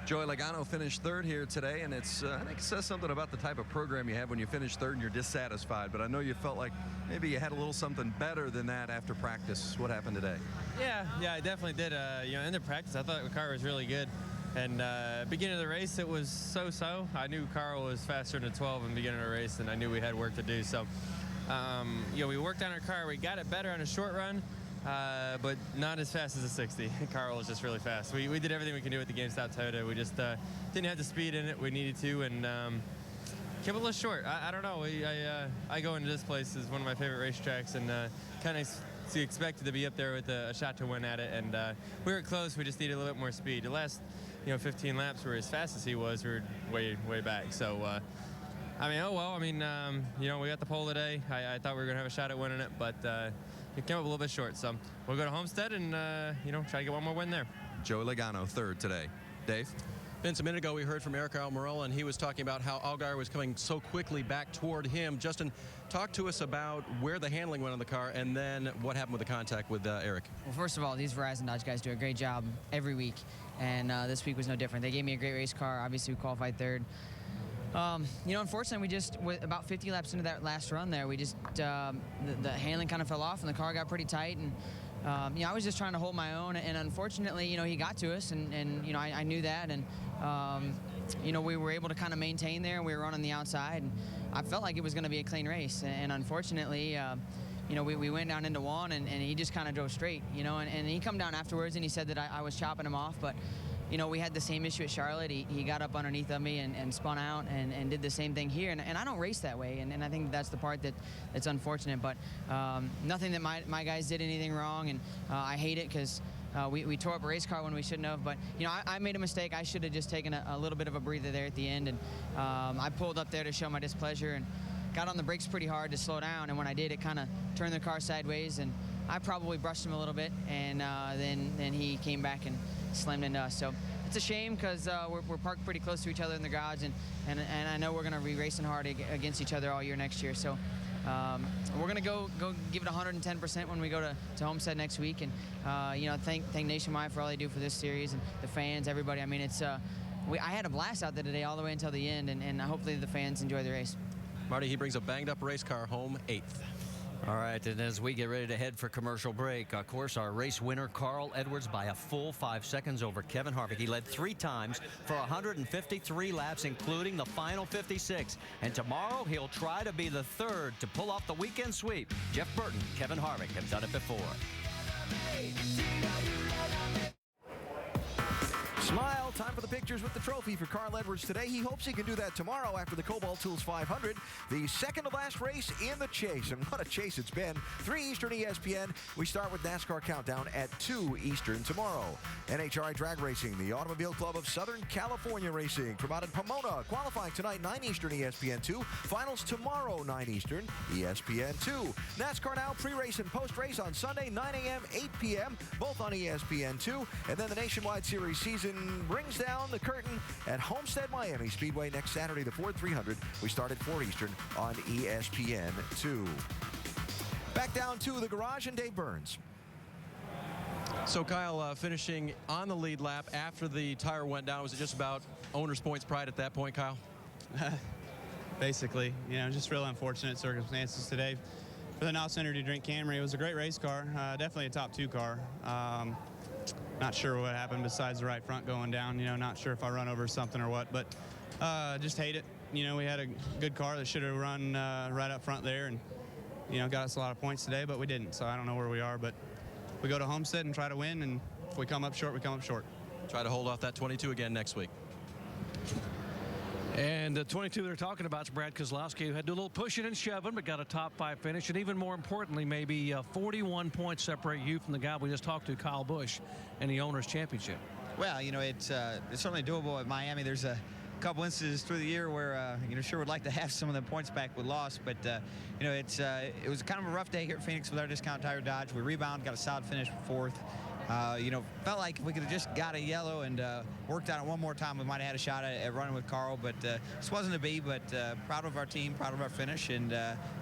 Joey Logano finished 3rd here today, and I think it says something about the type of program you have when you finish 3rd and you're dissatisfied. But I know you felt like maybe you had a little something better than that after practice. What happened today? Yeah, I definitely did. You know, in the practice, I thought the car was really good. And beginning of the race, it was so-so. I knew Carl was faster than a 12 in the beginning of the race, and I knew we had work to do. So, you know, we worked on our car. We got it better on a short run, but not as fast as a 60. Carl was just really fast. We did everything we can do with the GameStop Toyota. We just didn't have the speed in it we needed to, and came a little short. I don't know. I go into this place as one of my favorite racetracks, and kind of expected to be up there with a shot to win at it, and we were close. We just needed a little bit more speed. The last 15 laps were as fast as he was. We were way back. So, I mean, oh well. I mean, we got the pole today. I thought we were gonna have a shot at winning it, but it came up a little bit short. So we'll go to Homestead and try to get one more win there. Joey Logano 3rd today. Dave? Vince, a minute ago we heard from Eric Almirola, and he was talking about how Allgaier was coming so quickly back toward him. Justin, talk to us about where the handling went on the car and then what happened with the contact with Eric. Well, first of all, these Verizon Dodge guys do a great job every week, and this week was no different. They gave me a great race car. Obviously, we qualified 3rd. Unfortunately, we just, with about 50 laps into that last run there, we just, the handling kind of fell off, and the car got pretty tight, and I was just trying to hold my own, and unfortunately, he got to us, and I knew that, and we were able to kind of maintain there. We were running the outside, and I felt like it was going to be a clean race, and unfortunately, we went down into one, and he just kind of drove straight, and he come down afterwards, and he said that I was chopping him off, but we had the same issue at Charlotte. He got up underneath of me and spun out and did the same thing here. And I don't race that way, and I think that's the part that's unfortunate. But nothing that my guys did anything wrong, and I hate it because we tore up a race car when we shouldn't have. But, I made a mistake. I should have just taken a little bit of a breather there at the end. And I pulled up there to show my displeasure and got on the brakes pretty hard to slow down. And when I did, it kind of turned the car sideways. And I probably brushed him a little bit. And then he came back and slammed into us. So it's a shame because we're parked pretty close to each other in the garage, and I know we're going to be racing hard against each other all year next year. So we're going to go give it 110% when we go to Homestead next week, and thank Nationwide for all they do for this series and the fans, everybody. I mean, I had a blast out there today all the way until the end, and hopefully the fans enjoy the race. Marty, he brings a banged-up race car home 8th. All right, and as we get ready to head for commercial break, of course, our race winner, Carl Edwards, by a full 5 seconds over Kevin Harvick. He led 3 times for 153 laps, including the final 56. And tomorrow, he'll try to be the 3rd to pull off the weekend sweep. Jeff Burton, Kevin Harvick have done it before. Smile, time for the pictures with the trophy for Carl Edwards today. He hopes he can do that tomorrow after the Cobalt Tools 500, the second to last race in the chase. And what a chase it's been. 3 Eastern ESPN. We start with NASCAR Countdown at 2 Eastern tomorrow. NHRA Drag Racing, the Automobile Club of Southern California Racing, from out in Pomona. Qualifying tonight, 9 Eastern ESPN 2. Finals tomorrow, 9 Eastern ESPN 2. NASCAR Now, pre-race and post-race on Sunday, 9 a.m., 8 p.m., both on ESPN 2. And then the Nationwide Series season brings down the curtain at Homestead Miami Speedway next Saturday, the Ford 300. We start at 4 Eastern on ESPN 2. Back down to the garage and Dave Burns. So Kyle, finishing on the lead lap after the tire went down, was it just about owner's points pride at that point, Kyle? Basically, just real unfortunate circumstances today for the NOS Energy Drink Camry. It was a great race car, definitely a top 2 car. Not sure what happened besides the right front going down. Not sure if I run over something or what, but just hate it. We had a good car that should have run right up front there, and got us a lot of points today, but we didn't. So I don't know where we are, but we go to Homestead and try to win, and if we come up short, we come up short. Try to hold off that 22 again next week. And the 22 they're talking about is Brad Kozlowski, who had to do a little pushing and shoving, but got a top 5 finish. And even more importantly, maybe 41 points separate you from the guy we just talked to, Kyle Busch, in the Owners' Championship. Well, it's certainly doable at Miami. There's a couple instances through the year where, sure would like to have some of the points back with loss, but, it was kind of a rough day here at Phoenix with our Discount Tire Dodge. We rebounded, got a solid finish for 4th. Felt like if we could have just got a yellow and worked on it one more time, we might have had a shot at running with Carl, but this wasn't to be. But proud of our team, proud of our finish, and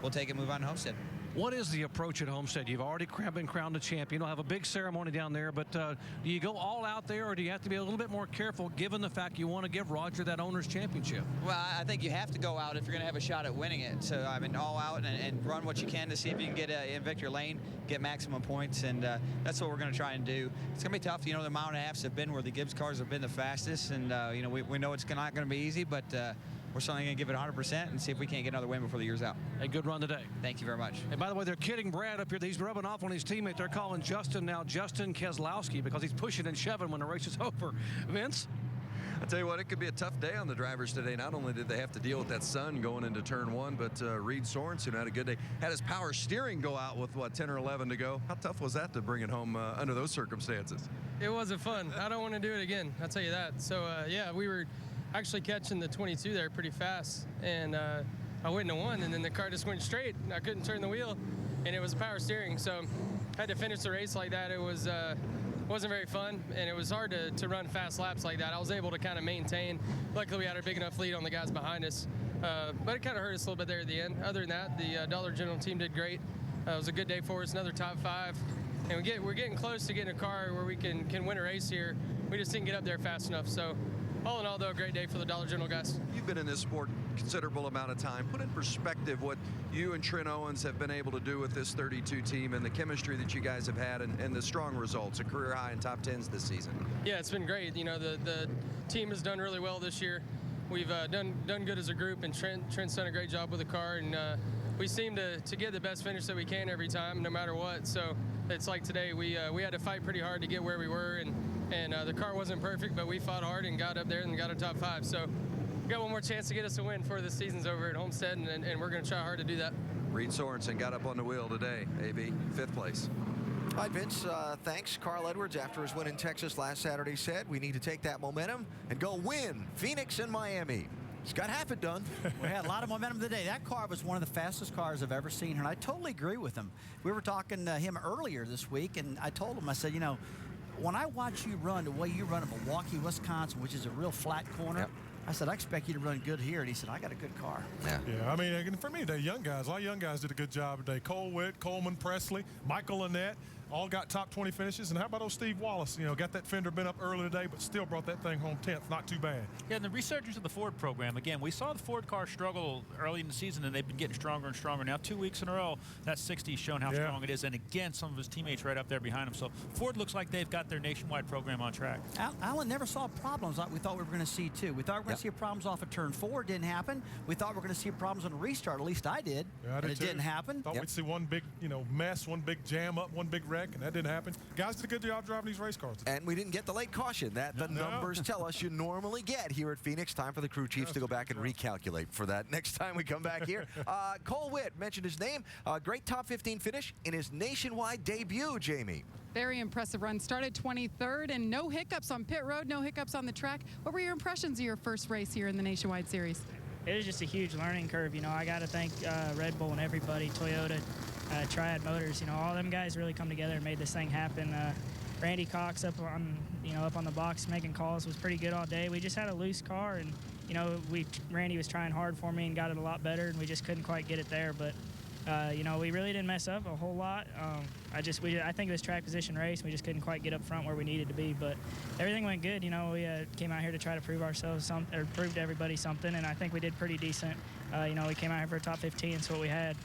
we'll take it and move on to Homestead. What is the approach at Homestead? You've already been crowned a champion. You'll have a big ceremony down there, but do you go all out there, or do you have to be a little bit more careful given the fact you want to give Roger that Owner's Championship? Well, I think you have to go out if you're going to have a shot at winning it. So, all out and run what you can to see if you can get in Victor Lane, get maximum points, and that's what we're going to try and do. It's going to be tough. The mile and a halves have been where the Gibbs cars have been the fastest, and, we know it's not going to be easy, but we're certainly going to give it 100% and see if we can't get another win before the year's out. A good run today. Thank you very much. And by the way, they're kidding Brad up here. He's rubbing off on his teammate. They're calling Justin now Justin Keselowski because he's pushing and shoving when the race is over. Vince? I tell you what, it could be a tough day on the drivers today. Not only did they have to deal with that sun going into turn 1, but Reed Sorensen had a good day. Had his power steering go out with, 10 or 11 to go. How tough was that to bring it home under those circumstances? It wasn't fun. I don't want to do it again. I'll tell you that. So, yeah, we were actually catching the 22 there pretty fast, and I went into 1, and then the car just went straight, and I couldn't turn the wheel, and it was power steering. So I had to finish the race like that. It was wasn't very fun, and it was hard to run fast laps like that. I was able to kind of maintain. Luckily, we had a big enough lead on the guys behind us, but it kind of hurt us a little bit there at the end. Other than that, the Dollar General team did great. It was a good day for us, another top 5. And we're getting close to getting a car where we can win a race here. We just didn't get up there fast enough. So all in all, though, a great day for the Dollar General guys. You've been in this sport a considerable amount of time. Put in perspective what you and Trent Owens have been able to do with this 32 team and the chemistry that you guys have had and the strong results, a career high in top 10s this season. Yeah, it's been great. The team has done really well this year. We've done good as a group, and Trent's done a great job with the car, and we seem to get the best finish that we can every time, no matter what. So it's like today, we had to fight pretty hard to get where we were, and the car wasn't perfect, but we fought hard and got up there and got a top 5. So we got one more chance to get us a win before the season's over at Homestead, and we're going to try hard to do that. Reed Sorensen got up on the wheel today, AB, 5th place. All right, Vince, thanks. Carl Edwards, after his win in Texas last Saturday, said we need to take that momentum and go win Phoenix and Miami. He's got half it done. We had a lot of momentum today. That car was one of the fastest cars I've ever seen, and I totally agree with him. We were talking to him earlier this week, and I told him, I said, when I watch you run the way you run at Milwaukee, Wisconsin, which is a real flat corner, I said, I expect you to run good here. And he said, I got a good car. Yeah, I mean, for me, a lot of young guys did a good job today. Cole Witt, Coleman, Presley, Michael Annette, all got top 20 finishes. And how about old Steve Wallace? Got that fender bent up early today, but still brought that thing home 10th. Not too bad. Yeah, and the resurgence of the Ford program, again, we saw the Ford car struggle early in the season, and they've been getting stronger and stronger. Now, 2 weeks in a row, that 60's shown how strong it is. And again, some of his teammates right up there behind him. So Ford looks like they've got their nationwide program on track. Alan never saw problems like we thought we were going to see, too. We thought we were going to see problems off of turn 4. It didn't happen. We thought we were going to see problems on the restart. At least I did. Yeah, and it didn't happen. Thought we'd see one big, mess, one big jam up, one big wreck, and that didn't happen. Guys did a good job driving these race cars. And we didn't get the late caution that the numbers tell us you normally get here at Phoenix. Time for the crew chiefs to go back and recalculate for that next time we come back here. Cole Witt, mentioned his name. Great top 15 finish in his nationwide debut, Jamie. Very impressive run. Started 23rd and no hiccups on pit road, no hiccups on the track. What were your impressions of your first race here in the Nationwide Series? It was just a huge learning curve. I got to thank Red Bull and everybody, Toyota, Triad Motors. All them guys really come together and made this thing happen. Randy Cox up on the box making calls was pretty good all day. We just had a loose car, and Randy was trying hard for me and got it a lot better, and we just couldn't quite get it there. But we really didn't mess up a whole lot. I think it was track position race. We just couldn't quite get up front where we needed to be. But everything went good. We came out here to try to prove ourselves prove to everybody something, and I think we did pretty decent. We came out here for a top 15. That's what we had.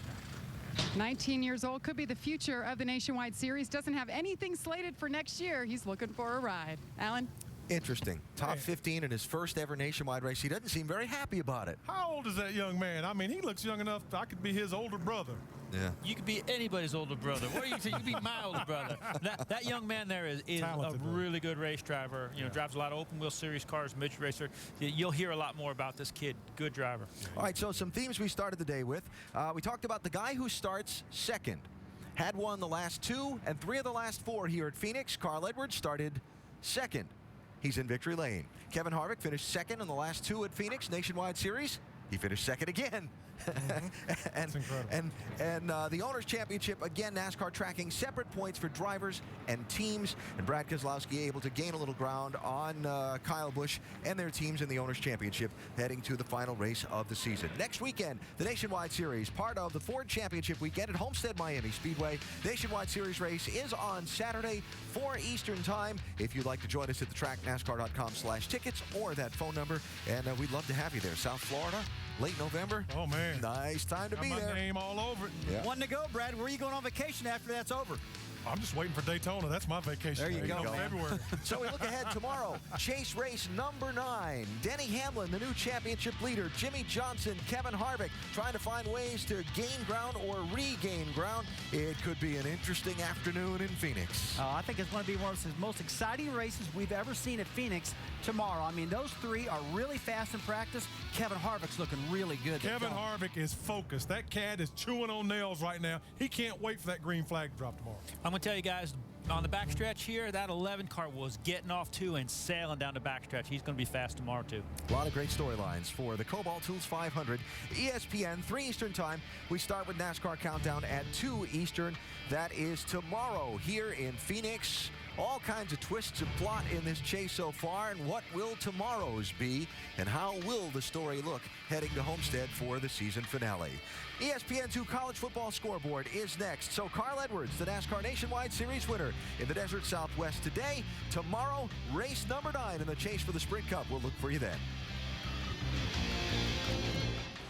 19 years old, could be the future of the Nationwide Series. Doesn't have anything slated for next year. He's looking for a ride. Alan? Interesting. Top 15 in his first ever nationwide race. He doesn't seem very happy about it. How old is that young man? I mean, he looks young enough I could be his older brother. Yeah. You could be anybody's older brother. What do you think? You could be my older brother. That young man there is Talented, a really good race driver. You know, drives a lot of open wheel series cars, midget racer. You'll hear a lot more about this kid. Good driver. All right, so some themes we started the day with. We talked about the guy who starts second. Had won the last 2 and 3 of the last 4 here at Phoenix. Carl Edwards started second. He's in victory lane. Kevin Harvick finished second in the last 2 at Phoenix Nationwide Series. He finished second again. That's incredible. And the Owners' Championship, again, NASCAR tracking separate points for drivers and teams. And Brad Keselowski able to gain a little ground on Kyle Busch and their teams in the Owners' Championship, heading to the final race of the season. Next weekend, the Nationwide Series, part of the Ford Championship weekend at Homestead Miami Speedway. Nationwide Series race is on Saturday, 4 Eastern Time. If you'd like to join us at the track, NASCAR.com/tickets or that phone number. And we'd love to have you there. South Florida, late November. Oh, man. Nice time to Got be my there. name all over it. Yeah. One to go, Brad. Where are you going on vacation after that's over? I'm just waiting for Daytona. That's my vacation. There you go. February. So we look ahead tomorrow. Chase race number 9. Denny Hamlin, the new championship leader. Jimmy Johnson, Kevin Harvick, trying to find ways to gain ground or regain ground. It could be an interesting afternoon in Phoenix. I think it's going to be one of the most exciting races we've ever seen at Phoenix tomorrow. I mean, those 3 are really fast in practice. Kevin Harvick's looking really good. Kevin Harvick is focused. That cat is chewing on nails right now. He can't wait for that green flag to drop tomorrow. I'm going to tell you guys, on the backstretch here, that 11 car was getting off too and sailing down the backstretch. He's going to be fast tomorrow too. A lot of great storylines for the Cobalt Tools 500. ESPN, 3 Eastern time. We start with NASCAR Countdown at 2 Eastern. That is tomorrow here in Phoenix. All kinds of twists and plot in this chase so far. And what will tomorrow's be? And how will the story look heading to Homestead for the season finale? ESPN2 College Football Scoreboard is next. So Carl Edwards, the NASCAR Nationwide Series winner in the Desert Southwest today. Tomorrow, race number 9 in the chase for the Sprint Cup. We'll look for you then.